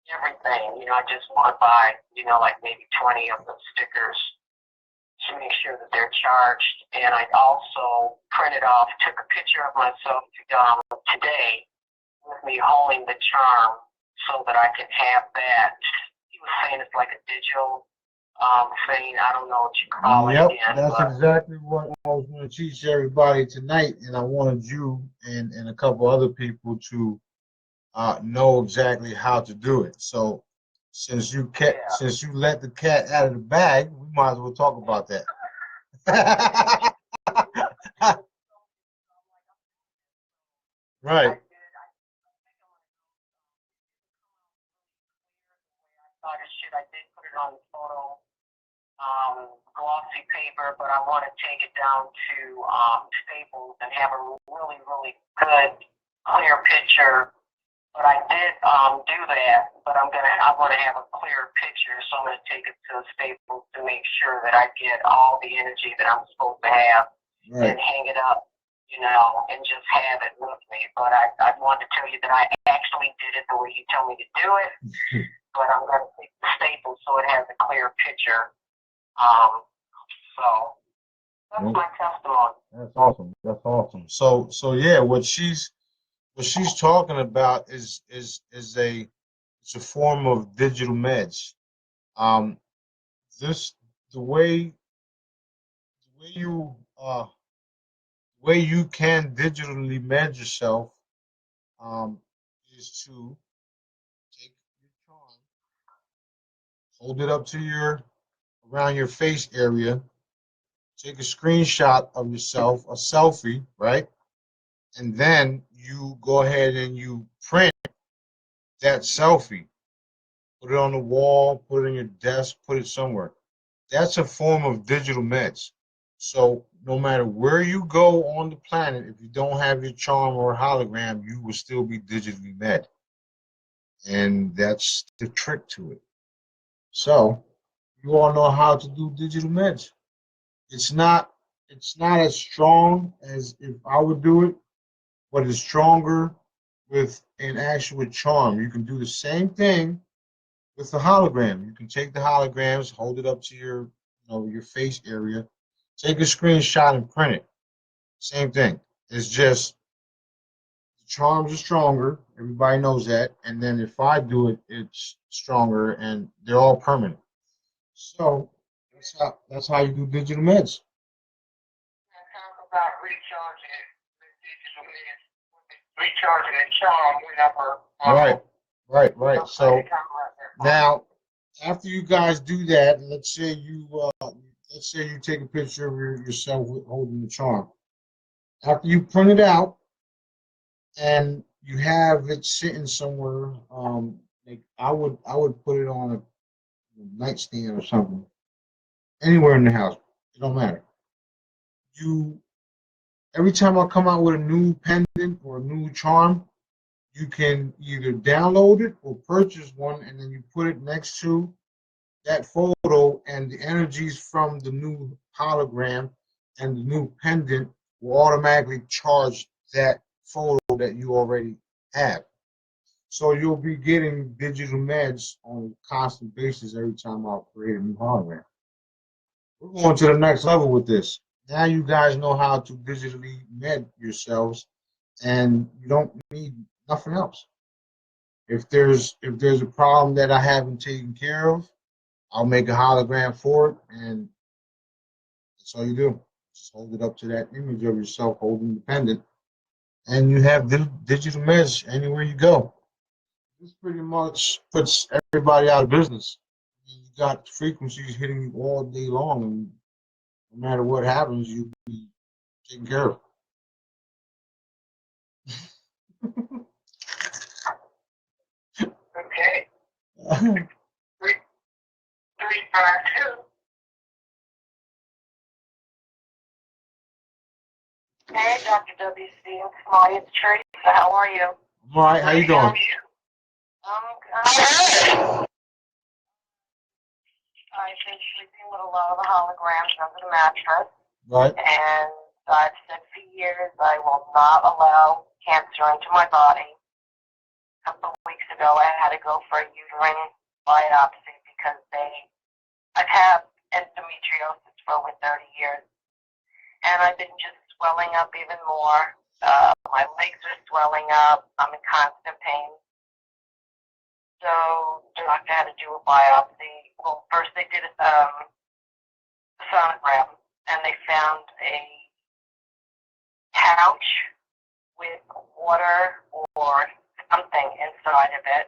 everything. I just want to buy, like maybe 20 of the stickers to make sure that they're charged. And I also printed off, took a picture of myself today with me holding the charm so that I can have that. He was saying it's like a digital thing. I don't know what you call it again. That's exactly what I was going to teach everybody tonight, and I wanted you and a couple other people to know exactly how to do it. So since you let the cat out of the bag, we might as well talk about that. Right. I did put it on photo glossy paper, but I want to take it down to Staples and have a really, really good, clear picture. But I did do that, but I want to have a clear picture, so I'm going to take it to Staples to make sure that I get all the energy that I'm supposed to have, and hang it up, and just have it with me. But I wanted to tell you that I actually did it the way you told me to do it, but I'm going to take the Staples so it has a clear picture. So that's my testimony. That's awesome. That's awesome. So yeah, what she's talking about is a form of digital meds. This the way you can digitally med yourself is to take your charm, hold it up to around your face area, take a screenshot of yourself, a selfie, right? And then you go ahead and you print that selfie, put it on the wall, put it on your desk, put it somewhere. That's a form of digital meds. So no matter where you go on the planet, if you don't have your charm or hologram, you will still be digitally med. And that's the trick to it. So you all know how to do digital meds. It's not as strong as if I would do it, but it's stronger with an actual charm. You can do the same thing with the hologram. You can take the holograms, hold it up to your face area, take a screenshot and print it. Same thing. It's just the charms are stronger. Everybody knows that. And then if I do it, it's stronger, and they're all permanent. So that's how you do digital meds. Talk about recharging the digital meds, recharging the charm whenever. Right. So now, after you guys do that, let's say you take a picture of yourself holding the charm. After you print it out and you have it sitting somewhere, like I would put it on a nightstand or something, anywhere in the house. It don't matter. you every time I come out with a new pendant or a new charm, you can either download it or purchase one, and then you put it next to that photo, and the energies from the new hologram and the new pendant will automatically charge that photo that you already have. So you'll be getting digital meds on a constant basis every time I create a new hologram. We're going to the next level with this. Now you guys know how to digitally med yourselves, and you don't need nothing else. If there's a problem that I haven't taken care of, I'll make a hologram for it, and that's all you do. Just hold it up to that image of yourself holding the pendant, and you have digital meds anywhere you go. This pretty much puts everybody out of business. You got frequencies hitting you all day long, and no matter what happens, you'll be taken care of. Okay. 352. Hey, Dr. WC, it's Molly. It's Teresa. How are you? I'm all right. How you doing? I've been sleeping with a lot of the holograms under the mattress, Right. and I've said for years I will not allow cancer into my body. A couple of weeks ago, I had to go for a uterine biopsy because I've had endometriosis for over 30 years, and I've been just swelling up even more. My legs are swelling up. I'm in constant pain. So the doctor had to do a biopsy. Well, first they did a sonogram, and they found a pouch with water or something inside of it.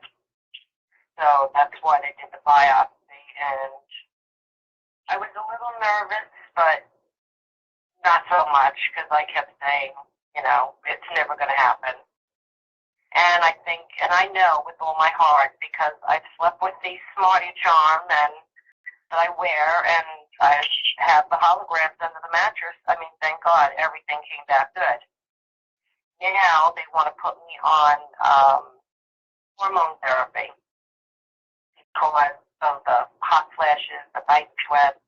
So that's why they did the biopsy. And I was a little nervous, but not so much, because I kept saying, it's never going to happen. And I think, and I know with all my heart, because I've slept with the Smarty Charm that I wear, and I have the holograms under the mattress. I mean, thank God, everything came back good. Now they want to put me on hormone therapy because of the hot flashes, the night sweats,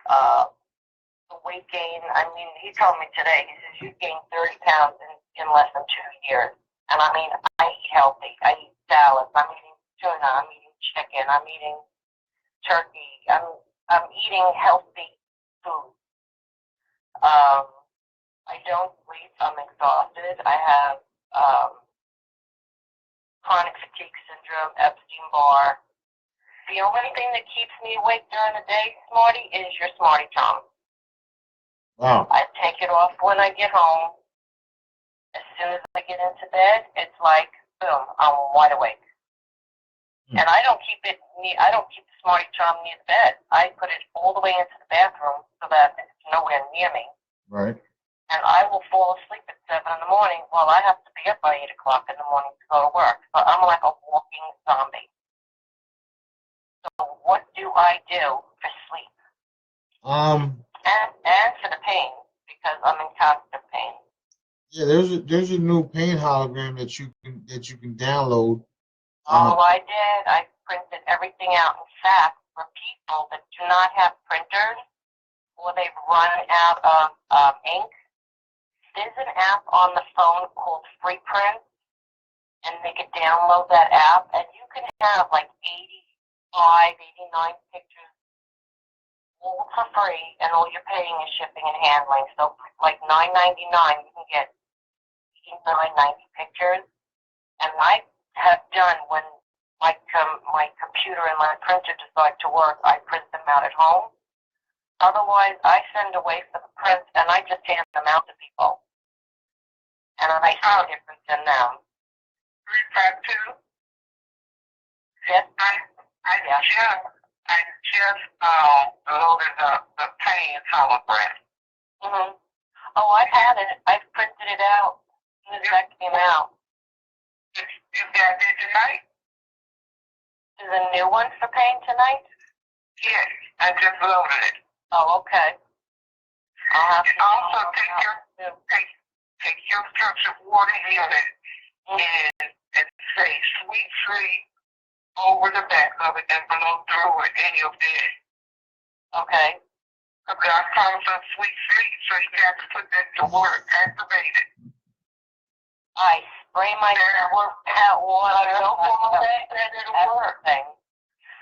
the weight gain. I mean, he told me today, he says, you gained 30 pounds in less than 2 years. And I mean, I eat healthy. I eat salads. I'm eating tuna. I'm eating chicken. I'm eating turkey. I'm eating healthy food. I don't sleep. I'm exhausted. I have chronic fatigue syndrome, Epstein-Barr. The only thing that keeps me awake during the day, Smarty, is your Smarty Charm. Wow. I take it off when I get home. As soon as I get into bed, it's like, boom, I'm wide awake. And I don't keep the Smarty Charm near the bed. I put it all the way into the bathroom so that it's nowhere near me. Right. And I will fall asleep at 7 in the morning while I have to be up by 8 o'clock in the morning to go to work. So I'm like a walking zombie. So what do I do for sleep? And for the pain, because I'm in constant pain. Yeah, there's a new pain hologram that you can download. I did. I printed everything out. In fact, for people that do not have printers or they've run out of ink, there's an app on the phone called FreePrint, and they can download that app, and you can have like 85, 89 pictures all for free, and all you're paying is shipping and handling. So like $9.99, you can get 89, 90 pictures. And I have done, when my computer and my printer decide to work, I print them out at home. Otherwise, I send away for the print, and I just hand them out to people. And I see a difference in them. 352. Yes? I just loaded up the pain hologram. Mm-hmm. Oh, I've had it. I've printed it out. As soon as that came out. Is that it tonight? Is a new one for pain tonight? Yes, I just loaded it. Oh, okay. I'll have And to also take your structured water unit and say sweet treat over the back of it and blow through it in your bed. Okay. Because God comes up sweet treat, so you have to put that to work, activate it. I spray my hot water. No problem that it'll work. Everything.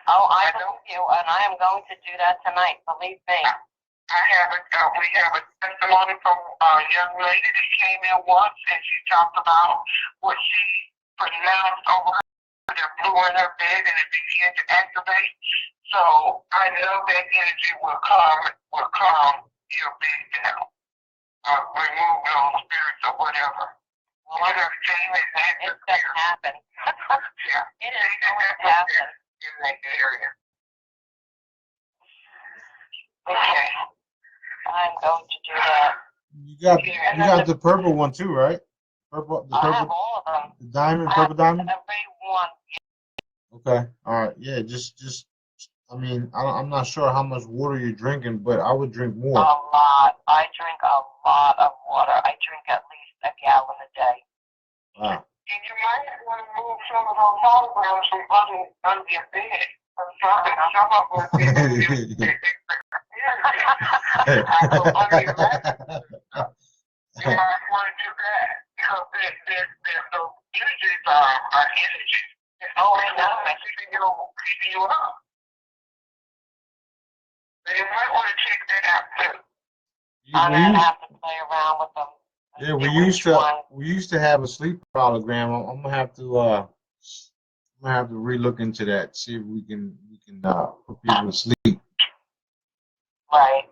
Oh, I believe you, and I am going to do that tonight. Believe me. We have a testimony from a young lady that came in once, and she talked about what she pronounced over her that blew in her bed, and it began to activate. So I know that energy will calm your bed down, remove those spirits or whatever. Whatever came in that It's going to happen. yeah, It is going to happen. in that area. Okay. I'm going to do that. You got the purple one too, right? The I have purple, all of them. the diamond, I purple have diamond. every one. Okay, all right, yeah. Just, I mean, I'm not sure how much water you're drinking, but I would drink A more. lot. I drink a lot of water. I drink at least a gallon a day. Wow. And you might want to move some of those holograms from under your bed. Some of them will be under your mattress. You might want to do that because those energies are energy. Oh, I know. Keeping you up. So you might want to check that out too. I'm going to have to play around with them. Yeah, we used to have a sleep hologram. I'm gonna have to relook into that. See if we can put people to sleep. Right.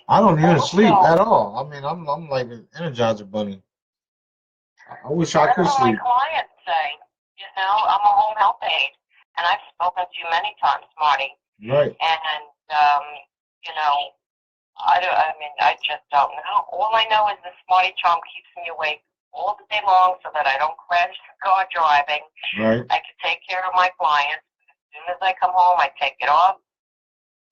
I don't even sleep at all. I mean, I'm like an Energizer bunny. I wish I could That's what sleep. my clients say. You know, I'm a home health aide, and I've spoken to you many times, Marty. Right. And you know, I just don't know. All I know is the Smarty Charm keeps me awake all the day long so that I don't crash the car driving. Right. I can take care of my clients. As soon as I come home, I take it off,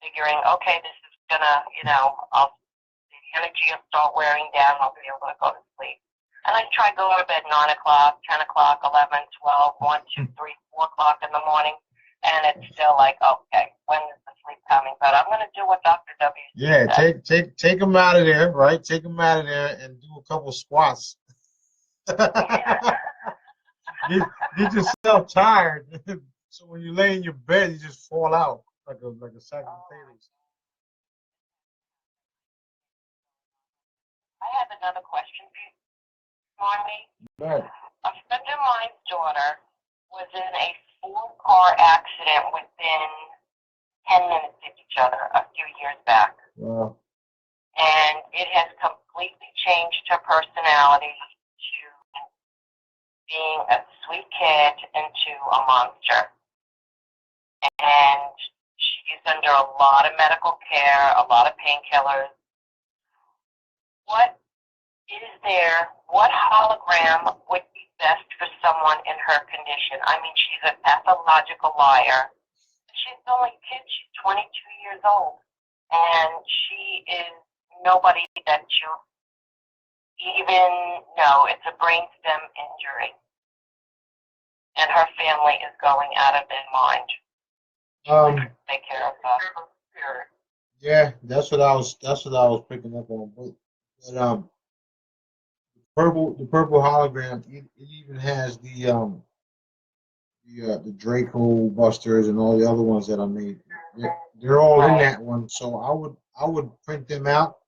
figuring, okay, this is gonna, the energy will start wearing down. I'll be able to go to sleep. And I try to go to bed 9 o'clock, 10 o'clock, 11, 12, 1, 2, 3, 4 o'clock in the morning. And it's still like, okay, when is the sleep coming? But I'm going to do what Dr. W Yeah, said. take them out of there, right? Take them out of there and do a couple squats. get yourself tired, so when you lay in your bed, you just fall out like a sack of potatoes. I have another question for you, Marty. Right. A friend of mine's daughter was in a 4-car accident within 10 minutes of each other a few years back. Wow. And it has completely changed her personality to being a sweet kid into a monster. And she's under a lot of medical care, a lot of painkillers. What hologram would be best for someone in her condition? I mean, she's a pathological liar. She's only a kid. She's 22 years old. And she is nobody that you even know. It's a brainstem injury. And her family is going out of their mind. Take care of her. Yeah, that's what I was picking up on. But the purple hologram, it even has the Draco Busters and all the other ones that I made. They're all in that one. So I would print them out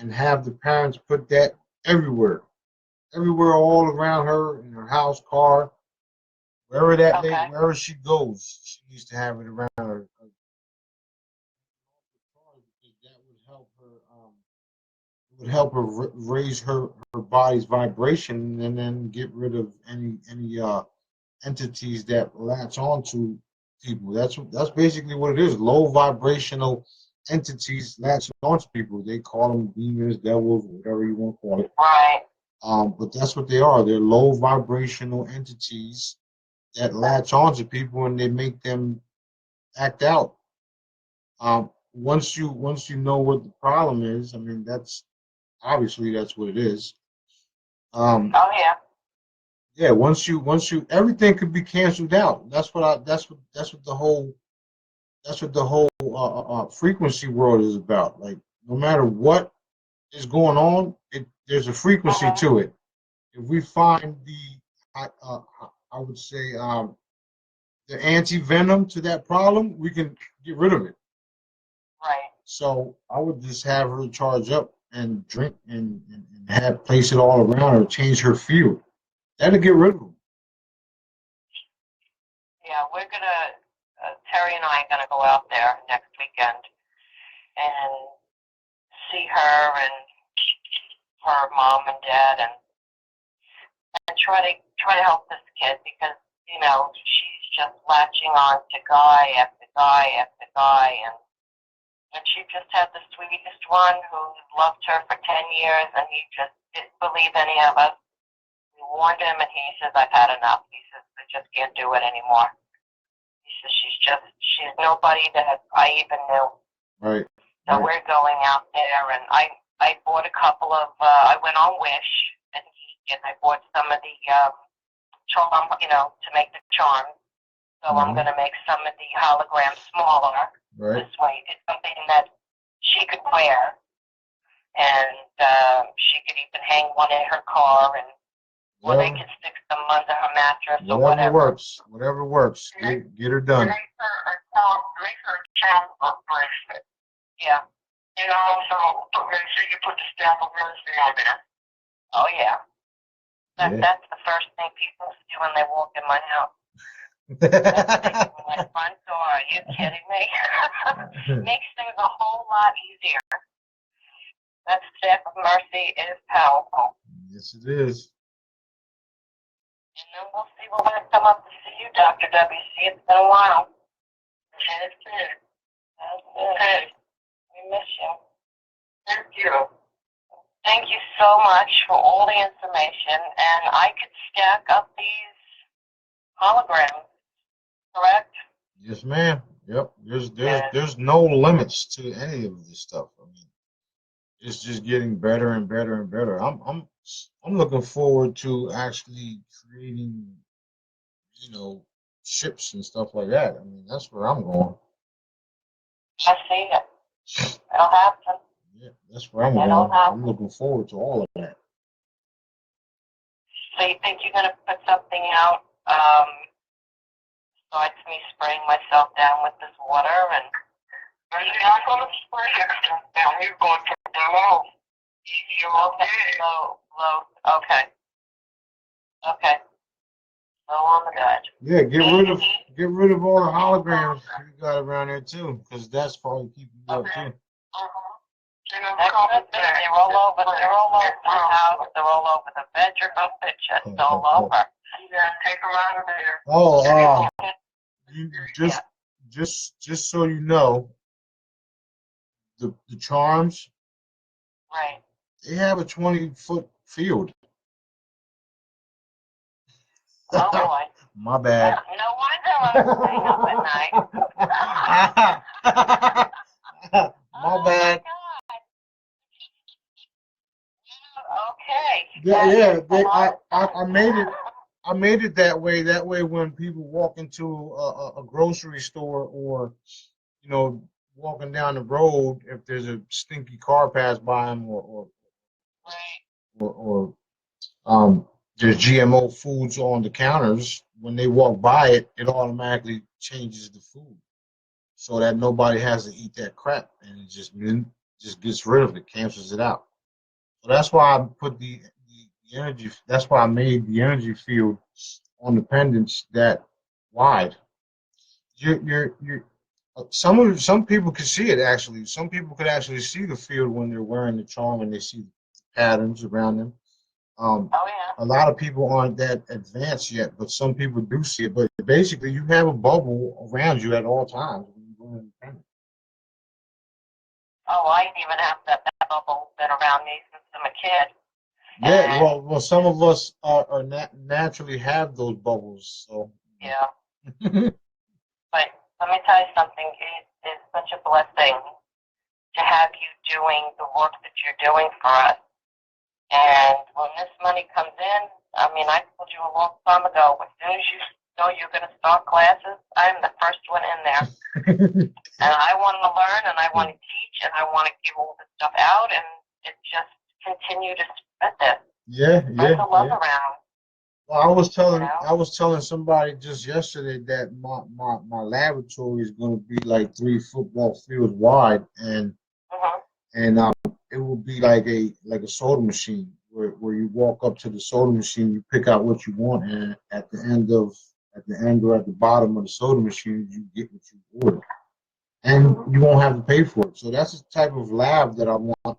and have the parents put that everywhere, all around her in her house, car, wherever she goes, she needs to have it around her. That would help her raise her body's vibration and then get rid of any entities that latch onto people. That's basically what it is. Low vibrational entities latch onto people. They call them demons, devils, whatever you want to call it. Right. But that's what they are. They're low vibrational entities that latch onto people and they make them act out. once you know what the problem is, I mean that's obviously that's what it is. Oh yeah. Yeah, once you everything could be canceled out. That's what the whole frequency world is about. Like no matter what is going on, there's a frequency Mhm. to it. If we find I would say the anti venom to that problem, we can get rid of it. Right. So I would just have her charge up and drink and have place it all around her, change her field. That'll get rid of them. Yeah, we're gonna. Terry and I are gonna go out there next weekend and see her and her mom and dad and try to help this kid because she's just latching on to guy after guy after guy and she just had the sweetest one who loved her for 10 years and he just didn't believe any of us. We warned him and he says, I've had enough. He says, I just can't do it anymore. He says, she's nobody that I even knew. Right. So Right. we're going out there and I bought a couple of, I went on Wish and I bought some of the charm, to make the charms. So I'm going to make some of the holograms smaller. Right. This way it's something that she could wear and she could even hang one in her car or they could stick them under her mattress or whatever. Works. Whatever works. Get her done. Make her a charm bracelet. Yeah. And also, make sure you put the staff of mercy on there. Oh, yeah. Yeah. That's the first thing people see when they walk in my house. My front door. Are you kidding me? Makes things a whole lot easier. That staff of mercy is powerful. Yes, it is. And then we'll see. We're going to come up to see you, Dr. WC. It's been a while. That's it. That's it. Okay. We miss you. Thank you. Thank you so much for all the information. And I could stack up these holograms, correct? Yes, ma'am. Yep. There's no limits to any of this stuff. I mean, it's just getting better and better and better. I'm looking forward to actually creating, ships and stuff like that. I mean, that's where I'm going. I see it. It'll happen. Yeah, that's where I'm going. I'm looking forward to all of that. So you think you're going to put something out besides me spraying myself down with this water and You're not going to spray it down. You're going to blow. You're okay. low. Okay. Okay. So on the good. Yeah, get rid of all the holograms you got around there too, because that's probably keeping you up too. That's good. They're all over the house. They're all over the bedroom. It's just all over. Yeah, take them out of there. Oh, just so you know, the charms, Right. they have a 20-foot field. Oh boy. My bad. No wonder I'm staying up at night. My bad. Okay. Yeah. I made it that way. That way, when people walk into a grocery store or, walking down the road, if there's a stinky car pass by them or there's GMO foods on the counters, when they walk by it, it automatically changes the food so that nobody has to eat that crap, and it just gets rid of it, cancels it out. So that's why I put the energy. That's why I made the energy field on the pendants that wide. You're some people can see it actually. Some people could actually see the field when they're wearing the charm and they see the patterns around them. Oh yeah. A lot of people aren't that advanced yet, but some people do see it. But basically, you have a bubble around you at all times when you're wearing the pendant. Oh, I even have that bubble been around me since I'm a kid. Yeah, well, some of us are naturally have those bubbles. So yeah. But let me tell you something. It is such a blessing to have you doing the work that you're doing for us. And when this money comes in, I mean, I told you a long time ago, as soon as you know you're going to start classes, I'm the first one in there. And I want to learn, and I want to teach, and I want to give all this stuff out, and it just continue to spread this. Spread the love around. Well, I was telling somebody just yesterday that my laboratory is going to be like 3 football fields wide, and it will be like a soda machine where you walk up to the soda machine, you pick out what you want, and at the end or at the bottom of the soda machine, you get what you order, and you won't have to pay for it. So that's the type of lab that I want,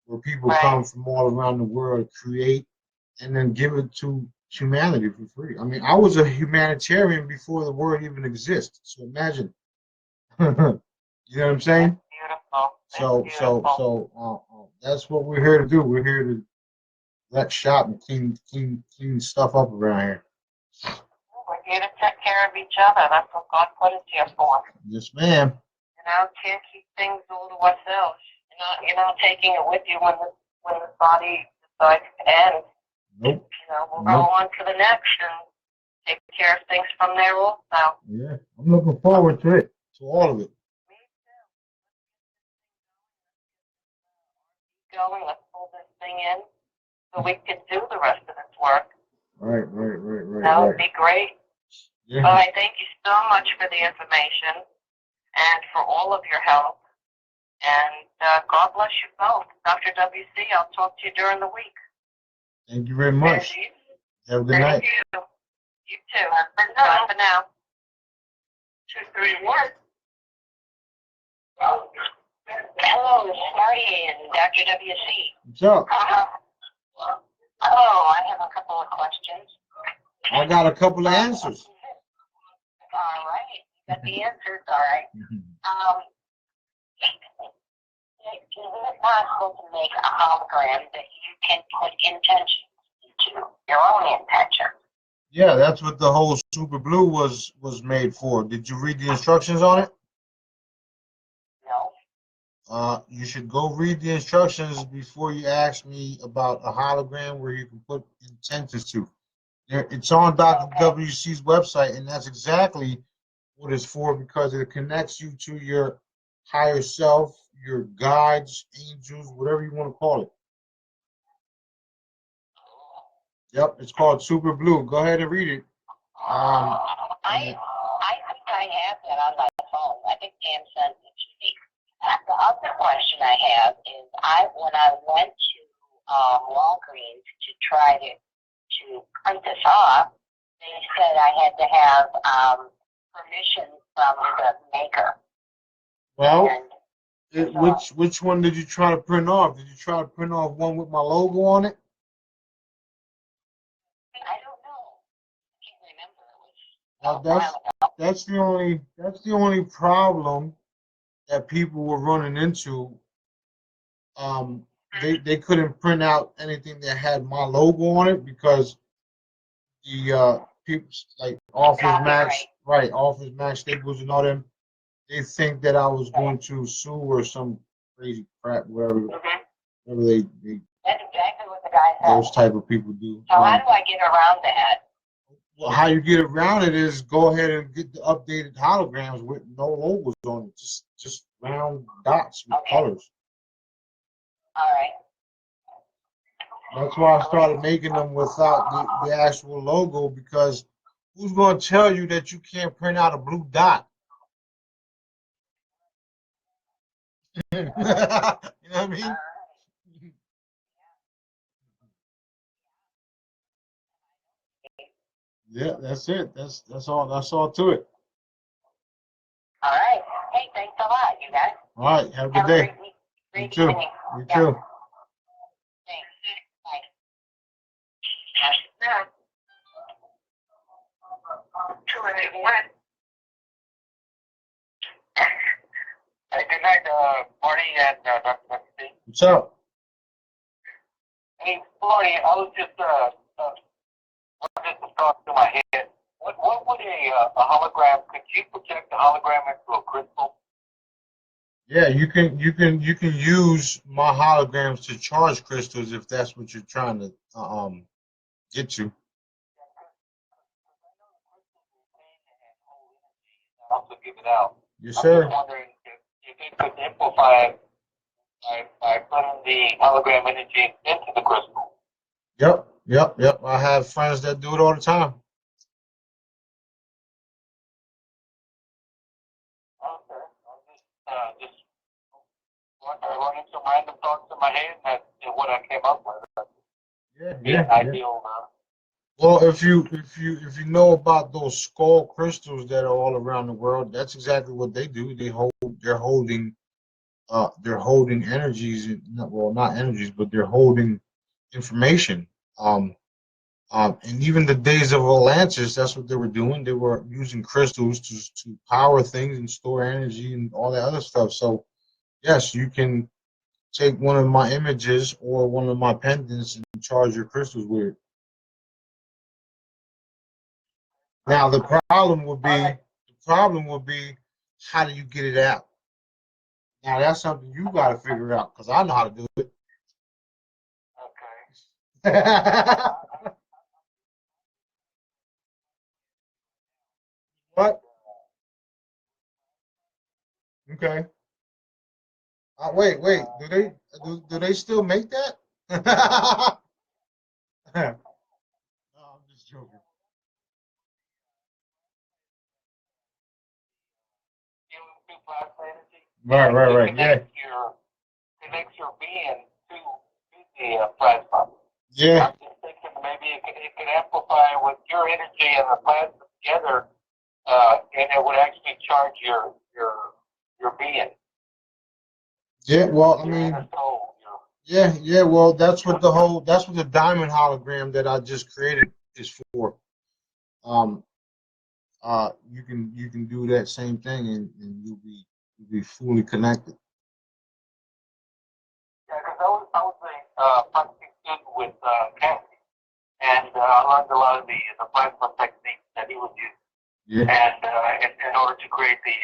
where people come from all around the world, create, and then give it to humanity for free. I mean, I was a humanitarian before the word even existed. So imagine, you know what I'm saying? Beautiful. So that's what we're here to do. We're here to let shop and clean stuff up around here. We're here to take care of each other. That's what God put us here for. Yes, ma'am. You know, can't keep things all to ourselves. You're not taking it with you when the body decides to end. Nope. You know, we'll go on to the next and take care of things from there also. Yeah, I'm looking forward to it, to all of it. Me too. Going, let's pull this thing in so we can do the rest of this work. Right. That would be great. Yeah. Well, I thank you so much for the information and for all of your help. And God bless you both. Dr. WC, I'll talk to you during the week. Thank you very much. Have a good night. Thank you. You too. Bye for now. 2, 3, 1. Hello, this is Marty and Dr. WC. What's up? Oh, I have a couple of questions. I got a couple of answers. All right. You got the answers. All right. Is it possible to make a hologram that you can put intentions into, your own intention? Yeah, that's what the whole Super Blue was made for. Did you read the instructions on it? No. You should go read the instructions before you ask me about a hologram where you can put intentions to. It's on Dr. WC's website, and that's exactly what it's for, because it connects you to your higher self, your guides, angels, whatever you want to call it. Yep, it's called Super Blue. Go ahead and read it. I think I have that on my phone. I think Dan sent it to me. The other question I have is, when I went to Walgreens to try to print this off, they said I had to have permission from the maker. Well, And which one did you try to print off? Did you try to print off one with my logo on it? I don't know. I can't remember. It was That's the only problem that people were running into. They couldn't print out anything that had my logo on it, because the people like Office Max Staples and all them, they think that I was going to sue or some crazy crap, whatever they That's exactly what the guy said. those type of people do. So how do I get around that? Well, how you get around it is go ahead and get the updated holograms with no logos on it, just round dots with colors. All right. That's why I started making them without the actual logo, because who's going to tell you that you can't print out a blue dot? You know what I mean? Yeah, that's it. That's all to it. All right. Hey, thanks a lot, you guys. All right, have a good Have day. Great You too. evening. You Yeah. too. Thanks. Bye. 2, 8, 1. Hey, good night, Marty and Dr. WC. What's up? Hey, Marty, I was just thought to my head. What would a hologram? Could you project a hologram into a crystal? Yeah, you can use my holograms to charge crystals if that's what you're trying to get to. Also give it out. Yes, I'm sir. just wondering if it could amplify by putting the hologram energy into the crystal. Yep. I have friends that do it all the time. Okay. I'm just running some random thoughts in my head, and that's what I came up with. Yeah, Be an yeah. ideal. Well, if you know about those skull crystals that are all around the world, that's exactly what they do. They're holding energies, well, not energies, but they're holding information. Um, and even the days of Atlantis, that's what they were doing. They were using crystals to power things and store energy and all that other stuff. So yes, you can take one of my images or one of my pendants and charge your crystals with it. Now the problem would be how do you get it out? Now that's something you got to figure out because I know how to do it. Okay. What? Okay. Wait. Do they still make that? No, I'm just joking. Two plasma energy. Right. Yeah. Connects your being to the plasma. Yeah. I'm just thinking maybe it could amplify with your energy and the plasma together, and it would actually charge your being, Yeah. Well, I your mean, inner soul. yeah. Well, that's what the diamond hologram that I just created is for. Um, you can do that same thing and you'll be fully connected. Yeah, because I was a practicing student with Cassidy, and I learned a lot of the plasma techniques that he was using, Yeah. and in order to create the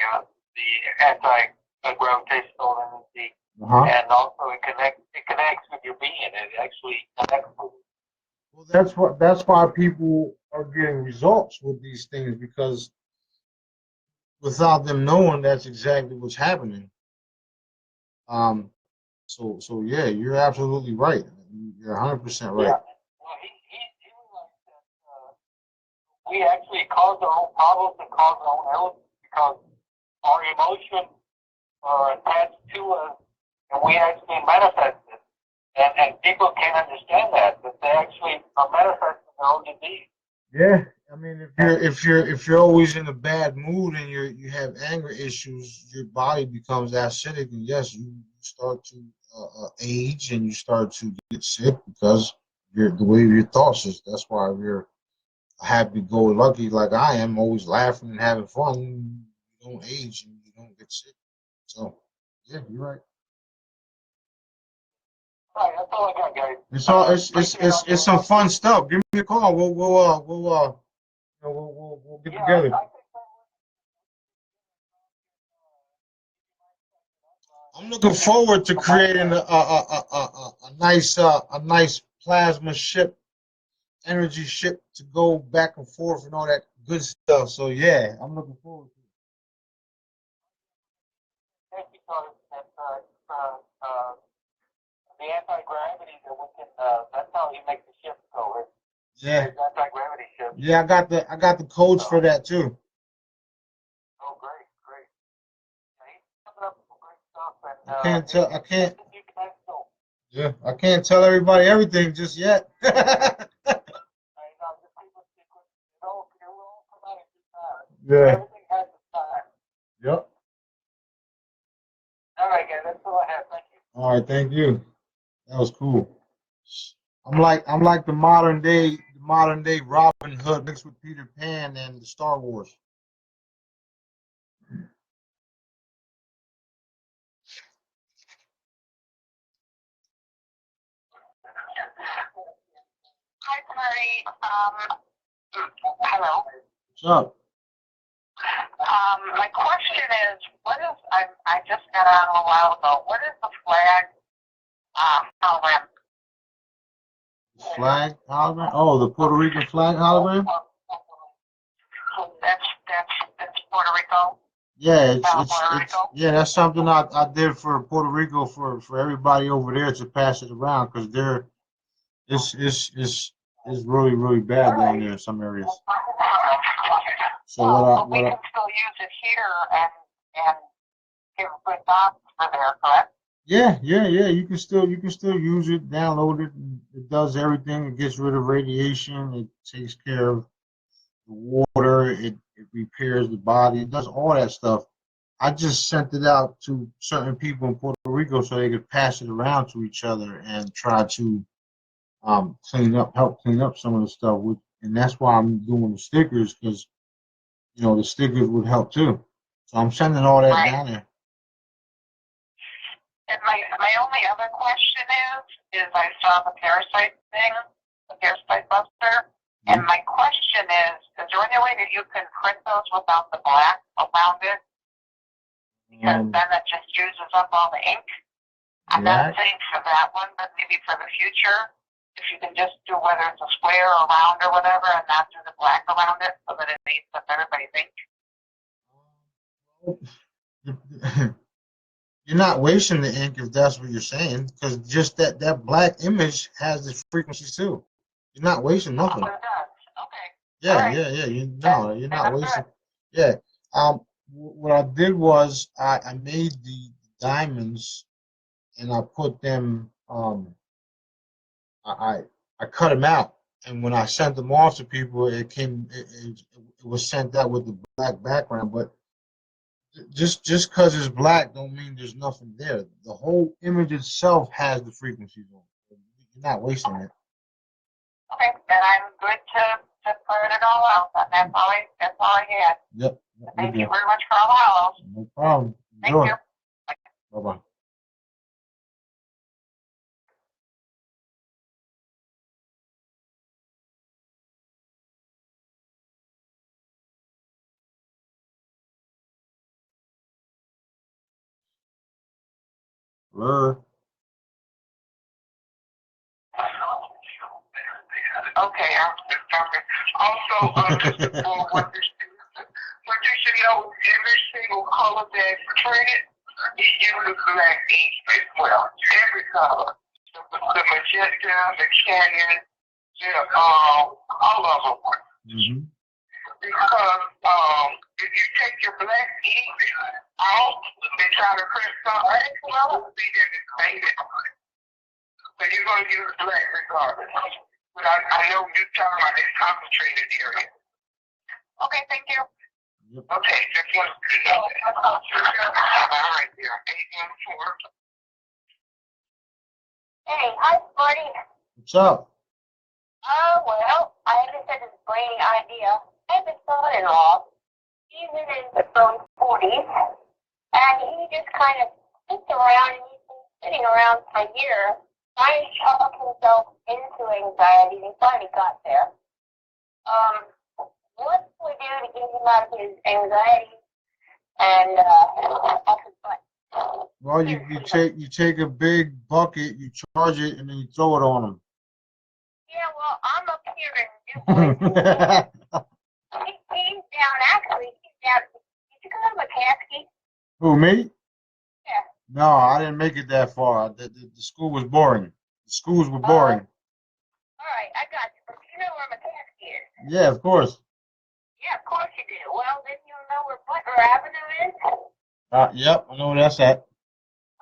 anti gravitational energy, Uh-huh. and also it connects with your being. It actually connects with. Well, that's why people are getting results with these things because without them knowing that's exactly what's happening. Um, so yeah, you're absolutely right. You're 100% right. Yeah. Well, he realized that we actually cause our own problems and cause our own illness because our emotions are attached to us, and we actually manifest it. And people can't understand that they actually are manifesting their own disease. Yeah, I mean, if you're always in a bad mood and you have anger issues, your body becomes acidic, and yes, you start to age and you start to get sick because the way your thoughts is. That's why we're happy-go-lucky like I am, always laughing and having fun. You don't age and you don't get sick. So, yeah, you're right. Right, that's all I got, guys. It's all it's some fun stuff. Give me a call. We'll get together. I think I'm looking forward to creating a nice plasma ship, energy ship to go back and forth and all that good stuff. So yeah, I'm looking forward to that's because the anti-gravity that we can, that's how you make the ship go. it. Yeah, It's anti-gravity ship. yeah. I got the codes for that too. Oh, great, great. Yeah, he's coming up with some great stuff, and I can't tell. I can't. you can so. Yeah, I can't tell everybody everything just yet. Just keep it secret. It will all come out at your time. Yeah. Everything has its time. Yep. All right, guys, that's all I have. Thank you. All right. Thank you. That was cool. I'm like the modern day Robin Hood mixed with Peter Pan and the Star Wars. Hi, Murray. Hello. What's up? My question is, what is, I just got out a while ago, what is the flag, hologram? Flag hologram? Oh, the Puerto Rican flag hologram? That's Puerto Rico? Yeah, Puerto Rico? yeah, that's something I did for Puerto Rico for everybody over there to pass it around because it's really, really bad down there in some areas. So we can still use it here and give good thoughts for there, correct? yeah. You can still use it, download it. It does everything. It gets rid of radiation. It takes care of the water. It repairs the body. It does all that stuff. I just sent it out to certain people in Puerto Rico so they could pass it around to each other and try to help clean up some of the stuff. And that's why I'm doing the stickers because the stickers would help too. So I'm sending all that down there. And my only other question is I saw the parasite thing, the parasite buster, and my question is there any way that you can print those without the black around it? Because then it just uses up all the ink. I'm not saying for that one, but maybe for the future, if you can just do whether it's a square or round or whatever, and not do the black around it, so that it makes up everybody's ink. You're not wasting the ink if that's what you're saying, because just that black image has the frequencies too. You're not wasting nothing. Oh, it does. Okay. Yeah, right. yeah. You're not wasting. Yeah. What I did was I made the diamonds and I put them. I cut them out, and when I sent them off to people, it was sent out with the black background, but. Just because it's black don't mean there's nothing there. The whole image itself has the frequencies on it. You're not wasting it. Okay, then I'm good to print it all out. That's all I had. Yep. Thank you very much for all the help. No problem. Thank Enjoy. you. Bye-bye. Blur. Okay, I'm just talking. Also, just for what you should know, every single color that's printed, it uses black ink as well. Every color. The magenta, the canyon, all of them. Mm-hmm. Because if you take your black ink out and try to print something, well, it will be there to clean it. So you're going to use black regardless. But I know you're talking about this concentrated area. Okay, thank you. Yep. Okay, just want to know. All right, there. Anything for? Hey, hi, Marty. What's up? Well, I just had this brainy idea. I have a son-in-law. He's in his early 40s, and he just kind of sits around, and he's been sitting around for a year, trying to talk himself into anxiety, and he finally got there. What can we do to get him out of his anxiety and off his butt? Well, you take a big bucket, you charge it, and then you throw it on him. Yeah, well, I'm up here in Newport. He's down, actually, he's down. Did you go to McCaskey? Who, me? Yeah. No, I didn't make it that far. The school was boring. The schools were boring. All right, I got you. But you know where McCaskey is? Yeah, of course. Yeah, of course you do. Well, then you know where Butler Avenue is? Yep, I know where that's at.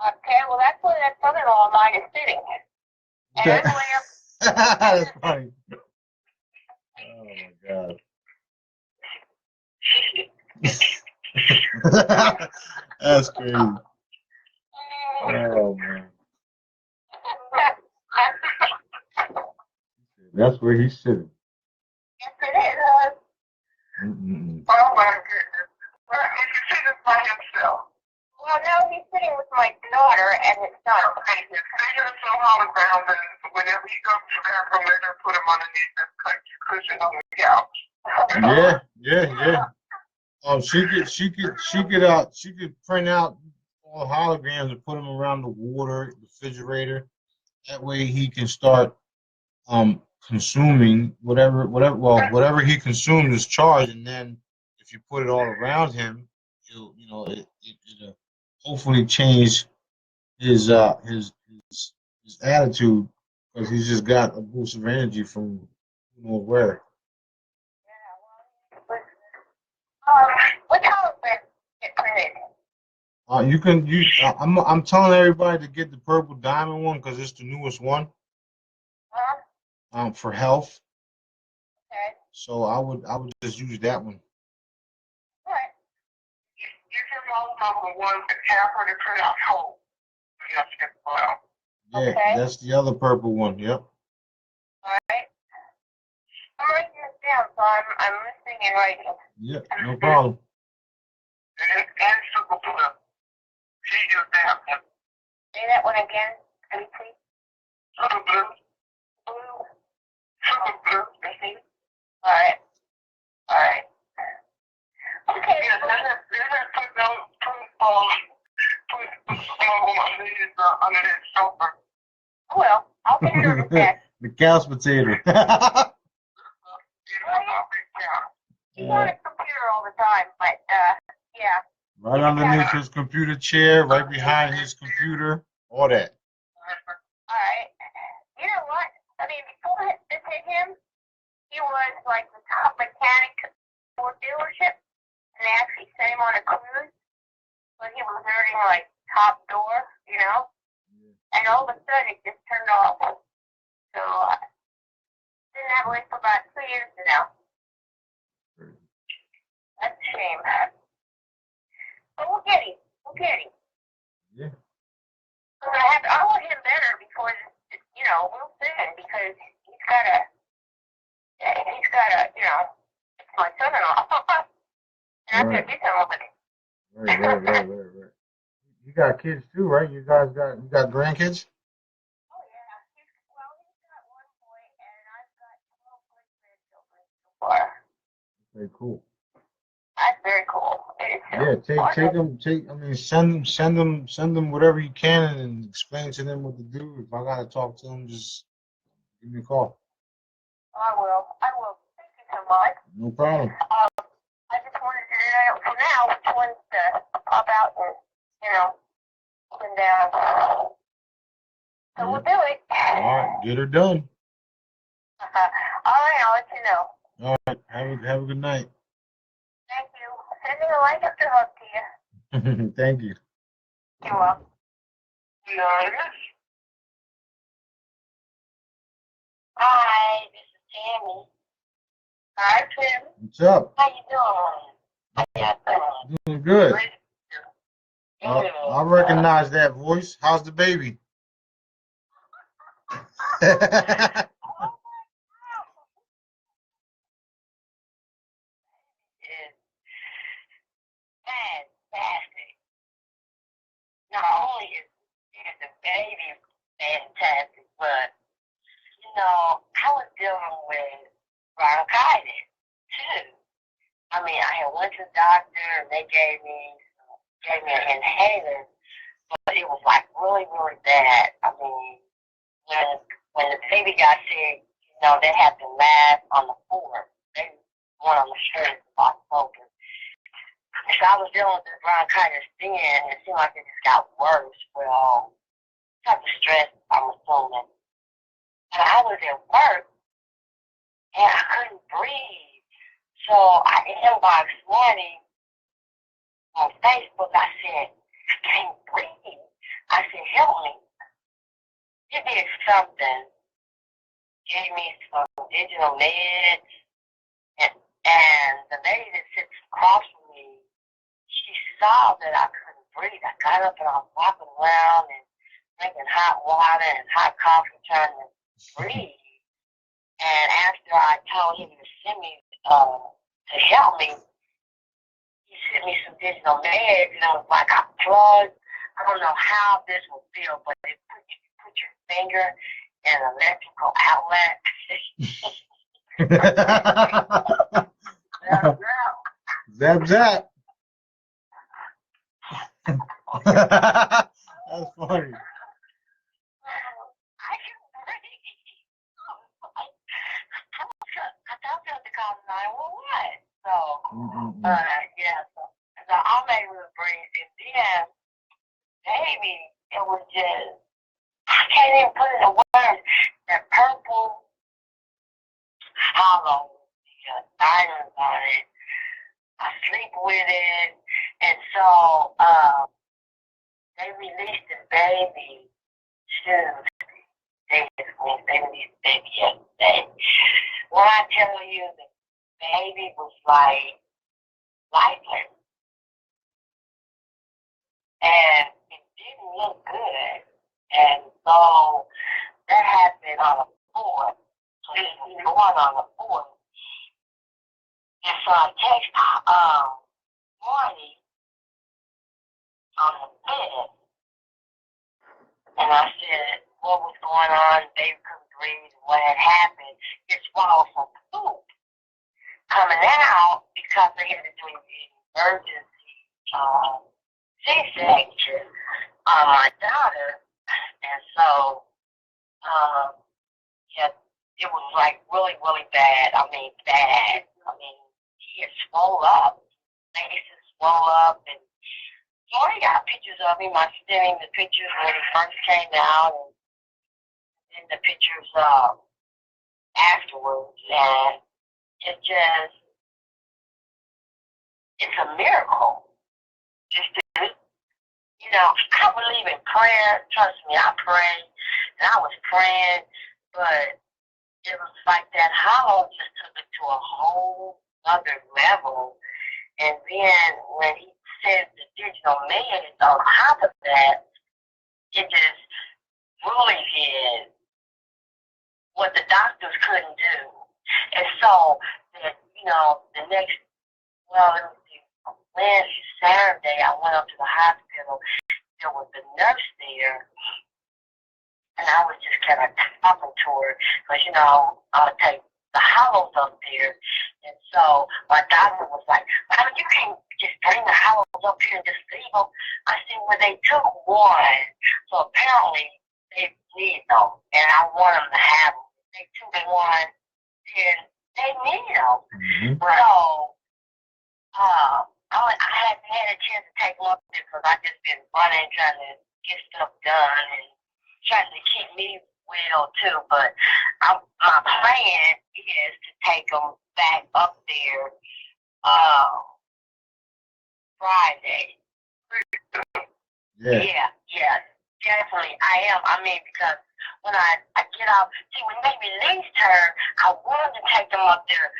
Okay, well, that's where that son-in-law of mine is sitting. And Okay. That's funny. Oh my god. That's crazy. Oh man. That's where he's sitting. Yes, it is. Oh my goodness. Well, he can see this by himself. Well, no, he's sitting with my daughter and his son. Okay, just figure some holograms, and whenever he goes to the bathroom, let her put him underneath this cushion on the couch. Yeah. Oh, she could print out all holograms and put them around the water, refrigerator. That way he can start consuming whatever he consumes is charged, and then if you put it all around him, it'll hopefully change his his attitude because he's just got a boost of energy from where. What hologram get printed? I'm telling everybody to get the purple diamond one because it's the newest one. Huh? For health. Okay. So I would just use that one. All right. You can also the ones that have her to print out whole. Yes, as well. Yeah, Okay. that's the other purple one. Yep. All right. I'm writing this down, so I'm listening and writing. Yep. No problem. And super blue. She used that one. Say that one again, can you please? Super blue. Blue. Super blue. Receive. All right. All right. Okay. Yes, and put those put under that sofa. Well, I'll take care of that. The cow's potato. He's on a computer all the time, but yeah. Right underneath his computer chair, right behind his computer, all that. All right. You know what? I mean, before this hit him, he was like the top mechanic for dealership, and they actually sent him on a cruise, but he was earning like top door, you know. And all of a sudden, it just turned off. So didn't have a lift for about 2 years now. That's a shame. But we'll get him. We'll get him. Yeah. I want him better before this, real soon, because he's got a, it's my son-in-law. And I'm going to do something with it. Right. You got kids too, right? You got grandkids? Oh, yeah. He's got one boy, and I've got 12 grandchildren so far. Very cool. That's very cool. Send them whatever you can and explain to them what to do. If I gotta talk to them, just give me a call. I will. Thank you so much. No problem. I just wanted to know for now which ones to pop out and, up and down. So we'll do it. All right, get her done. All right, I'll let you know. All right, have a good night. Thank you. Sending a light up to hug to you. Thank you. You're welcome. Yes. Hi, this is Tammy. Hi, Tim. What's up? How you doing? How you doing? Doing good. Good. I recognize that voice. How's the baby? Fantastic. Not only is the baby fantastic, but I was dealing with bronchitis too. I mean, I had went to the doctor and they gave me an inhaler, but it was like really, really bad. I mean, when the baby got sick, they had the mask on the floor. They went on the street in October. So I was dealing with the bronchitis then, and it seemed like it just got worse. Well, type of stress, I'm assuming. And I was at work, and I couldn't breathe. So I inboxed Marty on Facebook. I said, I can't breathe. I said, help me. He did something. Gave me some digital meds. And the lady that sits across from me, she saw that I couldn't breathe. I got up and I was walking around and drinking hot water and hot coffee trying to breathe. And after I told him to send me, to help me, he sent me some digital meds, and I was like, I plugged. I don't know how this will feel, but if you put your finger in an electrical outlet. Zap zap. That's funny. I can breathe. I thought I had to call 911. So, yeah. So I'm able to breathe. And then, baby, it was just, I can't even put it in words. That purple hollow, the diamonds on it. I sleep with it. And so, they released the baby Tuesday. They released the baby yesterday. When I tell you the baby was like lifeless, and it didn't look good. And so that happened on the 4th. So this was going on the 4th. And so I text Marty on the 5th, and I said what was going on. They couldn't breathe. What had happened? It swallowed some poop coming out because they had to do an emergency C-section on my daughter. And so, yeah, it was like really, really bad. I mean, bad. I mean, he had swole up. Faces swole up. And so I got pictures of him. I sent him the pictures when he first came out and the pictures afterwards. And it just, it's a miracle. Just to, you know, I believe in prayer. Trust me, I pray. And I was praying, but it was like that hollow just took it to a whole other level. And then when he said the digital millions on top of that, it just really did what the doctors couldn't do. And so, you know, the next, well, it was Wednesday, Saturday, I went up to the hospital. There was a nurse there, and I was just kind of talking to her because, you know, I would take the hollows up there. And so my doctor was like, "Mama, you can't just bring the hollows up here and just leave them." I said, "Well, they took one, so apparently they need them, and I want them to have them. If they took one, then they need them." Mm-hmm. So, I hadn't had a chance to take them up there because I just been running, trying to get stuff done and trying to keep me well too. But my plan is to take them back up there Friday. Yeah, definitely. I am. I mean, because when I get out, see, when they released her, I wanted to take them up there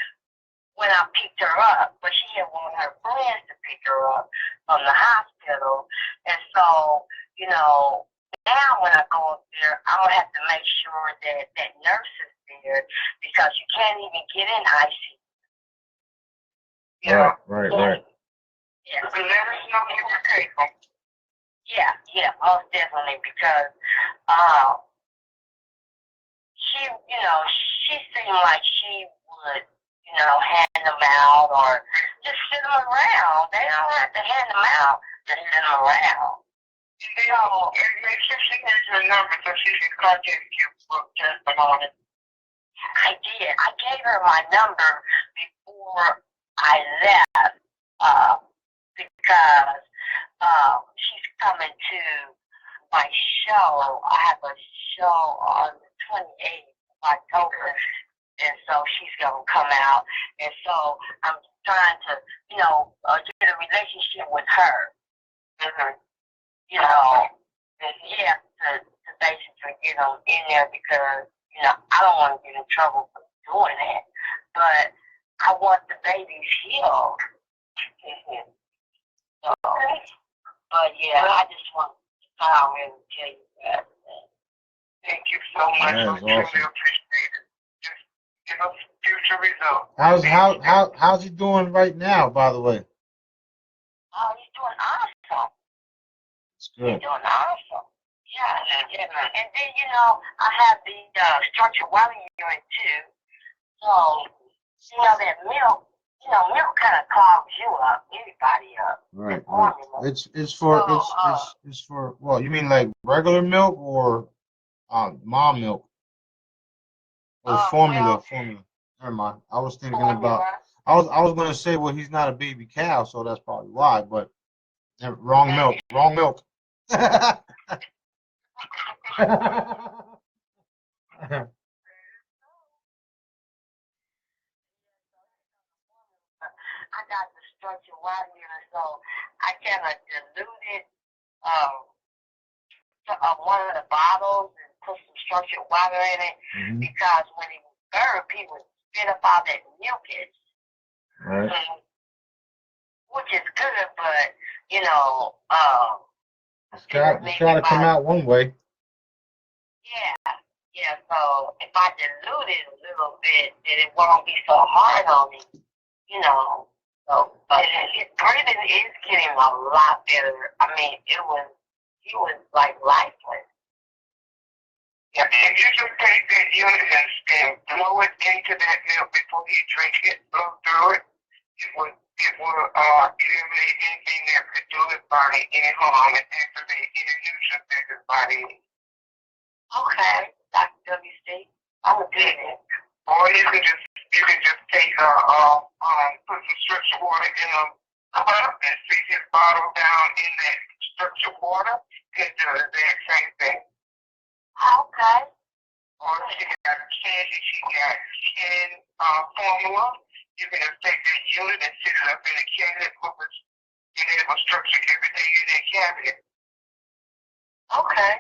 when I picked her up, but she had wanted her friends to pick her up from the hospital. And so, you know, now when I go up there, I'm going to have to make sure that that nurse is there because you can't even get in ICU. Yeah, right. Yeah. So let us know you were capable. Yeah, most definitely, because she, you know, she seemed like she would, you know, hand them out or just sit them around. They don't have to hand them out, just sit them around. So, make sure she has your number so she can contact you for testimony. I did. I gave her my number before I left because she's coming to my show. I have a show on the 28th of October, and so she's going to come out. And so I'm trying to, you know, get a relationship with her. Mm-hmm. You know, to basically get them in there because, you know, I don't want to get in trouble for doing that. But I want the babies healed. Mm-hmm. So, but yeah, I just want to call in and tell you that. Thank you so much. I really appreciate it. Just give us future results. How's he doing right now, by the way? Oh, he's doing awesome. It's good. He's doing awesome. Yeah. And then, you know, I have the structured water urine too. So, you know, that milk milk kind of clogs you up, anybody up. Right, The right. formula. It's for, well, you mean like regular milk or mom milk or formula? Never mind. I was thinking about. I was gonna say, well, he's not a baby cow, so that's probably why. But wrong milk. Wrong milk. I got the structured water here, so I kind of diluted um, one of the bottles and put some structured water in it because when he was burped, he would spit up all that mucus, Right. which is good, but It's got to come out one way. yeah. So if I dilute it a little bit, then it won't be so hard on me, So, but his breathing is getting a lot better. I mean, he was like lifeless. Yeah, if you just take that unit and blow it into that milk before you drink it, blow through it, it will eliminate anything that could do his body any harm and activate any nutrients that his body needs. Okay, Dr. WC, I'm gonna do that. Or you can just take put some structured water in a cup and stick his bottle down in that structured water and do the exact same thing. Okay. Or she got skin formula. You can just take that unit and sit it up in a cabinet and have a structure everything in that cabinet. Okay.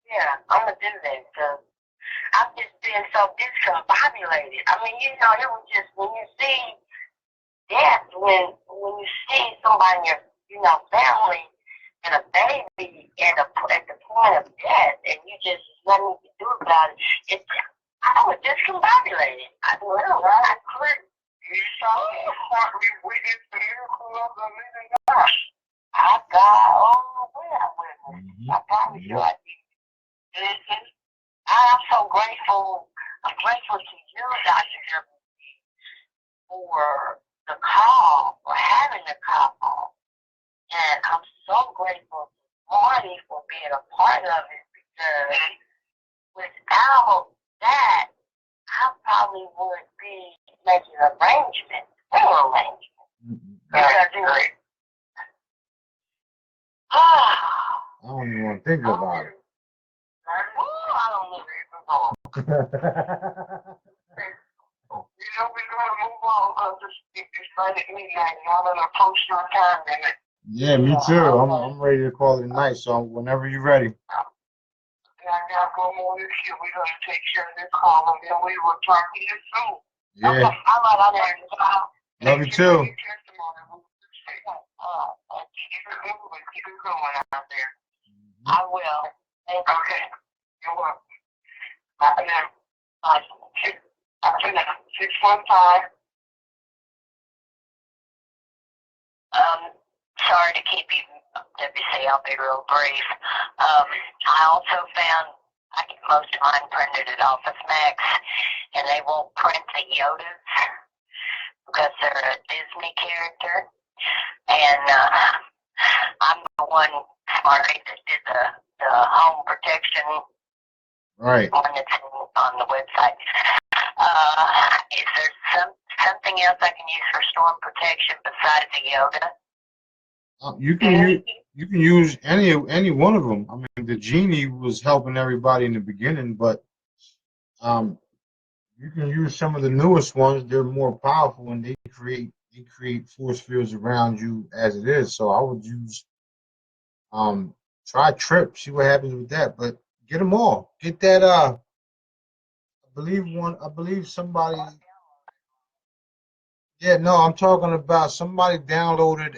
Yeah, I'm gonna do that because I've just been so discombobulated. I mean, it was just when you see death, when you see somebody in your family and a baby at the point of death, and you just nothing to do about it. I was discombobulated. I couldn't. You saw partly witness the miracle of the living God. I got with me. I promise you I did. I'm so grateful. I'm grateful to you, Dr. for the call, for having the call. And I'm so grateful to Marty for being a part of it because without that, I probably would be making arrangements. That's great. I don't even want to think about it. I don't know. We're going to move on because it's right at midnight. Y'all done approached your time limit. Yeah, me too. I'm ready to call it a night. So whenever you're ready. And I got one more this year. We're going to take care of this call, and then we will talk to you soon. Yeah. Okay, all right, I'm ready. Love you too. Keep it going out there. I will. Okay. You're welcome. After that, 615. Sorry to keep you, WC, I'll be real brief. I also found I get most of mine printed at Office Max, and they won't print the Yodas because they're a Disney character. And I'm the one, Smarty, that did the home protection Right. one that's on the website. Is there something else I can use for storm protection besides the Yoda? You can use any one of them. I mean, the genie was helping everybody in the beginning, but you can use some of the newest ones. They're more powerful and they create force fields around you as it is. So I would use try Trip, see what happens with that. But get them all. Get that I believe somebody. Yeah, no, I'm talking about somebody downloaded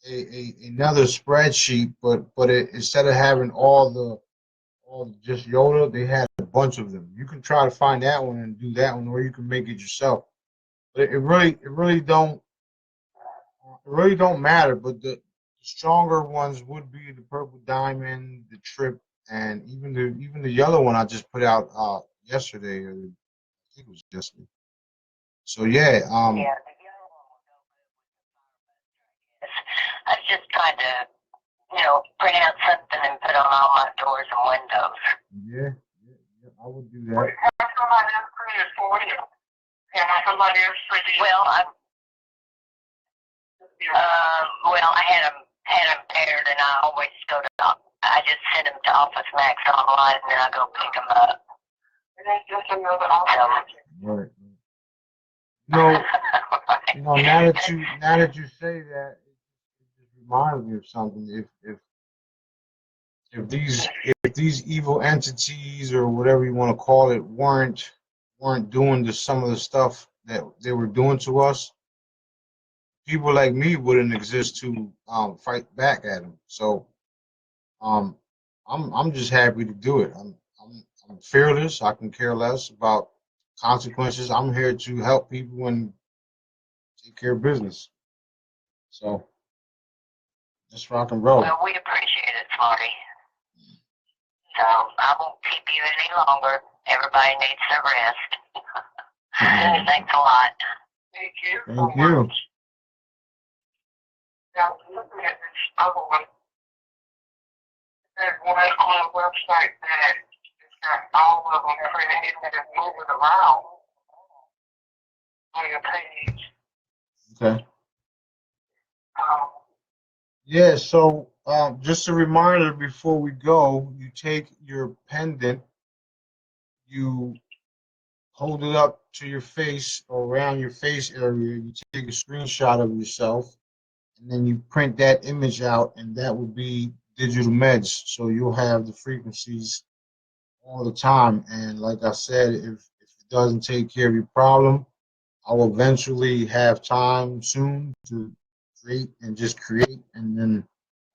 another spreadsheet, but instead of having all just Yoda, they had a bunch of them. You can try to find that one and do that one, or you can make it yourself. But it really don't matter. But the stronger ones would be the Purple Diamond, the Trip, and even the yellow one I just put out yesterday. Or I think it was yesterday. So yeah, Yeah, the yellow one will go good with the fire buster, I guess. I was just trying to, print out something and put on all my doors and windows. yeah, I would do that. Have somebody else print it for you. Have somebody else print it. Well, I had them paired, and I always go to. I just send them to Office Max online, and then I go pick them up. And that's just another option. Right. Now that you say that, it just reminds me of something. If these evil entities or whatever you want to call it weren't doing some of the stuff that they were doing to us, people like me wouldn't exist to fight back at them. So um, I'm just happy to do it. I'm fearless. I can care less about consequences. I'm here to help people and take care of business. So let's rock and roll. Well, we appreciate it, Smarty. So I won't keep you any longer. Everybody needs their rest. Thanks a lot. Thank you. Thank you. Now, looking at this other one, there's one on the website that it's got all of them printed and it's moving around on your page. Okay. Um, Yeah, so just a reminder before we go, you take your pendant, you hold it up to your face or around your face area, you take a screenshot of yourself, and then you print that image out, and that will be digital meds. So you'll have the frequencies all the time. And like I said, if it doesn't take care of your problem, I will eventually have time soon to create, and then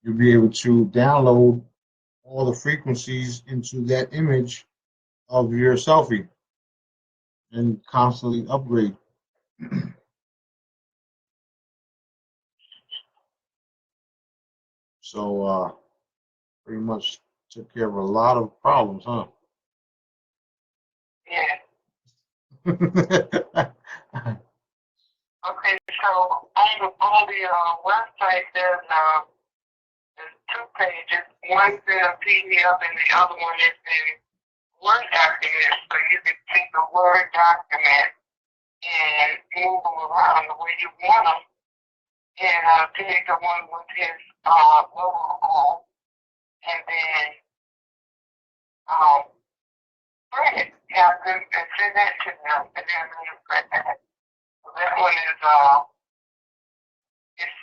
you'll be able to download all the frequencies into that image of your selfie and constantly upgrade. So pretty much took care of a lot of problems, huh? yeah. Okay, so on the website, there's two pages. One's in a PDF and the other one is in Word document. So you can take the Word document and move them around the way you want them. And take the one with his logo on, and then print it. Have them and send that to them, and then you print that. So that one is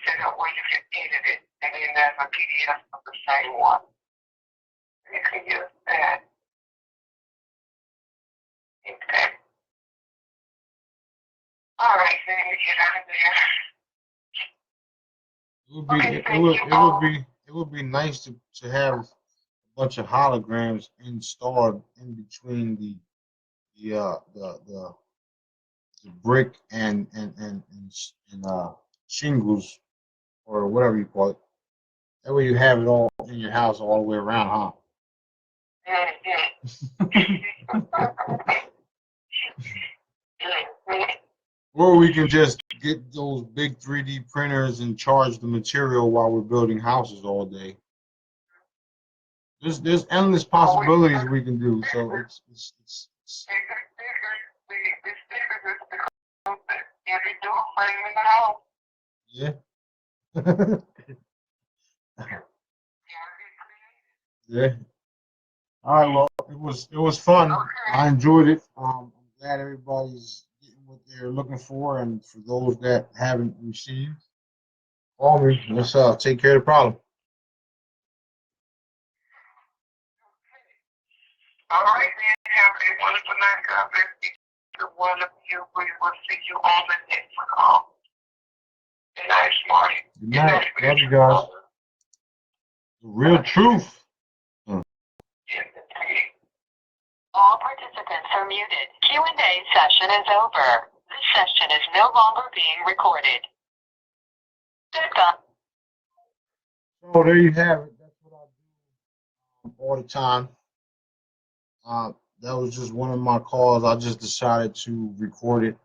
set up where you can edit it, and then there's a PDF of the same one. You can use that. Okay. All right, then we get out of there. It would be nice to have a bunch of holograms installed in between the brick and shingles or whatever you call it. That way you have it all in your house all the way around, huh? Or we can just get those big 3D printers and charge the material while we're building houses all day. There's endless possibilities we can do. So it's yeah. Yeah. All right. Well, it was fun. I enjoyed it. I'm glad everybody's getting what they're looking for, and for those that haven't received, call me. Let's take care of the problem. All right, then. Have a wonderful night. God bless each one of you. We will see you on the next call. Good night, Smarty. Good night. Love you guys. The real truth. All participants are muted. Q&A session is over. This session is no longer being recorded. Goodbye. So there you have it. That's what I do all the time. That was just one of my calls. I just decided to record it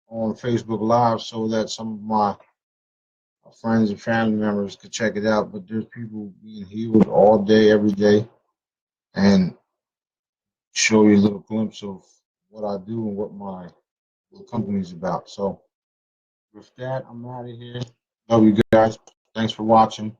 on Facebook Live so that some of my friends and family members could check it out. But there's people being healed all day, every day, and show you a little glimpse of what I do and what my little company's about. So with that, I'm out of here. Love you guys. Thanks for watching.